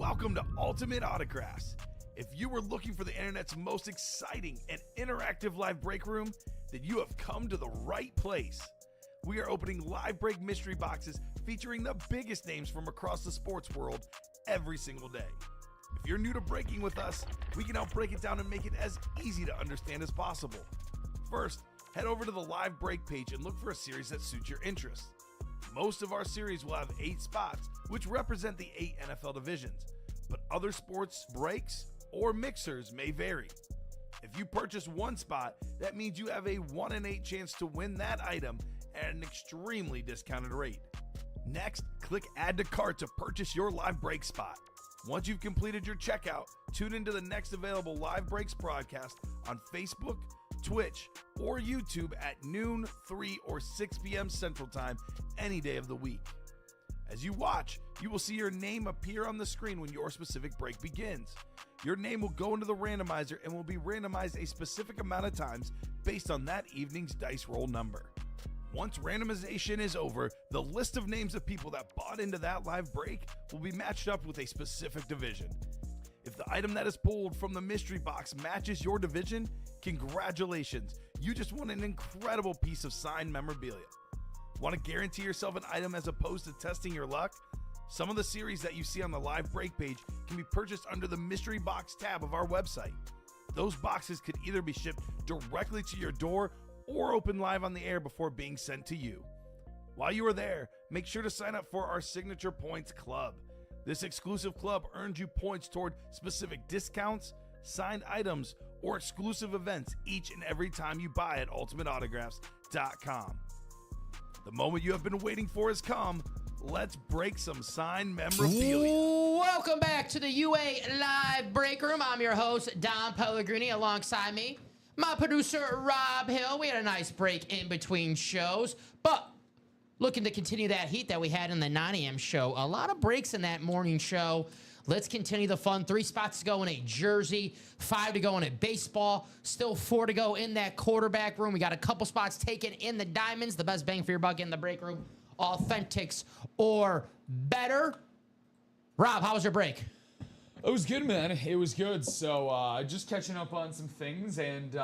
Welcome to Ultimate Autographs. If you were looking for the internet's most exciting and interactive live break room, then you have come to the right place. We are opening live break mystery boxes featuring the biggest names from across the sports world every single day. If you're new to breaking with us, we can help break it down and make it as easy to understand as possible. First, head over to the live break page and look for a series that suits your interests. Most of our series will have 8 spots, which represent the 8 NFL divisions, but other sports breaks or mixers may vary. If you purchase one spot, that means you have a 1 in 8 chance to win that item at an extremely discounted rate. Next, click Add to Cart to purchase your live break spot. Once you've completed your checkout, tune into the next available Live Breaks broadcast on Facebook, Twitch, or YouTube at noon, 3, or 6 p.m. Central Time any day of the week. As you watch, you will see your name appear on the screen when your specific break begins. Your name will go into the randomizer and will be randomized a specific amount of times based on that evening's dice roll number. Once randomization is over, the list of names of people that bought into that live break will be matched up with a specific division. If the item that is pulled from the mystery box matches your division, congratulations, you just won an incredible piece of signed memorabilia. Want to guarantee yourself an item as opposed to testing your luck? Some of the series that you see on the live break page can be purchased under the mystery box tab of our website. Those boxes could either be shipped directly to your door or open live on the air before being sent to you. While you are there, make sure to sign up for our Signature Points Club. This exclusive club earns you points toward specific discounts, signed items, or exclusive events each and every time you buy at ultimateautographs.com. The moment you have been waiting for has come. Let's break some signed memorabilia. Welcome back to the UA Live Break Room. I'm your host, Don Pellegrini. Alongside me, my producer, Rob Hill. We had a nice break in between shows, but looking to continue that heat that we had in the 9 a.m. show. A lot of breaks in that morning show. Let's continue the fun. 3 spots to go in a jersey, 5 to go in a baseball, still 4 to go in that quarterback room. We got a couple spots taken in the diamonds, the best bang for your buck in the break room, authentics or better. Rob, how was your break? It was good, man. It was good. So just catching up on some things, and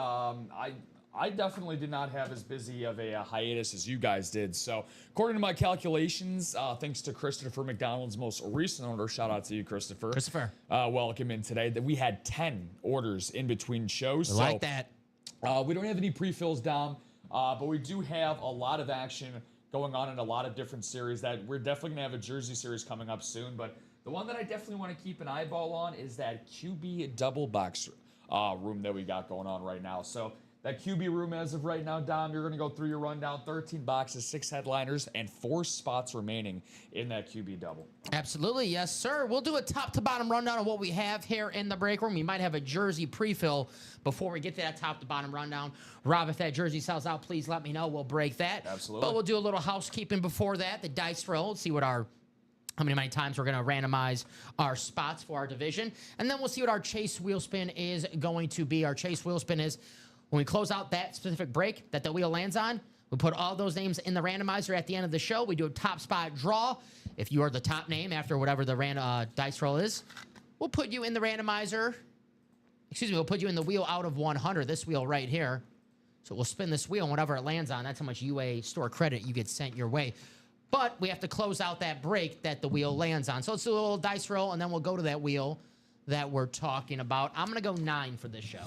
I definitely did not have as busy of a hiatus as you guys did. So according to my calculations, thanks to Christopher, McDonald's most recent order, shout out to you, Christopher. Welcome in today. That we had 10 orders in between shows. I like that. We don't have any pre-fills, Dom, but we do have a lot of action going on in a lot of different series. That we're definitely gonna have a jersey series coming up soon, but the one that I definitely want to keep an eyeball on is that QB double box room that we got going on right now. So that QB room as of right now, Dom, you're going to go through your rundown, 13 boxes, 6 headliners, and 4 spots remaining in that QB double. Absolutely, yes, sir. We'll do a top-to-bottom rundown of what we have here in the break room. We might have a jersey pre-fill before we get to that top-to-bottom rundown. Rob, if that jersey sells out, please let me know. We'll break that. Absolutely. But we'll do a little housekeeping before that, the dice roll, see what how many times we're going to randomize our spots for our division. And then we'll see what our chase wheel spin is going to be. Our chase wheel spin is when we close out that specific break that the wheel lands on, we put all those names in the randomizer at the end of the show. We do a top spot draw. If you are the top name after whatever the dice roll is, we'll put you in the randomizer. Excuse me, we'll put you in the wheel out of 100, this wheel right here. So we'll spin this wheel, and whatever it lands on, that's how much UA store credit you get sent your way. But we have to close out that break that the wheel lands on. So let's do a little dice roll, and then we'll go to that wheel that we're talking about. I'm going to go 9 for this show.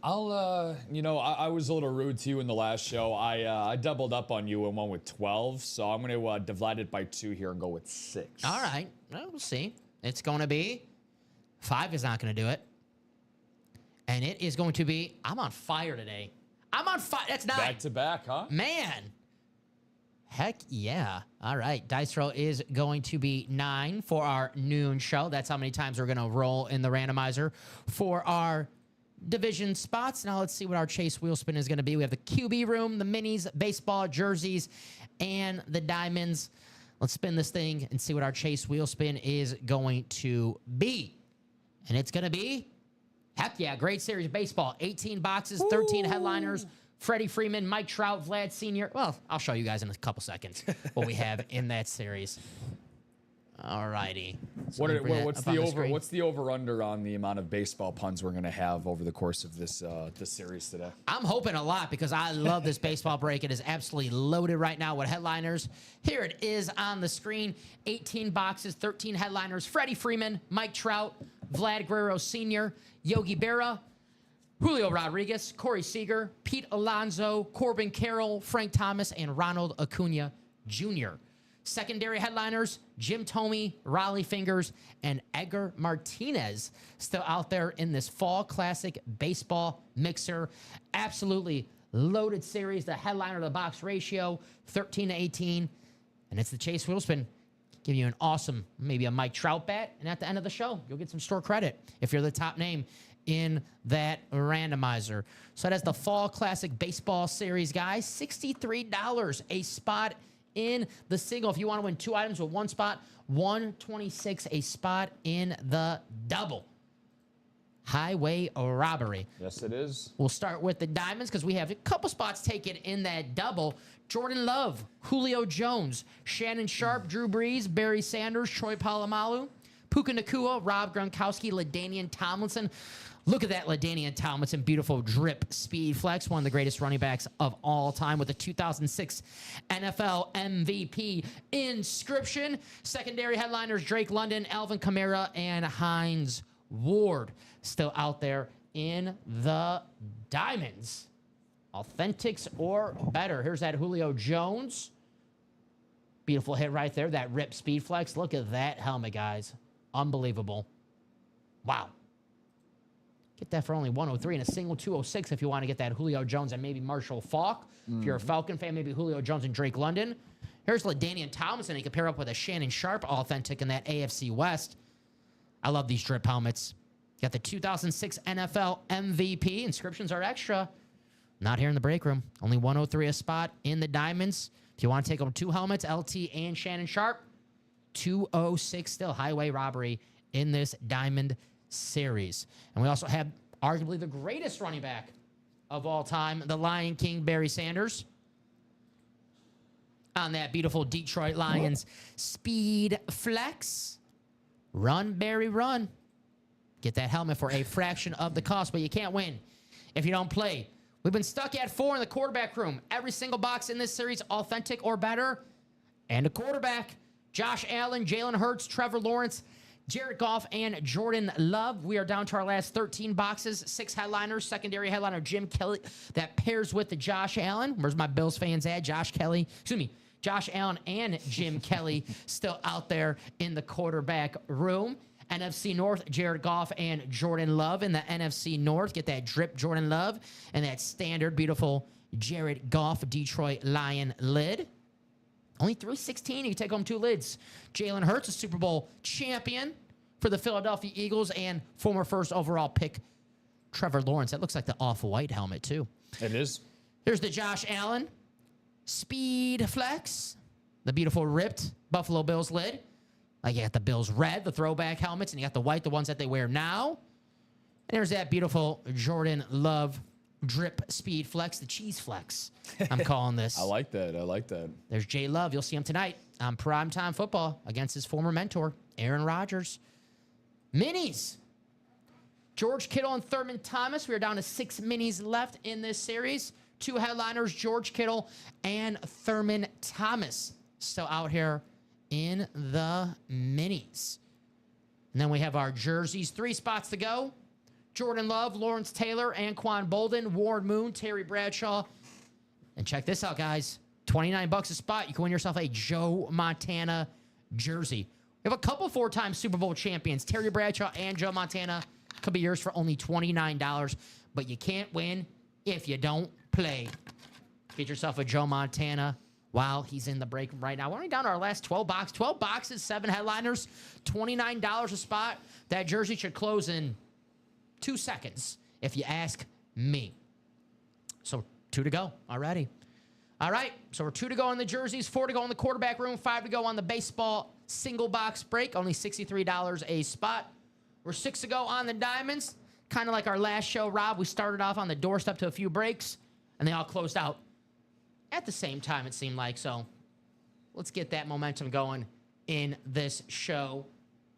I was a little rude to you in the last show. I doubled up on you and went with 12, so I'm going to divide it by 2 here and go with 6. All right. Well, we'll see. It's going to be 5 is not going to do it. And it is going to be, I'm on fire today. I'm on fire. That's 9. Back to back, huh? Man. Heck yeah. All right. Dice roll is going to be 9 for our noon show. That's how many times we're going to roll in the randomizer for our division spots. Now let's see what our chase wheel spin is going to be. We have the QB room, the minis, baseball, jerseys, and the diamonds. Let's spin this thing and see what our chase wheel spin is going to be. And it's going to be, heck yeah, great series baseball. 18 boxes, 13 headliners, Freddie Freeman, Mike Trout, Vlad Sr. Well, I'll show you guys in a couple seconds what we have in that series. All righty. What's the over/under on the amount of baseball puns we're gonna have over the course of this series today? I'm hoping a lot because I love this baseball break. It is absolutely loaded right now with headliners. Here it is on the screen. 18 boxes, 13 headliners. Freddie Freeman, Mike Trout, Vlad Guerrero Sr., Yogi Berra, Julio Rodriguez, Corey Seager, Pete Alonso, Corbin Carroll, Frank Thomas, and Ronald Acuna Jr. Secondary headliners, Jim Thome, Raleigh Fingers, and Edgar Martinez still out there in this Fall Classic Baseball Mixer. Absolutely loaded series. The headliner to the box ratio, 13-18. And it's the Chase Wheelspin. Give you an awesome, maybe a Mike Trout bat. And at the end of the show, you'll get some store credit if you're the top name in that randomizer. So that's the Fall Classic Baseball Series, guys. $63 a spot in the single. If you want to win 2 items with 1 spot, $126 a spot in the double. Highway robbery. Yes, it is. We'll start with the diamonds because we have a couple spots taken in that double. Jordan Love, Julio Jones, Shannon Sharp, Drew Brees, Barry Sanders, Troy Polamalu, Puka Nacua, Rob Gronkowski, LaDainian Tomlinson. Look at that LaDainian Tomlinson, beautiful drip speed flex, one of the greatest running backs of all time with a 2006 NFL MVP inscription. Secondary headliners, Drake London, Alvin Kamara, and Hines Ward still out there in the diamonds. Authentics or better. Here's that Julio Jones. Beautiful hit right there, that rip speed flex. Look at that helmet, guys. Unbelievable. Wow. Get that for only $103 and a single $206 if you want to get that Julio Jones and maybe Marshall Faulk. If you're a Falcon fan, maybe Julio Jones and Drake London. Here's LaDainian Tomlinson. You can pair up with a Shannon Sharp authentic in that AFC West. I love these drip helmets. Got the 2006 NFL MVP. Inscriptions are extra. Not here in the break room. Only $103 a spot in the diamonds. If you want to take home 2 helmets, LT and Shannon Sharp, $206 still. Highway robbery in this diamond series. And we also have arguably the greatest running back of all time, the Lion King, Barry Sanders. On that beautiful Detroit Lions speed flex. Run, Barry, run. Get that helmet for a fraction of the cost, but you can't win if you don't play. We've been stuck at 4 in the quarterback room. Every single box in this series, authentic or better. And a quarterback. Josh Allen, Jalen Hurts, Trevor Lawrence, Jared Goff, and Jordan Love. We are down to our last 13 boxes. 6 headliners. Secondary headliner, Jim Kelly. That pairs with the Josh Allen. Where's my Bills fans at? Josh Allen and Jim Kelly still out there in the quarterback room. NFC North, Jared Goff and Jordan Love in the NFC North. Get that drip Jordan Love and that standard beautiful Jared Goff Detroit Lion lid. Only $316. You can take home 2 lids. Jalen Hurts, a Super Bowl champion for the Philadelphia Eagles, and former first overall pick Trevor Lawrence. That looks like the off-white helmet, too. It is. Here's the Josh Allen Speed Flex, the beautiful ripped Buffalo Bills lid. Like you got the Bills red, the throwback helmets, and you got the white, the ones that they wear now. And there's that beautiful Jordan Love drip speed flex, the cheese flex. I'm calling this. I like that. There's Jay Love. You'll see him tonight on Primetime Football against his former mentor, Aaron Rodgers. Minis. George Kittle and Thurman Thomas. We are down to 6 minis left in this series. 2 headliners, George Kittle and Thurman Thomas. Still out here in the minis. And then we have our jerseys. 3 spots to go. Jordan Love, Lawrence Taylor, Anquan Bolden, Warren Moon, Terry Bradshaw. And check this out, guys. $29 a spot. You can win yourself a Joe Montana jersey. We have a couple 4-time Super Bowl champions. Terry Bradshaw and Joe Montana could be yours for only $29. But you can't win if you don't play. Get yourself a Joe Montana while he's in the break right now. We're only down to our last 12 boxes. 12 boxes, 7 headliners, $29 a spot. That jersey should close in 2 seconds, if you ask me. So 2 to go already. All right, so we're 2 to go on the jerseys, 4 to go in the quarterback room, 5 to go on the baseball single box break, only $63 a spot. We're 6 to go on the diamonds. Kind of like our last show, Rob. We started off on the doorstep to a few breaks, and they all closed out at the same time, it seemed like. So let's get that momentum going in this show.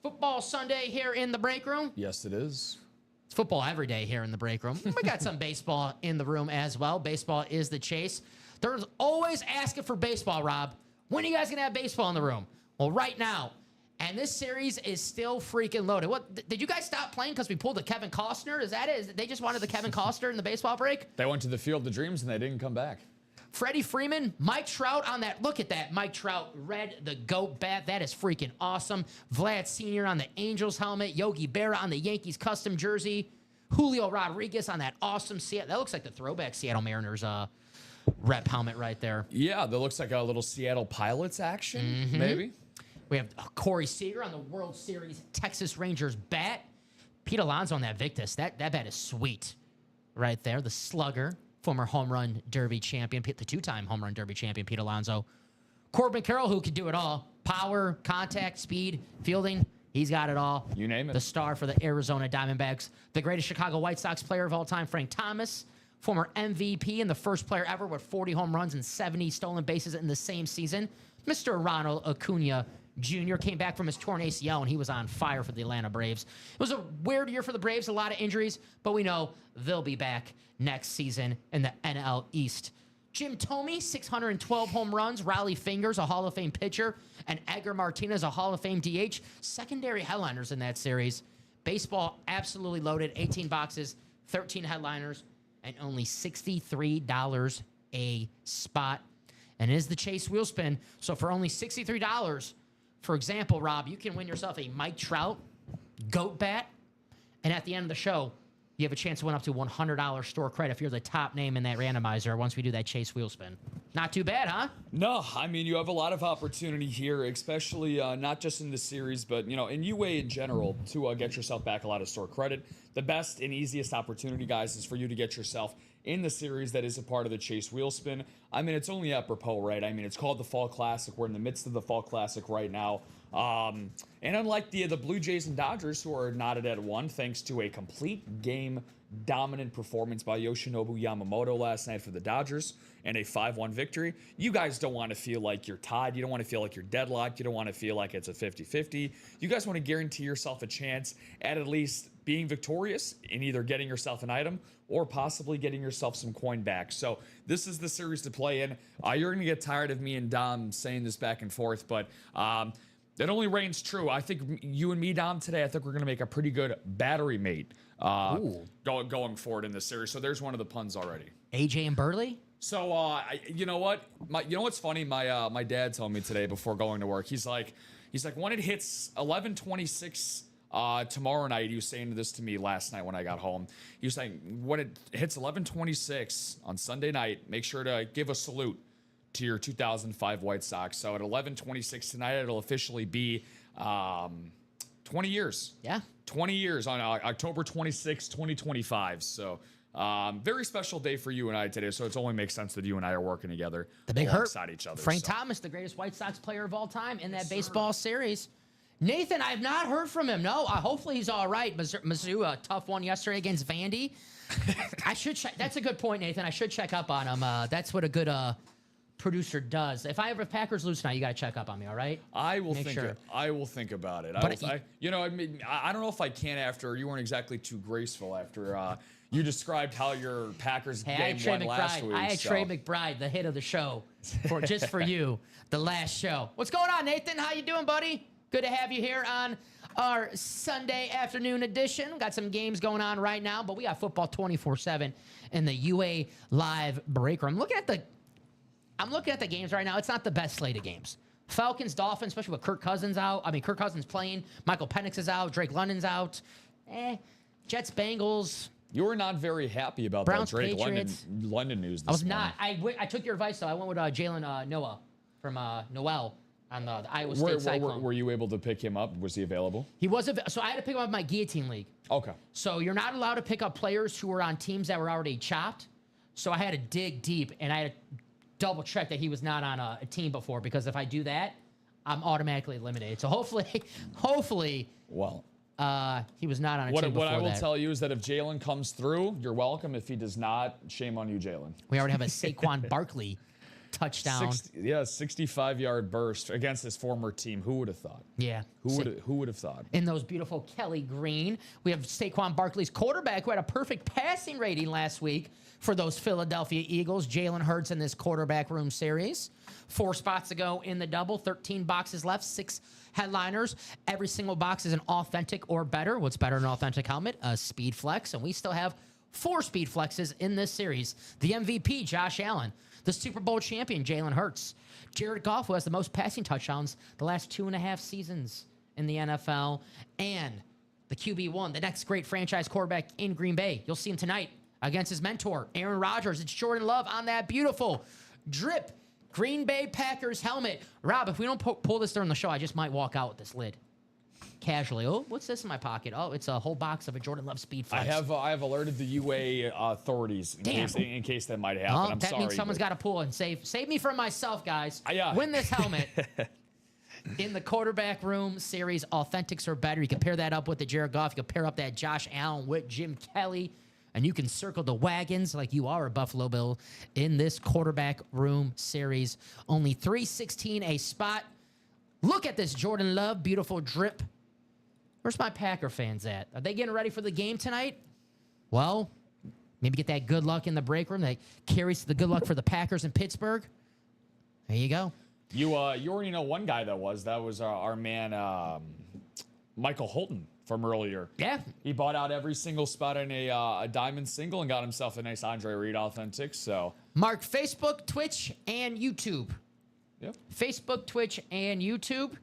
Football Sunday here in the break room. Yes, it is. It's football every day here in the break room. We got some baseball in the room as well. Baseball is the chase. There's always asking for baseball, Rob. When are you guys going to have baseball in the room? Well, right now. And this series is still freaking loaded. What did you guys stop playing because we pulled a Kevin Costner? Is that it? They just wanted the Kevin Costner in the baseball break? They went to the Field of Dreams and they didn't come back. Freddie Freeman, Mike Trout on that. Look at that. Mike Trout, red, the GOAT bat. That is freaking awesome. Vlad Sr. on the Angels helmet. Yogi Berra on the Yankees custom jersey. Julio Rodriguez on that awesome Seattle. That looks like the throwback Seattle Mariners rep helmet right there. Yeah, that looks like a little Seattle Pilots action, maybe. We have Corey Seager on the World Series Texas Rangers bat. Pete Alonso on that Victus. That bat is sweet right there. The slugger. Former home run derby champion, the two-time home run derby champion, Pete Alonso. Corbin Carroll, who can do it all. Power, contact, speed, fielding. He's got it all. You name it. The star for the Arizona Diamondbacks. The greatest Chicago White Sox player of all time, Frank Thomas. Former MVP and the first player ever with 40 home runs and 70 stolen bases in the same season. Mr. Ronald Acuna Jr. came back from his torn ACL, and he was on fire for the Atlanta Braves. It was a weird year for the Braves, a lot of injuries, but we know they'll be back next season in the NL East. Jim Thome, 612 home runs. Raleigh Fingers, a Hall of Fame pitcher. And Edgar Martinez, a Hall of Fame DH. Secondary headliners in that series. Baseball absolutely loaded. 18 boxes, 13 headliners, and only $63 a spot. And it is the Chase Wheel Spin. So for only $63, for example, Rob, you can win yourself a Mike Trout GOAT bat. And at the end of the show, you have a chance to win up to $100 store credit if you're the top name in that randomizer once we do that Chase Wheel Spin. Not too bad, huh? No, I mean, you have a lot of opportunity here, especially not just in this series, but, in UA in general, to get yourself back a lot of store credit. The best and easiest opportunity, guys, is for you to get yourself in the series that is a part of the Chase Wheel Spin. I mean, it's only apropos, right? I mean, it's called the Fall Classic. We're in the midst of the Fall Classic right now. And unlike the Blue Jays and Dodgers, who are knotted at 1, thanks to a complete game dominant performance by Yoshinobu Yamamoto last night for the Dodgers and a 5-1 victory, you guys don't want to feel like you're tied. You don't want to feel like you're deadlocked. You don't want to feel like it's a 50-50. You guys want to guarantee yourself a chance at least being victorious in either getting yourself an item or possibly getting yourself some coin back. So this is the series to play in. You're going to get tired of me and Dom saying this back and forth, but that only reigns true. I think you and me, Dom, today, I think we're going to make a pretty good battery mate going forward in this series. So there's one of the puns already. AJ and Burley? So, you know what? You know what's funny? My dad told me today before going to work, he's like, when it hits 11:26 tomorrow night, he was saying this to me last night when I got home. He was saying, when it hits 11:26 on Sunday night, make sure to give a salute to your 2005 White Sox. So at 11:26 tonight, it'll officially be 20 years. Yeah. 20 years on October 26, 2025. So very special day for you and I today. So it only makes sense that you and I are working together the big alongside each other. Frank Thomas, the greatest White Sox player of all time in that baseball series. Nathan, I've not heard from him. No, hopefully he's all right. Mizzou, a tough one yesterday against Vandy. I should check. That's a good point, Nathan. I should check up on him. That's what a good producer does. If Packers lose tonight, you got to check up on me, all right? I will think about it. I don't know if I can after you weren't exactly too graceful after you described how your Packers game won last week. I had Trey McBride, the hit of the show, just for you, the last show. What's going on, Nathan? How you doing, buddy? Good to have you here on our Sunday afternoon edition. Got some games going on right now, but we got football 24/7 in the UA Live break room. I'm looking at the games right now. It's not the best slate of games. Falcons, Dolphins, especially with Kirk Cousins out. Kirk Cousins playing. Michael Penix is out. Drake London's out. Jets, Bengals. You were not very happy about Browns, that Drake Patriots. London news this I was morning. not. I took your advice, though. I went with Jalen Noah from Noel on the Iowa State Cyclone. Were you able to pick him up? Was he available? He was. So I had to pick him up in my guillotine league. Okay. So you're not allowed to pick up players who were on teams that were already chopped. So I had to dig deep, and I had to double check that he was not on a team before, because if I do that, I'm automatically eliminated. So hopefully, well, he was not on a team before. What I will tell you is that if Jalen comes through, you're welcome. If he does not, shame on you, Jalen. We already have a Saquon Barkley touchdown. 65-yard burst against his former team. Who would have thought? Yeah. Who would have thought? In those beautiful Kelly green. We have Saquon Barkley's quarterback who had a perfect passing rating last week for those Philadelphia Eagles. Jalen Hurts in this quarterback room series. 4 spots to go in the double. 13 boxes left. 6 headliners. Every single box is an authentic or better. What's better than an authentic helmet? A speed flex. And we still have 4 speed flexes in this series. The MVP, Josh Allen. The Super Bowl champion, Jalen Hurts. Jared Goff, who has the most passing touchdowns the last 2.5 seasons in the NFL. And the QB1, the next great franchise quarterback in Green Bay. You'll see him tonight against his mentor, Aaron Rodgers. It's Jordan Love on that beautiful drip Green Bay Packers helmet. Rob, if we don't pull this during the show, I just might walk out with this lid. Casually. Oh, what's this in my pocket? Oh, it's a whole box of a Jordan Love Speed Flex. I have alerted the UA authorities in case that might happen. Oh, that means someone's got to pull and save me from myself, guys. Win this helmet. In the quarterback room series, authentics are better. You can pair that up with the Jared Goff. You can pair up that Josh Allen with Jim Kelly. And you can circle the wagons like you are a Buffalo Bill in this quarterback room series. Only $3.16 a spot. Look at this Jordan Love, beautiful drip. Where's my Packer fans at? Are they getting ready for the game tonight? Well, maybe get that good luck in the break room that carries the good luck for the Packers in Pittsburgh. There you go. You already know one guy that was our man Michael Holton from earlier. Yeah. He bought out every single spot in a diamond single and got himself a nice Andre Reed authentic. So mark Facebook, Twitch, and YouTube. Yep. Facebook, Twitch, and YouTube.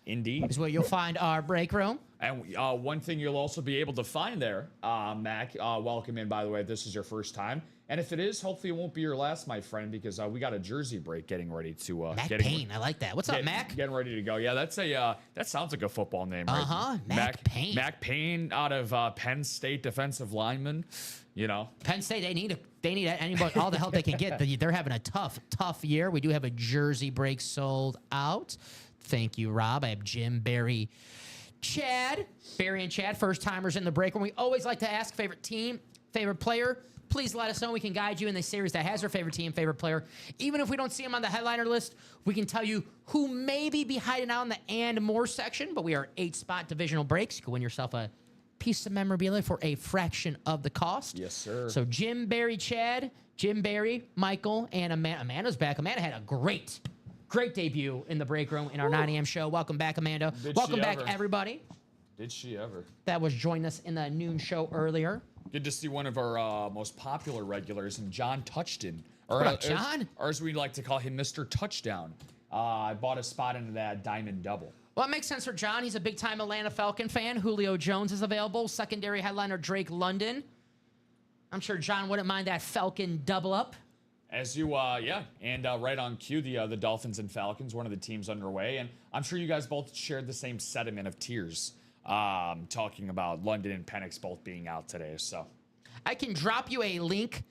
Indeed. Is where you'll find our break room. And one thing you'll also be able to find there, Mac, welcome in, by the way, if this is your first time. And if it is, hopefully it won't be your last, my friend, because we got a jersey break getting ready to... Mac Payne, I like that. What's up, Mac? Getting ready to go. Yeah, that's that sounds like a football name, right? Uh-huh, Mac Payne. Mac Payne out of Penn State defensive lineman, you know. Penn State, they need anybody, all the help they can get. They're having a tough year. We do have a jersey break sold out. Thank you, Rob. I have Jim, Barry, Chad. Barry and Chad, first-timers in the break room. We always like to ask favorite team, favorite player. Please let us know. We can guide you in the series that has our favorite team, favorite player. Even if we don't see him on the headliner list, we can tell you who maybe be hiding out in the and more section. But we are 8-spot divisional breaks. You can win yourself a piece of memorabilia for a fraction of the cost. Yes, sir. So Jim, Barry, Chad, Jim, Barry, Michael, and Amanda's back. Amanda had a great debut in the break room in our 9 a.m. show. Welcome back, Amanda. Welcome back, everybody. Did she ever? That was joining us in the noon show earlier. Good to see one of our most popular regulars, and John Touchton. What up, John? Or as we like to call him, Mr. Touchdown. I bought a spot into that diamond double. Well, it makes sense for John. He's a big-time Atlanta Falcon fan. Julio Jones is available. Secondary headliner Drake London. I'm sure John wouldn't mind that Falcon double up. As you, and right on cue, the Dolphins and Falcons, one of the teams underway. And I'm sure you guys both shared the same sentiment of tears. Talking about London and Penix both being out today. So I can drop you a link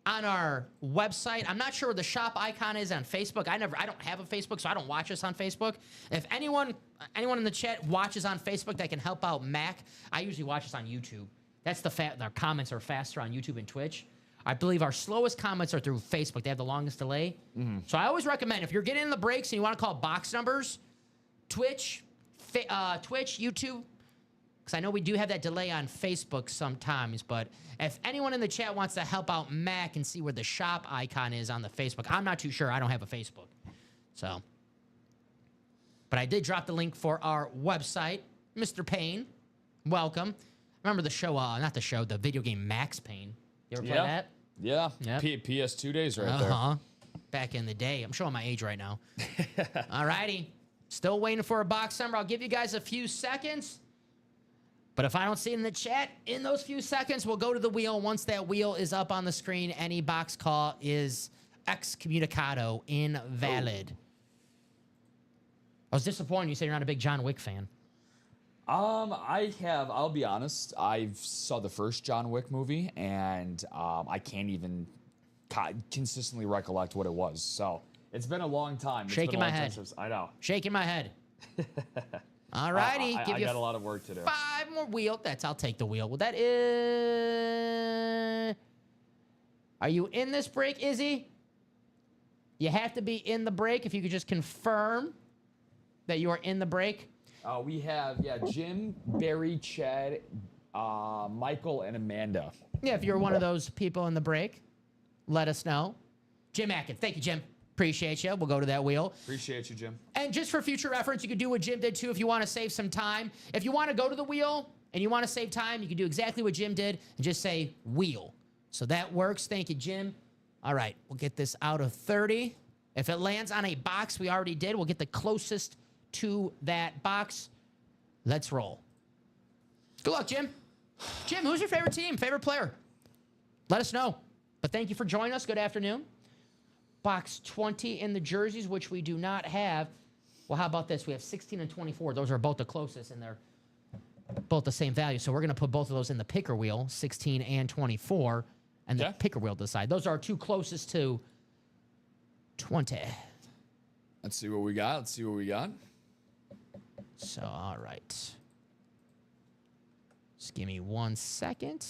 on our website. I'm not sure where the shop icon is on Facebook. I don't have a Facebook, so I don't watch us on Facebook. If anyone in the chat watches on Facebook that can help out Mac, I usually watch us on YouTube. That's our comments are faster on YouTube and Twitch. I believe our slowest comments are through Facebook. They have the longest delay. Mm-hmm. So I always recommend, if you're getting in the breaks and you want to call box numbers, Twitch, YouTube, because I know we do have that delay on Facebook sometimes, but if anyone in the chat wants to help out Mac and see where the shop icon is on the Facebook, I'm not too sure. I don't have a Facebook. So, but I did drop the link for our website. Mr. Payne, welcome. Remember the show, the video game Max Payne. You ever play that? Yeah. Yep. PS2 days right there. Back in the day. I'm showing my age right now. All righty. Still waiting for a box number. I'll give you guys a few seconds. But if I don't see it in the chat, in those few seconds, we'll go to the wheel. Once that wheel is up on the screen, any box call is excommunicado, invalid. I was disappointed you said you're not a big John Wick fan. I'll be honest, I saw the first John Wick movie, and I can't even consistently recollect what it was. So it's been a long time. Shaking my head. I know. Shaking my head. All righty. I got a lot of work to do. 5 more wheel. I'll take the wheel. Well, that is... Are you in this break, Izzy? You have to be in the break. If you could just confirm that you are in the break. We have, Jim, Barry, Chad, Michael, and Amanda. Yeah, if you're one of those people in the break, let us know. Jim Atkins. Thank you, Jim. Appreciate you. We'll go to that wheel. Appreciate you, Jim. And just for future reference, you can do what Jim did too if you want to save some time. If you want to go to the wheel and you want to save time, you can do exactly what Jim did and just say wheel. So that works. Thank you, Jim. All right, we'll get this out of 30. If it lands on a box we already did, we'll get the closest to that box. Let's roll. Good luck, Jim. Jim, who's your favorite team, favorite player? Let us know. But thank you for joining us. Good afternoon. Box 20 in the jerseys, which we do not have. Well, how about this? We have 16 and 24. Those are both the closest, and they're both the same value. So we're going to put both of those in the picker wheel, 16 and 24, and the picker wheel decide. Those are our two closest to 20. Let's see what we got. So, all right. Just give me 1 second.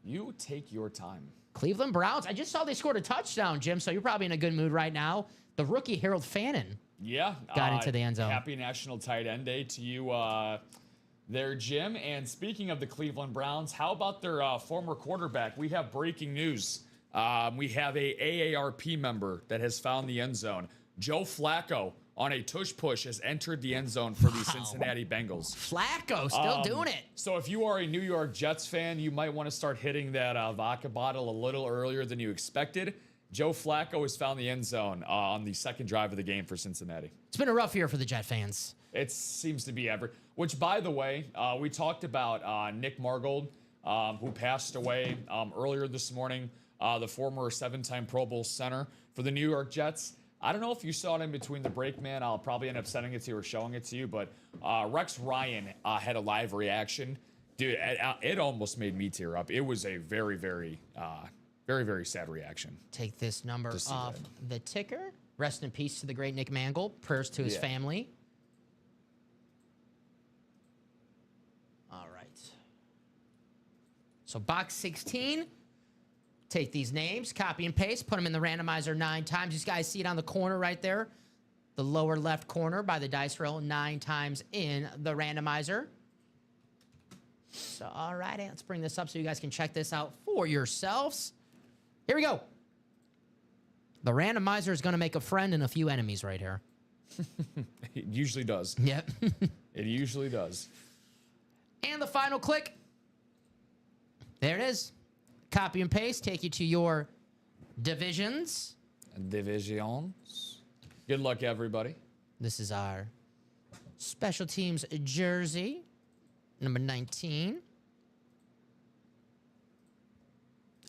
You take your time. Cleveland Browns. I just saw they scored a touchdown, Jim, so you're probably in a good mood right now. The rookie Harold Fannin got into the end zone. Happy National Tight End Day to you there, Jim. And speaking of the Cleveland Browns, how about their former quarterback? We have breaking news. We have a AARP member that has found the end zone. Joe Flacco on a tush push has entered the end zone for the Cincinnati Bengals. Flacco still doing it. So if you are a New York Jets fan, you might want to start hitting that vodka bottle a little earlier than you expected. Joe Flacco has found the end zone on the second drive of the game for Cincinnati. It's been a rough year for the Jet fans. It seems to be ever. Which, by the way, we talked about Nick Margold, who passed away earlier this morning, the former 7-time Pro Bowl center for the New York Jets. I don't know if you saw it in between the break, man. I'll probably end up sending it to you or showing it to you. But Rex Ryan had a live reaction. Dude, it almost made me tear up. It was a very, very, very, very sad reaction. Take this number off the ticker. Rest in peace to the great Nick Mangold. Prayers to his family. All right. So box 16. Take these names, copy and paste, put them in the randomizer 9 times. You guys see it on the corner right there, the lower left corner by the dice roll, 9 times in the randomizer. So, all right, let's bring this up so you guys can check this out for yourselves. Here we go. The randomizer is going to make a friend and a few enemies right here. It usually does. Yep. It usually does. And the final click. There it is. Copy and paste, take you to your divisions. Divisions. Good luck, everybody. This is our special teams jersey, number 19.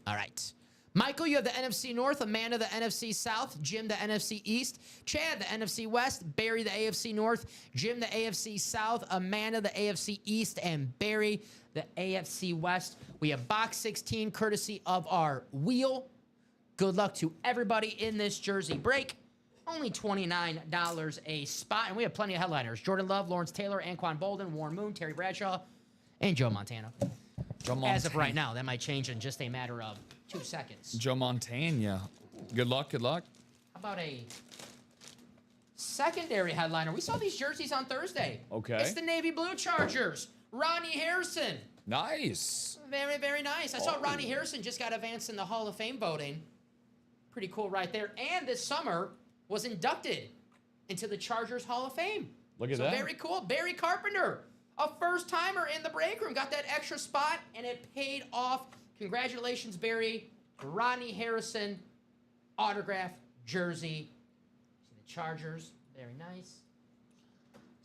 All right. Michael, you have the NFC North, Amanda, the NFC South, Jim, the NFC East, Chad, the NFC West, Barry, the AFC North, Jim, the AFC South, Amanda, the AFC East, and Barry, the AFC West. We have box 16, courtesy of our wheel. Good luck to everybody in this jersey break. Only $29 a spot, and we have plenty of headliners. Jordan Love, Lawrence Taylor, Anquan Bolden, Warren Moon, Terry Bradshaw, and Joe Montana. As of right now, that might change in just a matter of 2 seconds. Joe Montana. Good luck, good luck. How about a secondary headliner? We saw these jerseys on Thursday. Okay. It's the Navy Blue Chargers. Ronnie Harrison. Nice. Very, very nice. I saw Ronnie Harrison just got advanced in the Hall of Fame voting. Pretty cool right there. And this summer was inducted into the Chargers Hall of Fame. Look at that. Very cool. Barry Carpenter, a first-timer in the break room, got that extra spot, and it paid off. Congratulations, Barry. Ronnie Harrison, autograph jersey. See the Chargers. Very nice.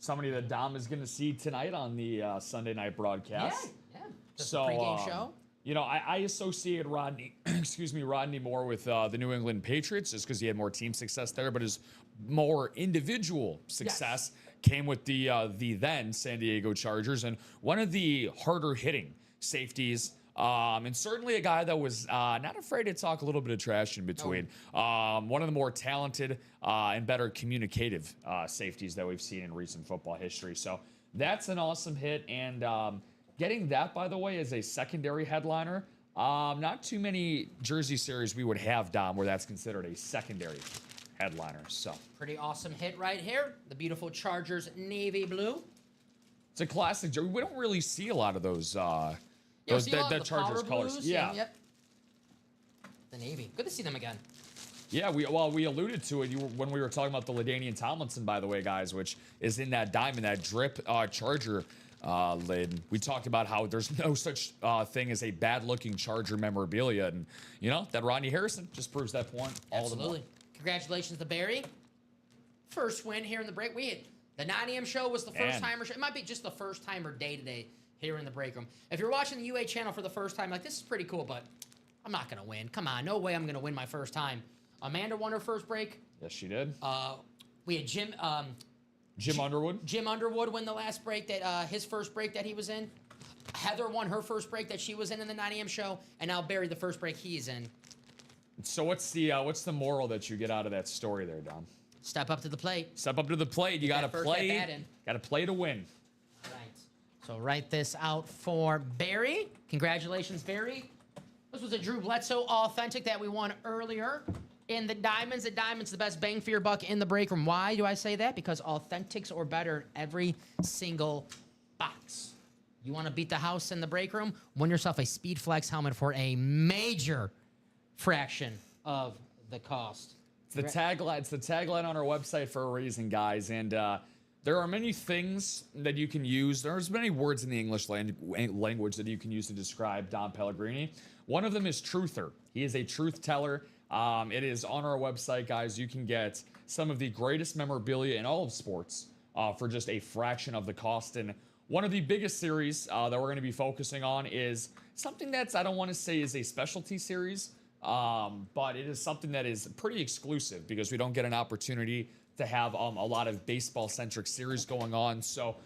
Somebody that Dom is going to see tonight on the Sunday night broadcast. Yeah. Just a pregame show. You know, I associate Rodney, Rodney Moore with the New England Patriots just because he had more team success there, but his more individual success came with the then San Diego Chargers, and one of the harder hitting safeties, and certainly a guy that was not afraid to talk a little bit of trash in between. One of the more talented and better communicative safeties that we've seen in recent football history. So that's an awesome hit, and getting that, by the way, as a secondary headliner, not too many jersey series we would have, Dom, where that's considered a secondary headliners. So Pretty awesome hit right here. The beautiful Chargers navy blue. it's a classic jersey. We don't really see a lot of those. Yeah, Those see a lot of the the Chargers powder colors. blues. Yeah. Yep. The navy. Good to see them again. Yeah, we alluded to it when we were talking about the LaDainian Tomlinson, by the way, guys, which is in that diamond, that drip Charger lid. We talked about how there's no such thing as a bad-looking Charger memorabilia, and you know that Rodney Harrison just proves that point all the more. Absolutely. Congratulations to Barry. First win here in the break. The 9 a.m. show was the first timer show. It might be just the first timer day today here in the break room. If you're watching the UA channel for the first time, like, this is pretty cool, but I'm not gonna win. Come on, no way I'm gonna win my first time. Amanda won her first break. Yes, she did. We had Jim Underwood. Jim Underwood win the last break that his first break that he was in. Heather won her first break that she was in the 9 a.m. show, and now Barry the first break he is in. So what's the moral that you get out of that story there, Dom? Step up to the plate. Step up to the plate. You gotta play. In. Gotta play to win. All right. So write this out for Barry. Congratulations, Barry. This was a Drew Bledsoe authentic that we won earlier in the Diamonds. The Diamonds, the best bang for your buck in the break room. Why do I say that? Because authentics are better in every single box. You want to beat the house in the break room? Win yourself a Speed Flex helmet for a major fraction of the cost. It's the tagline. It's the tagline on our website for a reason, guys. And there are many things that you can use. There's many words in the English language that you can use to describe Dom Pellegrini. One of them is truther. He is a truth teller. It is on our website, guys. You can get some of the greatest memorabilia in all of sports for just a fraction of the cost. And one of the biggest series that we're going to be focusing on is something that's, I don't want to say is a specialty series, but it is something that is pretty exclusive because we don't get an opportunity to have a lot of baseball-centric series going on. So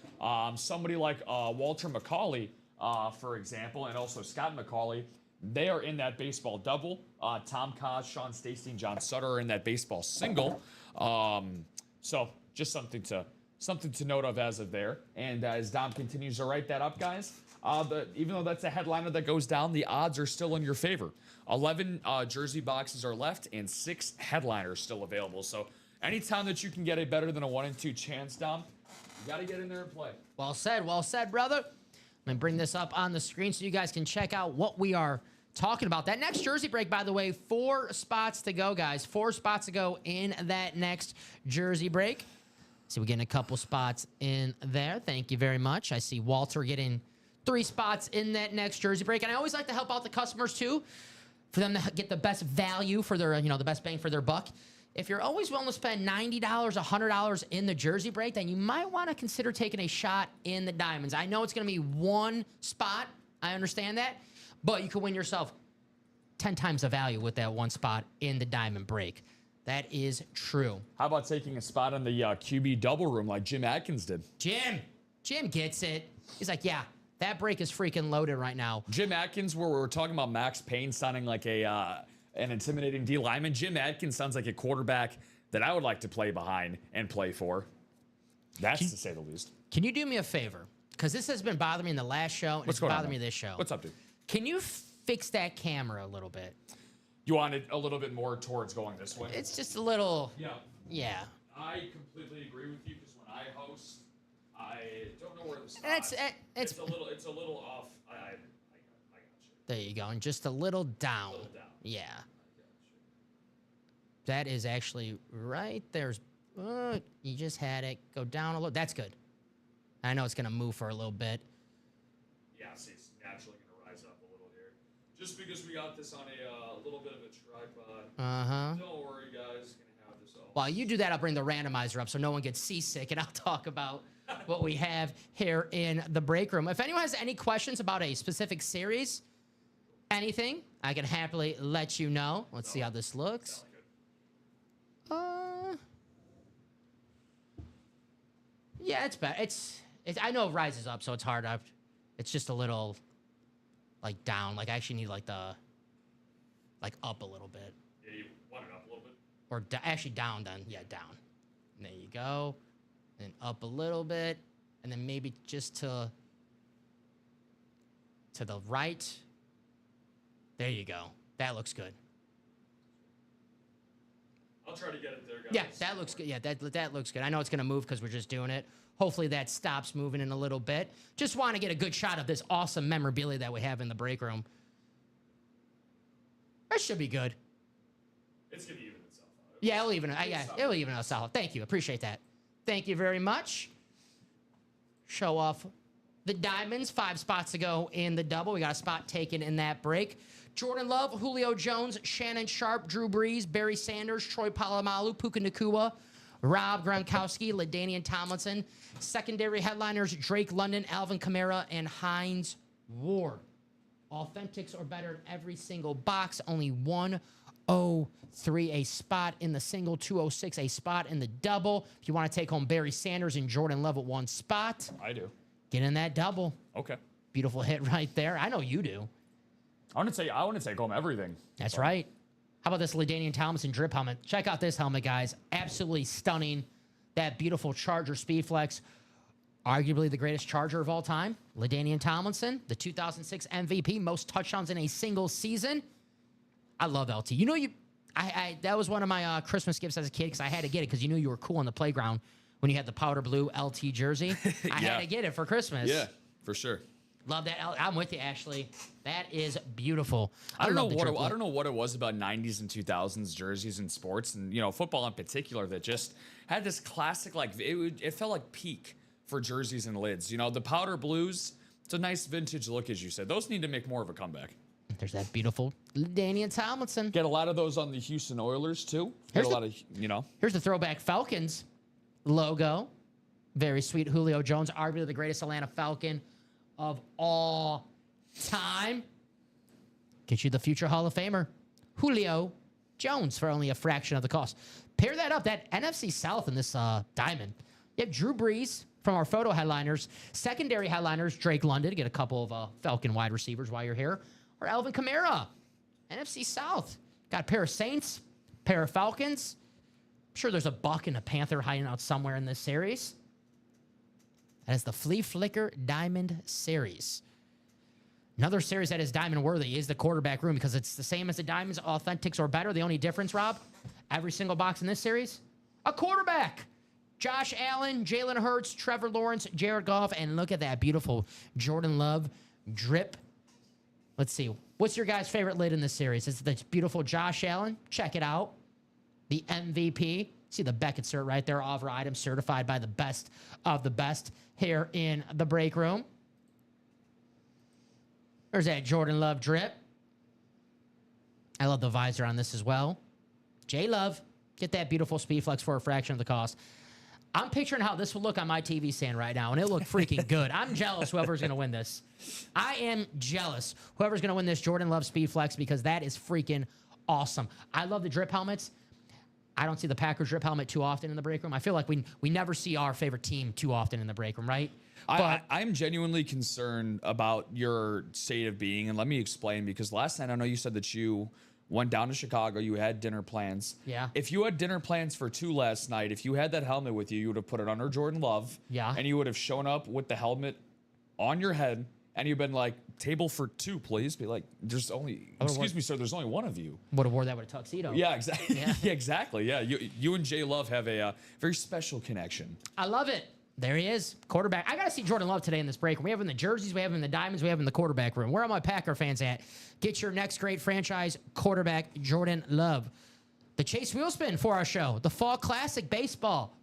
somebody like Walter McCauley, for example, and also Scott McCauley, they are in that baseball double. Tom Koz, Sean Stacey, and John Sutter are in that baseball single. So just something to note of as of there. And as Dom continues to write that up, guys, even though that's a headliner that goes down, the odds are still in your favor. 11 jersey boxes are left and 6 headliners still available. So anytime that you can get a better than a 1 in 2 chance, Dom, you got to get in there and play. Well said, brother. I'm going to bring this up on the screen so you guys can check out what we are talking about. That next jersey break, by the way, 4 spots to go, guys. 4 spots to go in that next jersey break. So we're getting a couple spots in there. Thank you very much. I see Walter getting 3 spots in that next jersey break. And I always like to help out the customers, too, for them to get the best value for their, the best bang for their buck. If you're always willing to spend $90, $100 in the jersey break, then you might want to consider taking a shot in the Diamonds. I know it's going to be 1 spot. I understand that. But you could win yourself 10 times the value with that 1 spot in the Diamond break. That is true. How about taking a spot in the QB double room like Jim Atkins did? Jim gets it. He's like, yeah, that break is freaking loaded right now. Jim Atkins, where we were talking about Max Payne sounding like an intimidating D lineman, Jim Atkins sounds like a quarterback that I would like to play behind and play for. That's to say the least. Can you do me a favor? Because this has been bothering me in the last show, and it's bothering me this show. What's up, dude? Can you fix that camera a little bit? You want it a little bit more towards going this way? It's just a little... Yeah. I completely agree with you because when I host, I don't know where this is. It's a little off. I got you. There you go. And just a little down. Yeah. That is actually right. There's... you just had it go down a little. That's good. I know it's going to move for a little bit. Yeah, see, it's naturally going to rise up a little here. Just because we got this on a little bit of a tripod. Uh-huh. Don't worry, guys. Going to have this all. While you do that, I'll bring the randomizer up so no one gets seasick, and I'll talk about what we have here in the break room. If anyone has any questions about a specific series, anything, I can happily let you know. Let's see how this looks. Yeah, it's better. I know it rises up, so it's hard. It's just a little, like, down. Like, I actually need, like, up a little bit. Yeah, you want it up a little bit? Or actually down, then. Yeah, down. And there you go. Then up a little bit. And then maybe just to the right. There you go. That looks good. I'll try to get it there, guys. Yeah, that looks good. Yeah, that looks good. I know it's going to move because we're just doing it. Hopefully that stops moving in a little bit. Just want to get a good shot of this awesome memorabilia that we have in the break room. That should be good. It's going to even itself out. Yeah, it'll even itself out. Thank you. Appreciate that. Thank you very much. Show off the diamonds. 5 spots to go in the double. We got a spot taken in that break. Jordan Love, Julio Jones, Shannon Sharp, Drew Brees, Barry Sanders, Troy Polamalu, Puka Nacua, Rob Gronkowski, LaDainian Tomlinson. Secondary headliners, Drake London, Alvin Kamara, and Hines Ward. Authentics or better in every single box. Only 103 a spot in the single, 206 a spot in the double. If you want to take home Barry Sanders and Jordan Love at 1 spot, I do. get in that double. Okay. Beautiful hit right there. I know you do. I want to take home everything. That's right. How about this LaDainian Tomlinson drip helmet? Check out this helmet, guys. Absolutely stunning. That beautiful Charger Speedflex. Arguably the greatest Charger of all time. LaDainian Tomlinson, the 2006 MVP, most touchdowns in a single season. I love LT. You know, that was one of my Christmas gifts as a kid because I had to get it because you knew you were cool on the playground when you had the powder blue LT jersey. I had to get it for Christmas. Yeah, for sure. Love that. I'm with you, Ashley. That is beautiful. I don't know what it was about 90s and 2000s jerseys in sports and football in particular that just had this classic it felt like peak for jerseys and lids. The powder blues. It's a nice vintage look, as you said. Those need to make more of a comeback. There's that beautiful Deion Tomlinson. Get a lot of those on the Houston Oilers too. Here's the throwback Falcons logo. Very sweet Julio Jones, arguably the greatest Atlanta Falcon of all time. Get you the future Hall of Famer, Julio Jones, for only a fraction of the cost. Pair that up, that NFC South in this diamond. You have Drew Brees from our photo headliners. Secondary headliners, Drake London, get a couple of Falcon wide receivers while you're here. Or Alvin Kamara, NFC South. Got a pair of Saints, pair of Falcons. I'm sure there's a Buck and a Panther hiding out somewhere in this series. That is the Flea Flicker Diamond Series. Another series that is diamond worthy is the quarterback room because it's the same as the diamonds, authentics or better. The only difference, Rob, every single box in this series, a quarterback. Josh Allen, Jalen Hurts, Trevor Lawrence, Jared Goff, and look at that beautiful Jordan Love drip. Let's see. What's your guys' favorite lid in this series? It's the beautiful Josh Allen. Check it out. The MVP. See the Beckett cert right there. All of our items certified by the best of the best here in the break room. There's that Jordan Love drip. I love the visor on this as well. J-Love. Get that beautiful Speedflex for a fraction of the cost. I'm picturing how this will look on my TV stand right now, and it looked freaking good. I'm jealous whoever's going to win this. I am jealous whoever's going to win this Jordan Love Speedflex because that is freaking awesome. I love the drip helmets. I don't see the Packers drip helmet too often in the break room. I feel like we never see our favorite team too often in the break room, right? I'm genuinely concerned about your state of being, and let me explain, because last night I know you said that you went down to Chicago, you had dinner plans. Yeah. If you had dinner plans for 2 last night, if you had that helmet with you, you would have put it under Jordan Love. Yeah. And you would have shown up with the helmet on your head, and you've been like, table for 2, please. Be like, excuse me, sir, there's only one of you. Would have wore that with a tuxedo. Yeah, exactly. Yeah. Yeah, exactly. Yeah, you and J Love have a very special connection. I love it. There he is, quarterback. I got to see Jordan Love today in this break. We have him in the jerseys, we have him in the diamonds, we have him in the quarterback room. Where are my Packer fans at? Get your next great franchise quarterback, Jordan Love. The Chase Wheelspin for our show, the Fall Classic Baseball.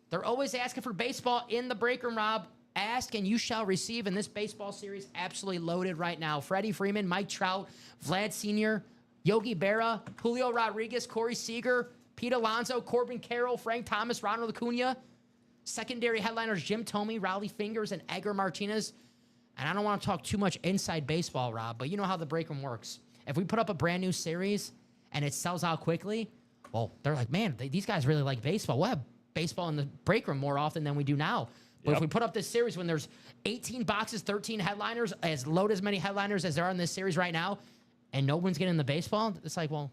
They're always asking for baseball in the break room, Rob. Ask and you shall receive in this baseball series. Absolutely loaded right now. Freddie Freeman, Mike Trout, Vlad Sr., Yogi Berra, Julio Rodriguez, Corey Seager, Pete Alonso, Corbin Carroll, Frank Thomas, Ronald Acuna. Secondary headliners, Jim Thome, Rowley Fingers, and Edgar Martinez. And I don't want to talk too much inside baseball, Rob, but you know how the break room works. If we put up a brand new series and it sells out quickly, well, they're like, man, these guys really like baseball. We'll have baseball in the break room more often than we do now. But if we put up this series when there's 18 boxes, 13 headliners, load as many headliners as there are in this series right now, and no one's getting the baseball, it's like, well,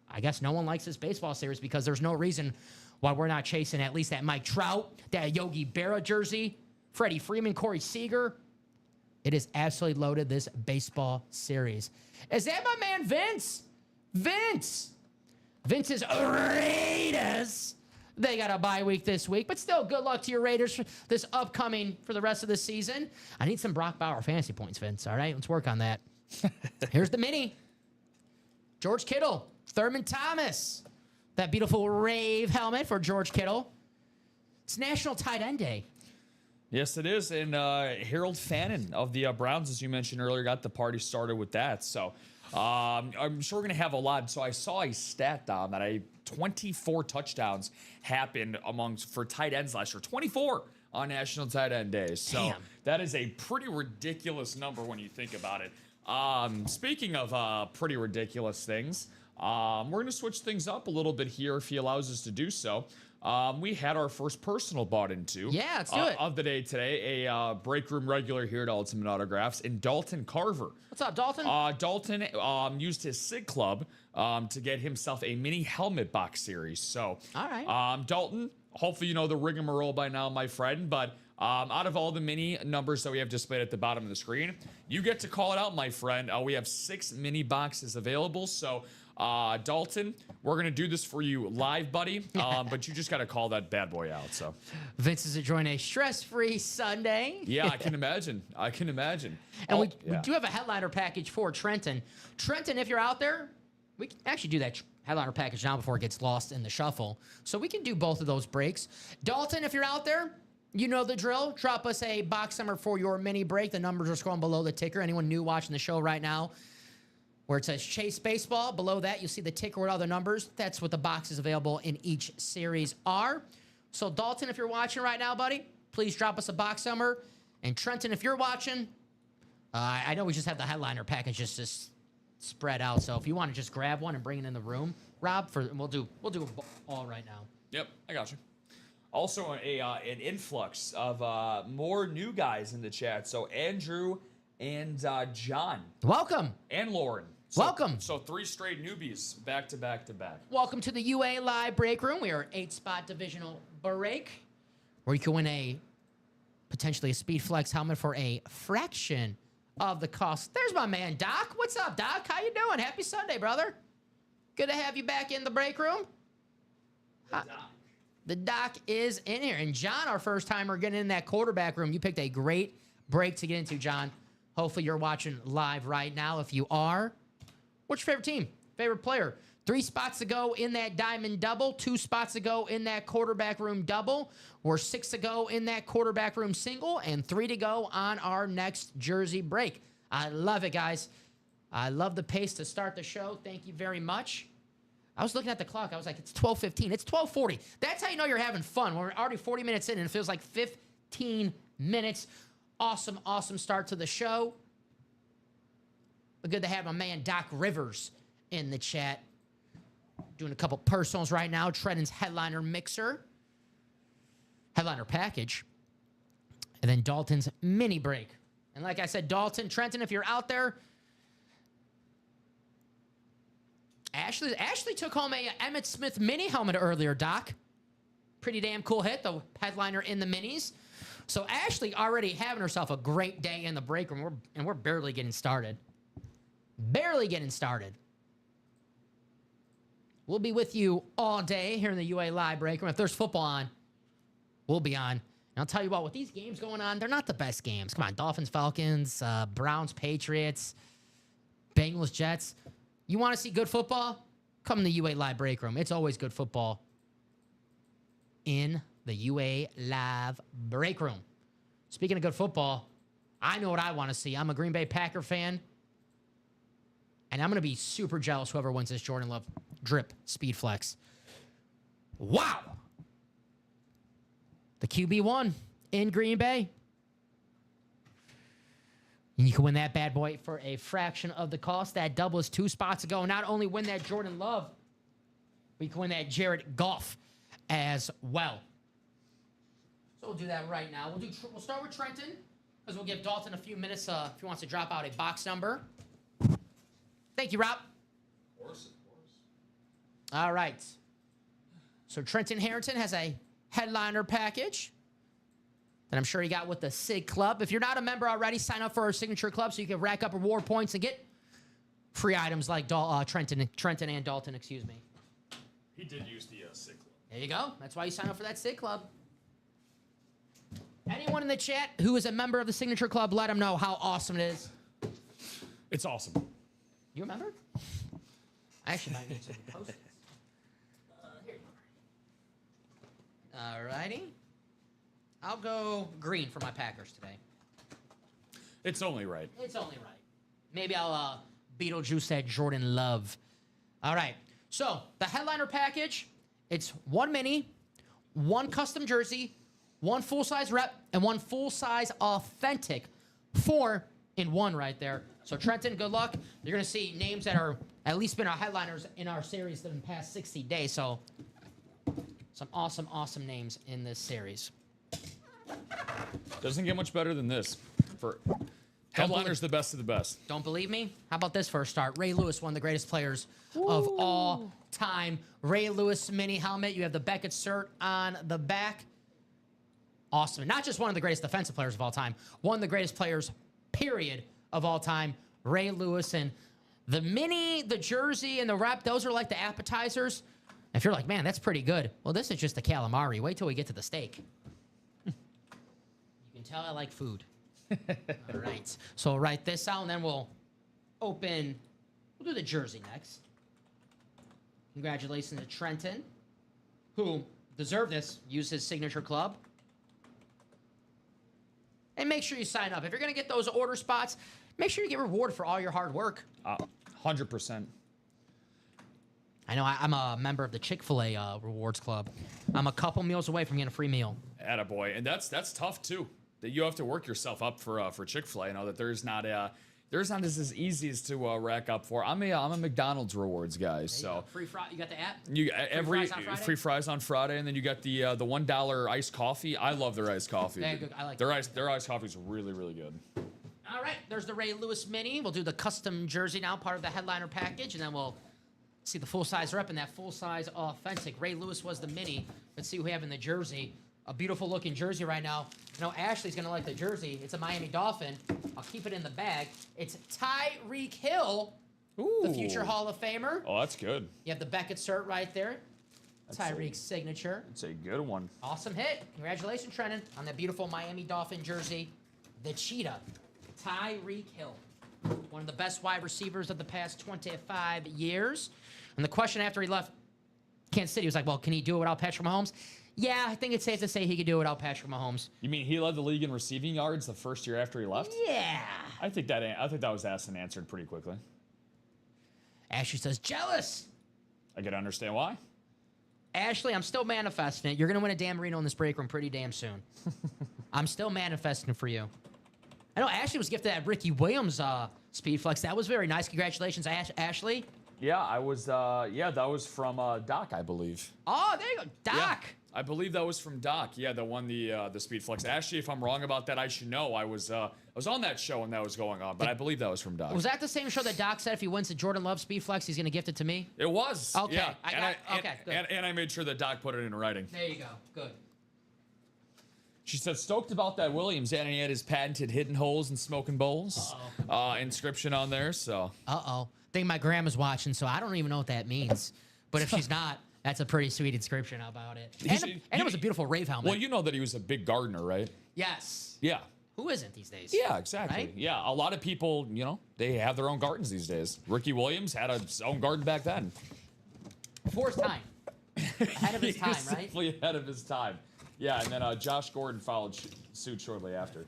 I guess no one likes this baseball series because there's no reason why we're not chasing at least that Mike Trout, that Yogi Berra jersey, Freddie Freeman, Corey Seager. It is absolutely loaded, this baseball series. Is that my man Vince? Vince! Vince's Raiders. They got a bye week this week, but still, good luck to your Raiders for the rest of the season. I need some Brock Bauer fantasy points, Vince. All right, let's work on that. Here's the mini. George Kittle, Thurman Thomas. That beautiful Rave helmet for George Kittle. It's National Tight End Day. Yes, it is. And Harold Fannin of the Browns, as you mentioned earlier, got the party started with that. So I'm sure we're going to have a lot. So I saw a stat down that 24 touchdowns happened for tight ends last year. 24 on National Tight End Day. So Damn. That is a pretty ridiculous number when you think about it. Speaking of pretty ridiculous things, we're going to switch things up a little bit here if he allows us to do so. We had our first personal bought into let's do it. of the day today. A break room regular here at Ultimate Autographs in Dalton Carver. What's up, Dalton? Dalton used his SIG Club to get himself a mini helmet box series. So, all right. Dalton, hopefully you know the rigmarole by now, my friend. But out of all the mini numbers that we have displayed at the bottom of the screen, you get to call it out, my friend. We have 6 mini boxes available. So, Dalton, we're going to do this for you live, buddy. But you just got to call that bad boy out. So Vince is enjoying a stress-free Sunday. Yeah, I can imagine. And we do have a headliner package for Trenton. Trenton, if you're out there, we can actually do that headliner package now before it gets lost in the shuffle. So we can do both of those breaks. Dalton, if you're out there, you know the drill. Drop us a box number for your mini break. The numbers are scrolling below the ticker. Anyone new watching the show right now, where it says Chase Baseball, below that you'll see the ticker with all the numbers. That's what the boxes available in each series are. So Dalton, if you're watching right now, buddy, please drop us a box number. And Trenton, if you're watching, I know we just have the headliner package just spread out. So if you want to just grab one and bring it in the room, Rob, we'll do all right now. Yep, I got you. Also, an influx of more new guys in the chat. So Andrew and John. Welcome. And Lauren. Welcome. So 3 straight newbies back to back to back. Welcome to the UA Live Break Room. We are an 8-spot divisional break where you can win potentially a Speed Flex helmet for a fraction of the cost. There's my man, Doc. What's up, Doc? How you doing? Happy Sunday, brother. Good to have you back in the break room. The Doc is in here. And John, our first timer, getting in that quarterback room. You picked a great break to get into, John. Hopefully you're watching live right now. If you are, what's your favorite team? Favorite player? 3 spots to go in that diamond double. 2 spots to go in that quarterback room double. We're 6 to go in that quarterback room single. And 3 to go on our next jersey break. I love it, guys. I love the pace to start the show. Thank you very much. I was looking at the clock. I was like, it's 12:15. It's 12:40. That's how you know you're having fun. We're already 40 minutes in, and it feels like 15 minutes. Awesome, awesome start to the show. But good to have my man Doc Rivers in the chat. Doing a couple personals right now. Trenton's headliner mixer. Headliner package. And then Dalton's mini break. And like I said, Dalton, Trenton, if you're out there, Ashley took home a Emmitt Smith mini helmet earlier, Doc. Pretty damn cool hit, the headliner in the minis. So Ashley already having herself a great day in the break room, and we're barely getting started. Barely getting started. We'll be with you all day here in the UA Live break room. If there's football on, we'll be on. And I'll tell you what, with these games going on, they're not the best games. Come on, Dolphins, Falcons, Browns, Patriots, Bengals, Jets. You want to see good football? Come in the UA Live break room. It's always good football in the UA Live break room. Speaking of good football, I know what I want to see. I'm a Green Bay Packer fan, and I'm going to be super jealous whoever wins this Jordan Love drip Speed Flex. Wow. The QB1 in Green Bay. And you can win that bad boy for a fraction of the cost. That double is 2 spots ago. Not only win that Jordan Love, but you can win that Jared Goff as well. So we'll do that right now. We'll start with Trenton, because we'll give Dalton a few minutes if he wants to drop out a box number. Thank you, Rob. Of course. All right. So Trenton Harrington has a headliner package that I'm sure he got with the SIG Club. If you're not a member already, sign up for our signature club so you can rack up reward points and get free items like Trenton and Dalton, excuse me. He did use the SIG club. There you go. That's why you sign up for that SIG club. Anyone in the chat who is a member of the Signature Club, let them know how awesome it is. It's awesome. You remember? I actually might need some post-its. Here you are. All righty. I'll go green for my Packers today. It's only right. It's only right. Maybe I'll Beetlejuice that Jordan Love. All right. So the headliner package, it's one mini, one custom jersey, one full-size rep, and one full-size authentic. 4 in 1 right there. So Trenton, good luck. You're going to see names that are at least been our headliners in our series in the past 60 days. So some awesome, awesome names in this series. Doesn't get much better than this. For headliners, the best of the best. Don't believe me? How about this first start? Ray Lewis, one of the greatest players of all time. Ray Lewis mini helmet. You have the Beckett cert on the back. Awesome. Not just one of the greatest defensive players of all time. One of the greatest players, period, of all time. Ray Lewis. And the mini, the jersey, and the wrap, those are like the appetizers. If you're like, man, that's pretty good. Well, this is just the calamari. Wait till we get to the steak. You can tell I like food. All right. So we'll write this out, and then we'll do the jersey next. Congratulations to Trenton, who deserved this, used his signature club. And make sure you sign up. If you're going to get those order spots, make sure you get rewarded for all your hard work. 100%. I know I'm a member of the Chick-fil-A rewards club. I'm a couple meals away from getting a free meal. Attaboy. And that's tough, too. That you have to work yourself up for Chick-fil-A. I know that there's not as easy as to rack up for. I'm a McDonald's rewards guy. So free fry. You got the app. You Free fries on Friday? And then you got the $1 iced coffee. I love their iced coffee. Yeah, good. I like their iced coffee is really, really good. All right, there's the Ray Lewis mini. We'll do the custom jersey now, part of the headliner package, and then we'll see the full-size rep and that full-size authentic. Ray Lewis was the mini. Let's see who we have in the jersey. A beautiful-looking jersey right now. You know, Ashley's going to like the jersey. It's a Miami Dolphin. I'll keep it in the bag. It's Tyreek Hill, the future Hall of Famer. Oh, that's good. You have the Beckett cert right there. Tyreek's signature. It's a good one. Awesome hit. Congratulations, Trenton, on that beautiful Miami Dolphin jersey. The Cheetah, Tyreek Hill. One of the best wide receivers of the past 25 years. And the question after he left Kansas City was like, well, can he do it without Patrick Mahomes? Yeah, I think it's safe to say he could do it without Patrick Mahomes. You mean he led the league in receiving yards the first year after he left? Yeah. I think that was asked and answered pretty quickly. Ashley says, jealous. I can understand why. Ashley, I'm still manifesting it. You're going to win a Dan Marino in this break room pretty damn soon. I'm still manifesting for you. I know Ashley was gifted that Ricky Williams Speed Flex. That was very nice. Congratulations, Ashley. Yeah, I was. That was from Doc, I believe. Oh, there you go, Doc. Yeah, I believe that was from Doc. Yeah, that won the Speed Flex. Actually, if I'm wrong about that, I should know. I was on that show when that was going on, but I believe that was from Doc. Was that the same show that Doc said if he wins the Jordan Love Speed Flex, he's going to gift it to me? It was. Okay. Yeah. Good. And I made sure that Doc put it in writing. There you go. Good. She said, stoked about that Williams, and he had his patented hidden holes and smoking bowls inscription on there. So. I think my grandma's watching, so I don't even know what that means. But if she's not, that's a pretty sweet inscription about it. And it was a beautiful rave helmet. Well, you know that he was a big gardener, right? Yes. Yeah. Who isn't these days? Yeah, exactly. Right? Yeah, a lot of people, they have their own gardens these days. Ricky Williams had his own garden back then. Before his time. Ahead of his time, right? Simply ahead of his time. Yeah, and then Josh Gordon followed suit shortly after.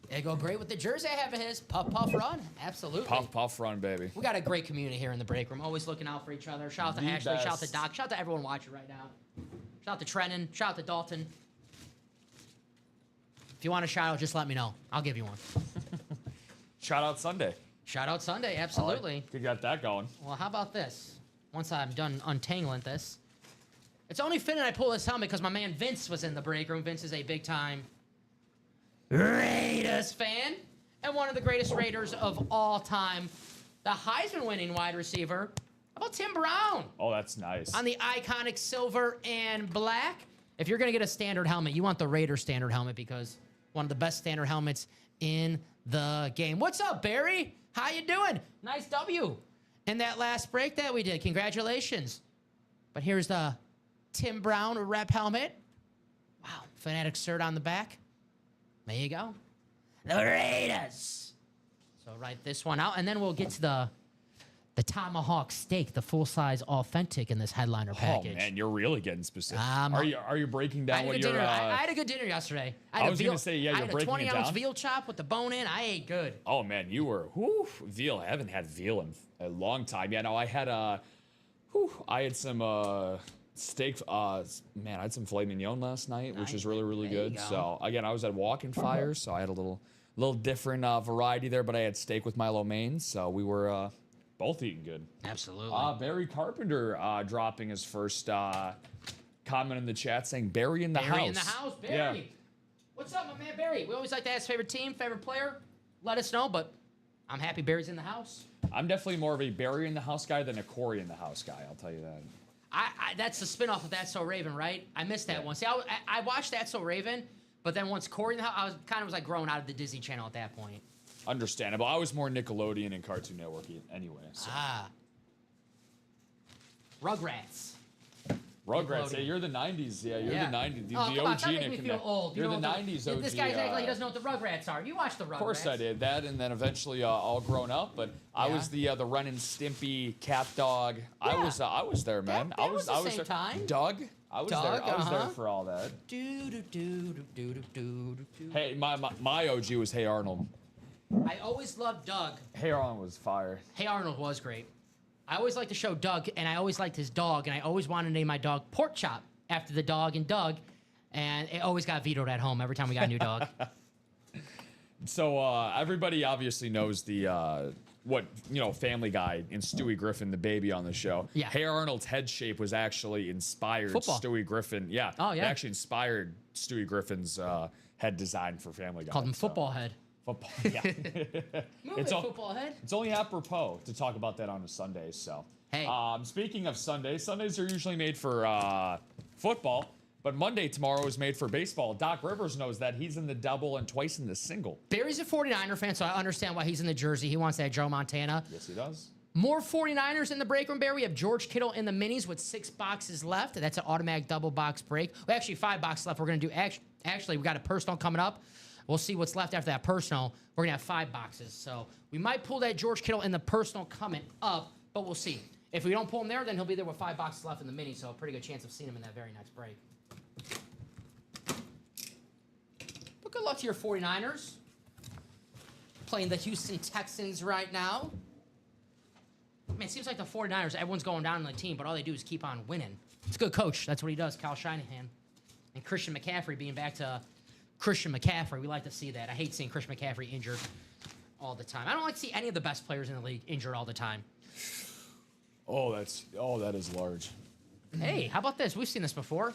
They go great with the jersey I have of his. Puff, puff, run. Absolutely. Puff, puff, run, baby. We got a great community here in the break room. Always looking out for each other. Shout out to Ashley. Shout out to Doc. Shout out to everyone watching right now. Shout out to Trenton. Shout out to Dalton. If you want a shout out, just let me know. I'll give you one. Shout out Sunday. Shout out Sunday. Absolutely. You got that going. Well, how about this? Once I'm done untangling this. It's only fitting I pull this helmet because my man Vince was in the break room. Vince is a big-time Raiders fan and one of the greatest Raiders of all time. The Heisman-winning wide receiver. How about Tim Brown? Oh, that's nice. On the iconic silver and black. If you're going to get a standard helmet, you want the Raider standard helmet because one of the best standard helmets in the game. What's up, Barry? How you doing? Nice W in that last break that we did. Congratulations. But here's the Tim Brown rep helmet. Wow, Fanatic shirt on the back. There you go. The Raiders. So write this one out, and then we'll get to the tomahawk steak, the full-size authentic in this headliner package. Oh man, you're really getting specific. Um, are you breaking down what you're? I had a good dinner yesterday. I was going to say, yeah, you're breaking it down. I had a 20-ounce veal chop with the bone in. I ate good. Oh man, you were veal. I haven't had veal in a long time. Yeah, no, I had I had some steak. Man, I had some filet mignon last night, which was really, really good. So again, I was at Walk and Fire, so I had a little different variety there. But I had steak with Milo Maines, so we were both eating good. Absolutely. Barry Carpenter dropping his first comment in the chat saying Barry in the house. Barry in the house, Barry. Yeah. What's up, my man Barry? We always like to ask favorite team, favorite player. Let us know, but I'm happy Barry's in the house. I'm definitely more of a Barry in the house guy than a Corey in the house guy. I'll tell you that. That's the spinoff of That's So Raven, right? I missed that one. See, I watched That's So Raven, but then once Corey in the house, I was like growing out of the Disney Channel at that point. Understandable. I was more Nickelodeon and Cartoon Network anyway. So. Rugrats. Rugrats. Yeah, you're the 90s. Yeah, you're the 90s. The OG Nick. Me feel old. You're the 90s OG. This guy's acting like he doesn't know what the Rugrats are. You watched the Rugrats. Of course I did that, and then eventually all grown up. But I was the Ren and Stimpy cat dog. Yeah. I was there, man. That was the same time. Doug. I was there. I was there for all that. Hey, my OG was Hey Arnold. I always loved Doug. Hey Arnold was fire. Hey Arnold was great. I always liked the show Doug, and I always liked his dog, and I always wanted to name my dog Pork Chop after the dog and Doug, and it always got vetoed at home every time we got a new dog. So everybody obviously knows the Family Guy and Stewie Griffin, the baby on the show. Yeah. Hey Arnold's head shape was actually inspired Stewie Griffin. Yeah. Oh yeah. It actually inspired Stewie Griffin's head design for Family Guy. Called him Football Head. Football. Yeah. Football Head. It's only apropos to talk about that on a Sunday. So. Hey. Speaking of Sundays are usually made for football. But Monday tomorrow is made for baseball. Doc Rivers knows that. He's in the double and twice in the single. Barry's a 49er fan, so I understand why he's in the jersey. He wants that Joe Montana. Yes, he does. More 49ers in the break room, Barry. We have George Kittle in the minis with 6 boxes left. That's an automatic double box break. Well, actually, 5 boxes left. We're going to do actually, we got a personal coming up. We'll see what's left after that personal. We're going to have 5 boxes. So we might pull that George Kittle in the personal coming up, but we'll see. If we don't pull him there, then he'll be there with 5 boxes left in the mini, so a pretty good chance of seeing him in that very next break. But good luck to your 49ers. Playing the Houston Texans right now. Man, it seems like the 49ers, everyone's going down on the team, but all they do is keep on winning. It's a good coach. That's what he does, Kyle Shanahan. And Christian McCaffrey being back to Christian McCaffrey. We like to see that. I hate seeing Christian McCaffrey injured all the time. I don't like to see any of the best players in the league injured all the time. That is large. Hey, how about this? We've seen this before.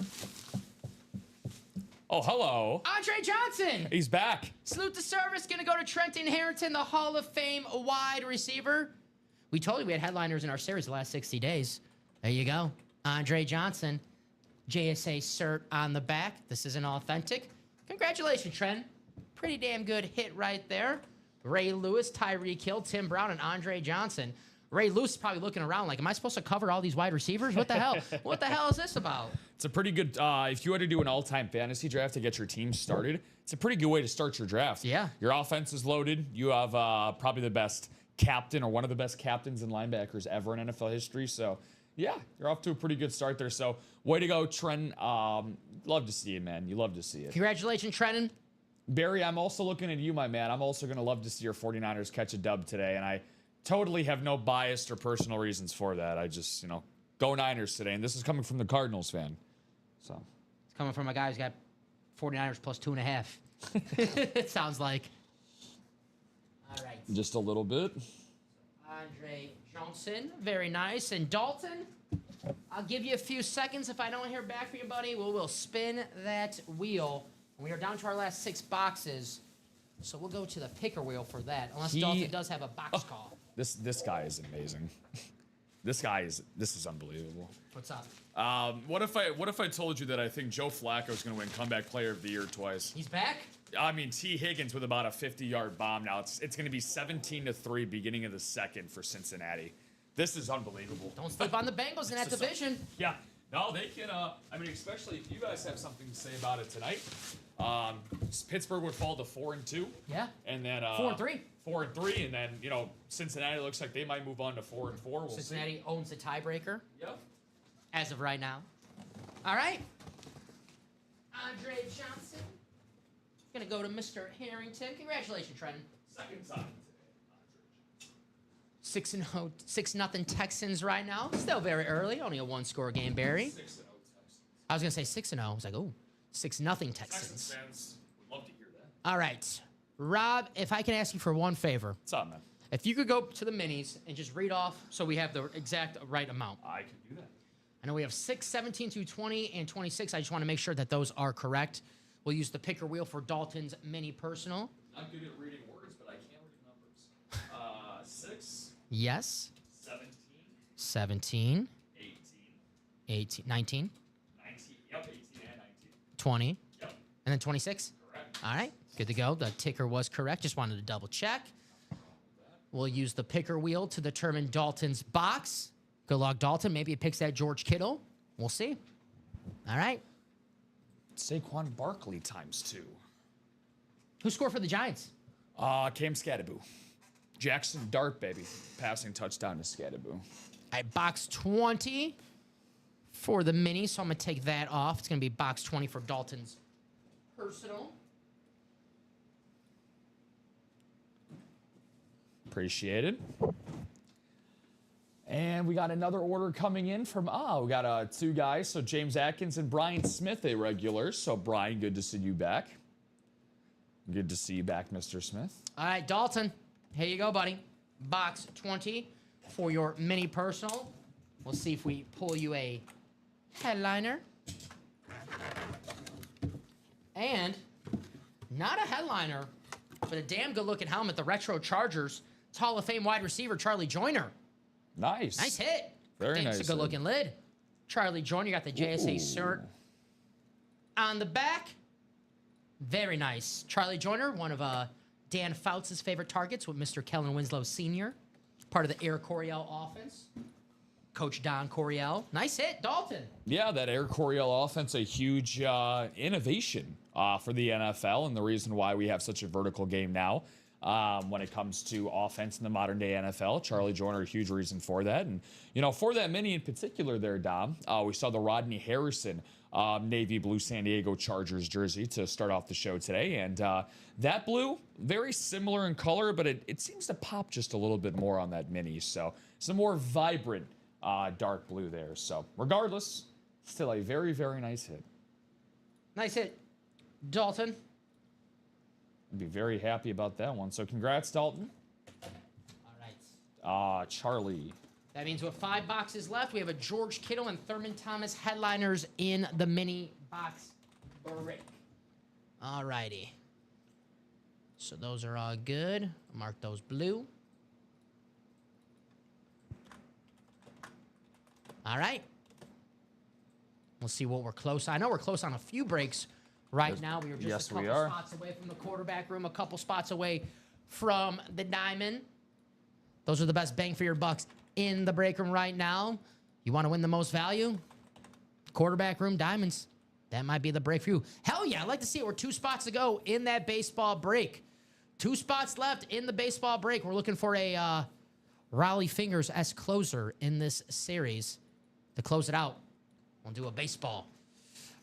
Oh, hello. Andre Johnson. He's back. Salute to service. Going to go to Trenton Harrington, the Hall of Fame wide receiver. We told you we had headliners in our series the last 60 days. There you go. Andre Johnson. JSA cert on the back. This is an authentic. Congratulations, Trent. Pretty damn good hit right there. Ray Lewis, Tyreek Hill, Tim Brown, and Andre Johnson. Ray Lewis is probably looking around like, am I supposed to cover all these wide receivers? What the hell? What the hell is this about? It's a pretty good, if you had to do an all-time fantasy draft to get your team started, it's a pretty good way to start your draft. Yeah. Your offense is loaded. You have probably the best captain or one of the best captains and linebackers ever in NFL history. So, yeah, you're off to a pretty good start there. So, way to go, Trent. Love to see it, man. You love to see it. Congratulations, Trenton. Barry, I'm also looking at you, my man. I'm also going to love to see your 49ers catch a dub today, and I totally have no biased or personal reasons for that. I just, go Niners today. And this is coming from the Cardinals fan. So it's coming from a guy who's got 49ers plus 2.5. It sounds like. All right. Just a little bit. Andre Johnson, very nice. And Dalton, I'll give you a few seconds. If I don't hear back from you, buddy, we'll spin that wheel. We are down to our last 6 boxes. So we'll go to the picker wheel for that. Unless Dalton does have a box call. This guy is amazing. This is unbelievable. What's up? What if I told you that I think Joe Flacco is going to win Comeback Player of the Year twice? He's back? I mean, T. Higgins with about a 50-yard bomb now. It's going to be 17-3 beginning of the second for Cincinnati. This is unbelievable. Don't sleep on the Bengals in that division. Yeah. No, they can. I mean, especially if you guys have something to say about it tonight. Pittsburgh would fall to 4-2. Yeah. And then 4-3. 4-3, and then Cincinnati looks like they might move on to 4-4. We'll Cincinnati see. owns the tiebreaker. Yep. As of right now. All right. Andre Johnson. Gonna go to Mr. Harrington. Congratulations, Trenton. Second time today, Andre. 6-0, 6-0 Texans right now. Still very early. Only a one-score game, Barry. 6-0 Texans. I was gonna say 6-0. I was like, oh, 6-0 Texans. Texans fans would love to hear that. All right, Rob. If I can ask you for one favor. What's up, man? If you could go to the minis and just read off so we have the exact right amount. I can do that. I know we have 6, 17 through 20, and 26. I just want to make sure that those are correct. We'll use the picker wheel for Dalton's mini personal. Not good at reading words, but I can read numbers. 6. Yes. 17. 17. 18. 18. 19. 19. Yep, 18 and 19. 20. Yep. And then 26. Correct. All right. Good to go. The ticker was correct. Just wanted to double check. We'll use the picker wheel to determine Dalton's box. Good luck, Dalton. Maybe he picks that George Kittle. We'll see. All right. Saquon Barkley ×2. Who scored for the Giants? Cam Scattaboo. Jackson Dart, baby. Passing touchdown to Scattaboo. All right, box 20 for the mini, so I'm going to take that off. It's going to be box 20 for Dalton's personal. Appreciated. And we got another order coming in from, we got 2 guys. So James Atkins and Brian Smith, a regular. So Brian, good to see you back. Good to see you back, Mr. Smith. All right, Dalton, here you go, buddy. Box 20 for your mini personal. We'll see if we pull you a headliner. And not a headliner, but a damn good-looking helmet, the Retro Chargers. It's Hall of Fame wide receiver Charlie Joyner. Nice. Nice hit. Very nice. It's a good-looking lid. Charlie Joyner, you got the JSA cert on the back. Very nice. Charlie Joyner, one of Dan Fouts' favorite targets with Mr. Kellen Winslow Sr., part of the Air Coryell offense. Coach Don Coryell. Nice hit, Dalton. Yeah, that Air Coryell offense, a huge innovation for the NFL, and the reason why we have such a vertical game now when it comes to offense in the modern day NFL. Charlie Joyner, a huge reason for that. And, for that mini in particular there, Dom, we saw the Rodney Harrison navy blue San Diego Chargers jersey to start off the show today. And that blue, very similar in color, but it seems to pop just a little bit more on that mini. So it's a more vibrant dark blue there. So regardless, still a very, very nice hit. Nice hit, Dalton. I'd be very happy about that one. So congrats, Dalton. All right. Charlie. That means with 5 boxes left, we have a George Kittle and Thurman Thomas headliners in the mini box break. All righty. So those are all good. Mark those blue. All right. We'll see what we're close on. I know we're close on a few breaks right now. We are just a couple spots away from the quarterback room, a couple spots away from the diamond. Those are the best bang for your bucks in the break room right now. You want to win the most value? Quarterback room, diamonds. That might be the break for you. Hell yeah, I'd like to see it. We're 2 spots to go in that baseball break. 2 spots left in the baseball break. We're looking for a Raleigh Fingers-esque closer in this series to close it out. We'll do a baseball.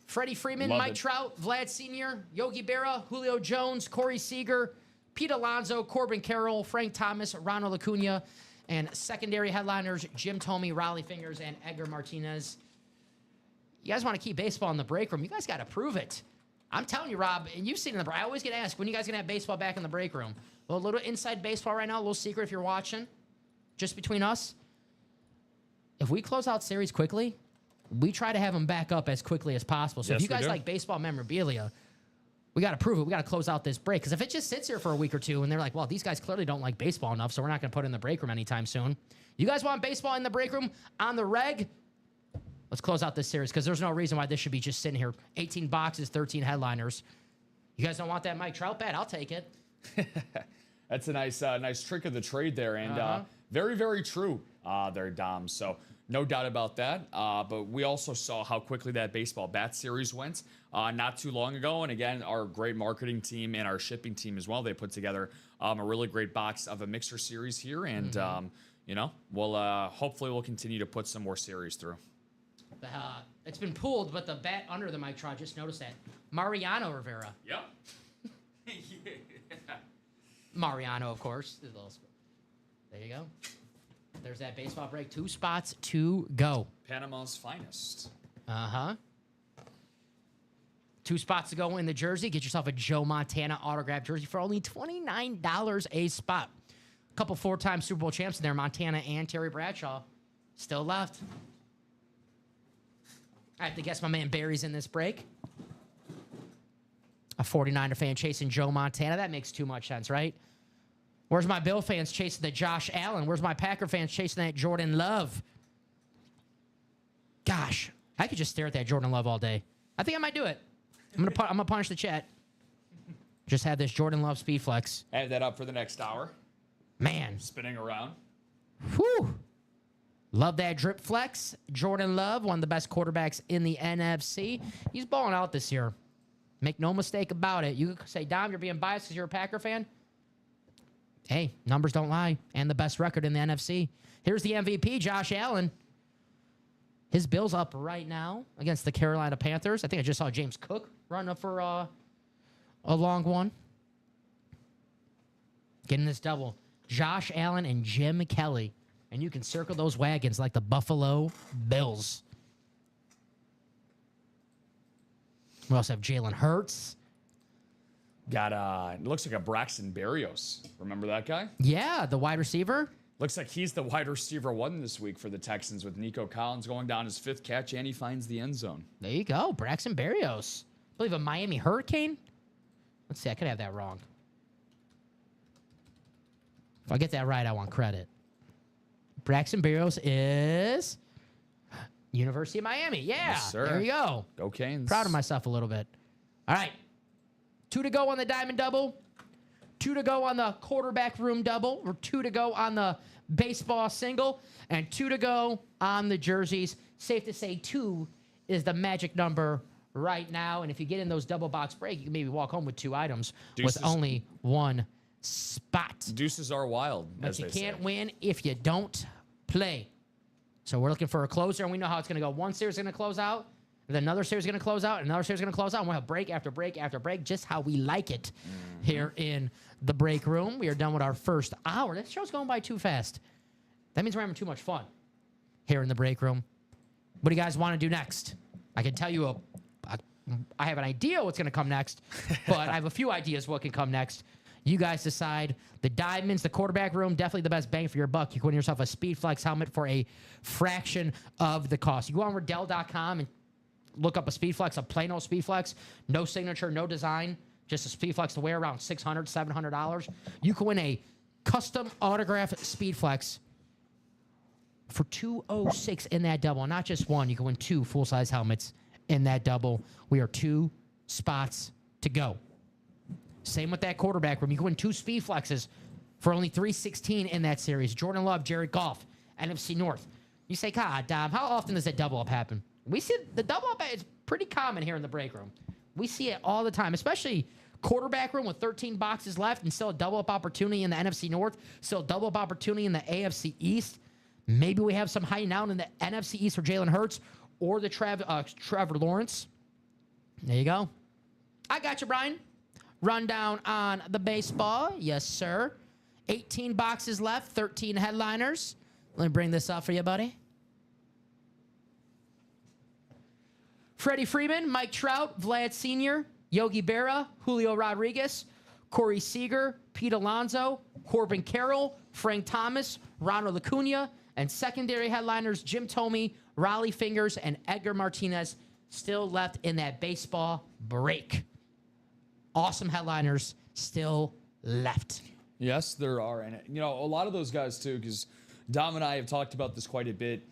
Freddie Freeman, Mike Trout, Vlad Sr., Yogi Berra, Julio Jones, Corey Seager, Pete Alonso, Corbin Carroll, Frank Thomas, Ronald Acuna, and secondary headliners, Jim Thome, Raleigh Fingers, and Edgar Martinez. You guys want to keep baseball in the break room? You guys got to prove it. I'm telling you, Rob, and you've seen it in the break. I always get asked, when you guys going to have baseball back in the break room? Well, a little inside baseball right now, a little secret if you're watching, just between us. If we close out series quickly, we try to have them back up as quickly as possible. So if you guys like baseball memorabilia, we got to prove it. We got to close out this break. Because if it just sits here for a week or two and they're like, well, these guys clearly don't like baseball enough, so we're not going to put it in the break room anytime soon. You guys want baseball in the break room on the reg? Let's close out this series because there's no reason why this should be just sitting here. 18 boxes, 13 headliners. You guys don't want that Mike Trout bat? I'll take it. That's a nice trick of the trade there. And Very, very true there, Dom. So no doubt about that. But we also saw how quickly that baseball bat series went not too long ago. And again, our great marketing team and our shipping team as well, they put together a really great box of a mixer series here. And, we'll hopefully we'll continue to put some more series through. It's been pulled, but the bat under the mic, I just noticed that. Mariano Rivera. Yep. Mariano, of course. There you go. There's that baseball break. 2 spots to go. Panama's finest. 2 spots to go in the jersey. Get yourself a Joe Montana autographed jersey for only $29 a spot. A couple 4-time Super Bowl champs in there, Montana and Terry Bradshaw. Still left. I have to guess my man Barry's in this break. A 49er fan chasing Joe Montana. That makes too much sense, right? Where's my Bill fans chasing the Josh Allen? Where's my Packer fans chasing that Jordan Love? Gosh, I could just stare at that Jordan Love all day. I think I might do it. I'm gonna punish the chat. Just had this Jordan Love speed flex. Add that up for the next hour. Man. Spinning around. Whew. Love that drip flex. Jordan Love, one of the best quarterbacks in the NFC. He's balling out this year. Make no mistake about it. You could say, Dom, you're being biased because you're a Packer fan. Hey, numbers don't lie. And the best record in the NFC. Here's the MVP, Josh Allen. His Bills up right now against the Carolina Panthers. I think I just saw James Cook run up for a long one. Getting this double. Josh Allen and Jim Kelly. And you can circle those wagons like the Buffalo Bills. We also have Jalen Hurts. Got it looks like a Braxton Berrios. Remember that guy? Yeah, the wide receiver. Looks like he's the wide receiver 1 this week for the Texans with Nico Collins going down his 5th catch, and he finds the end zone. There you go, Braxton Berrios. I believe a Miami Hurricane. Let's see, I could have that wrong. If I get that right, I want credit. Braxton Berrios is University of Miami. Yeah, yes, sir. There you go. Go Canes. Proud of myself a little bit. All right. 2 to go on the diamond double. 2 to go on the quarterback room double. Or 2 to go on the baseball single. And 2 to go on the jerseys. Safe to say 2 is the magic number right now. And if you get in those double box break, you can maybe walk home with 2 items with only 1 spot. Deuces are wild. But you can't win if you don't play. So we're looking for a closer, and we know how it's going to go. One series is going to close out, and then another series is going to close out, and another series is going to close out, and we'll have break after break after break, just how we like it here in the break room. We are done with our first hour. This show's going by too fast. That means we're having too much fun here in the break room. What do you guys want to do next? I can tell you I have an idea what's going to come next, but I have a few ideas what can come next. You guys decide. The diamonds, the quarterback room, definitely the best bang for your buck. You can win yourself a SpeedFlex helmet for a fraction of the cost. You go on Riddell.com and look up a SpeedFlex, a plain old SpeedFlex, no signature, no design, just a SpeedFlex to wear around $600, $700. You can win a custom autographed SpeedFlex for $206 in that double. Not just one, you can win 2 full-size helmets in that double. We are 2 spots to go. Same with that quarterback room. You can win 2 speed flexes for only $316 in that series. Jordan Love, Jared Goff, NFC North. You say, God, Dom, how often does that double up happen? We see the double up is pretty common here in the break room. We see it all the time, especially quarterback room with 13 boxes left and still a double up opportunity in the NFC North, still a double up opportunity in the AFC East. Maybe we have some hiding out in the NFC East for Jalen Hurts or the Trevor Lawrence. There you go. I got you, Brian. Rundown on the baseball. Yes, sir. 18 boxes left, 13 headliners. Let me bring this up for you, buddy. Freddie Freeman, Mike Trout, Vlad Sr., Yogi Berra, Julio Rodriguez, Corey Seager, Pete Alonso, Corbin Carroll, Frank Thomas, Ronald Acuna, and secondary headliners Jim Thome, Raleigh Fingers, and Edgar Martinez still left in that baseball break. Awesome headliners still left. Yes, there are. And, a lot of those guys, too, because Dom and I have talked about this quite a bit.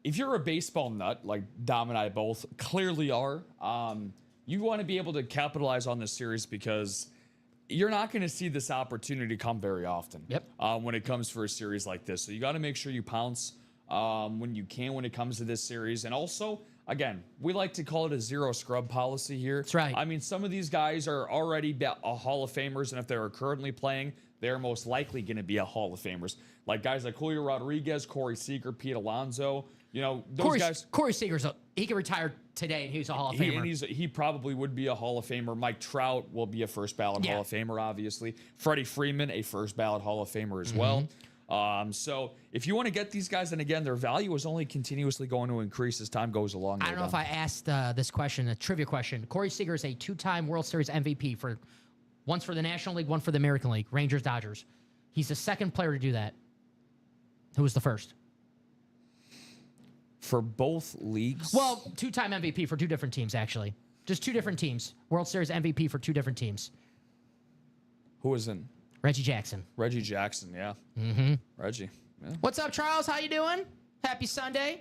If you're a baseball nut, like Dom and I both clearly are, you want to be able to capitalize on this series because you're not going to see this opportunity come very often. Yep. When it comes for a series like this. So you got to make sure you pounce when you can when it comes to this series. And also, again, we like to call it a zero scrub policy here. That's right. I mean, some of these guys are already Hall of Famers, and if they're currently playing, they're most likely going to be a Hall of Famers. Like guys like Julio Rodriguez, Corey Seager, Pete Alonso. You know, those guys. Corey Seager's he can retire today, and he's a Hall of Famer. He probably would be a Hall of Famer. Mike Trout will be a first ballot Hall of Famer, obviously. Freddie Freeman, a first ballot Hall of Famer as well. So if you want to get these guys, and again, their value is only continuously going to increase as time goes along. I don't know if I asked this question, a trivia question. Corey Seager is a 2-time World Series MVP for once for the National League, one for the American League, Rangers, Dodgers. He's the second player to do that. Who was the first? For both leagues? Well, 2-time MVP for 2 different teams, actually. Just 2 different teams. World Series MVP for 2 different teams. Who was in? Reggie Jackson. Reggie Jackson, yeah. Reggie. Yeah. What's up, Charles? How you doing? Happy Sunday.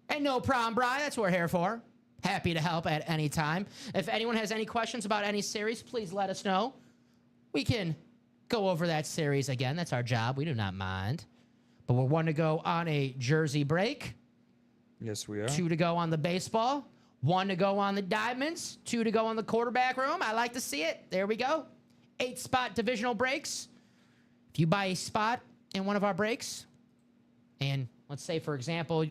And no problem, Brian. That's what we're here for. Happy to help at any time. If anyone has any questions about any series, please let us know. We can go over that series again. That's our job. We do not mind. But we're 1 to go on a jersey break. Yes, we are. 2 to go on the baseball. 1 to go on the diamonds. 2 to go on the quarterback room. I like to see it. There we go. 8-spot divisional breaks. If you buy a spot in one of our breaks, and let's say, for example,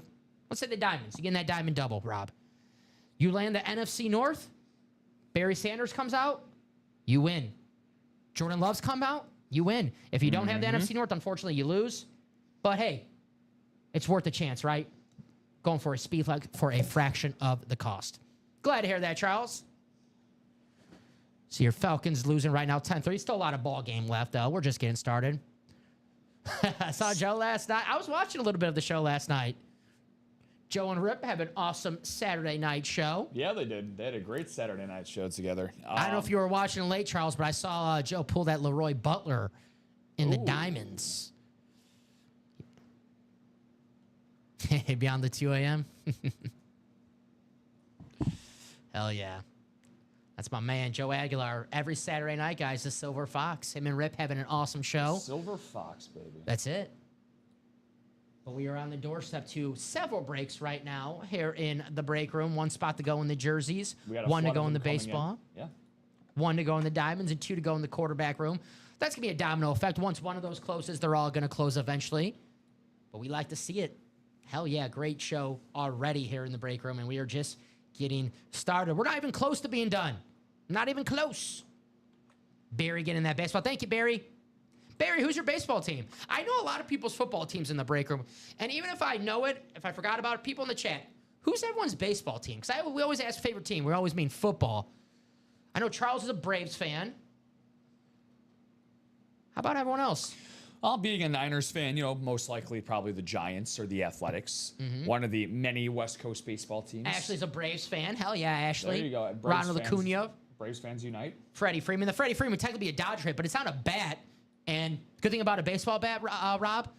let's say the diamonds. You get in that diamond double, Rob. You land the NFC North. Barry Sanders comes out. You win. Jordan Love's come out. You win. If you don't have the NFC North, unfortunately, you lose. But hey, it's worth a chance, right? Going for a speed flag for a fraction of the cost. Glad to hear that, Charles. See your Falcons losing right now, 10-3. Still a lot of ball game left, though. We're just getting started. I saw Joe last night. I was watching a little bit of the show last night. Joe and Rip have an awesome Saturday night show. Yeah, they did. They had a great Saturday night show together. I don't know if you were watching late, Charles, but I saw Joe pull that Leroy Butler in the diamonds. Beyond the 2 a.m. Hell yeah. That's my man, Joe Aguilar. Every Saturday night, guys, the Silver Fox. Him and Rip having an awesome show. Silver Fox, baby. That's it. But we are on the doorstep to several breaks right now here in the break room. 1 spot to go in the jerseys. 1 to go in the baseball. Yeah. 1 to go in the diamonds and 2 to go in the quarterback room. That's going to be a domino effect. Once one of those closes, they're all going to close eventually. But we like to see it. Hell yeah, great show already here in the break room, and we are just getting started. We're not even close to being done. Not even close. Barry getting that baseball. Thank you, Barry. Barry, who's your baseball team? I know a lot of people's football teams in the break room, and even if I know it, if I forgot about it, people in the chat, who's everyone's baseball team? Because we always ask favorite team. We always mean football. I know Charles is a Braves fan. How about everyone else? Being a Niners fan, most likely probably the Giants or the Athletics. One of the many West Coast baseball teams. Ashley's a Braves fan. Hell yeah, Ashley. There you go. Ronald Acuna. Braves fans unite. Freddie Freeman. The Freddie Freeman would technically be a Dodger hit, but it's not a bat. And good thing about a baseball bat, Rob,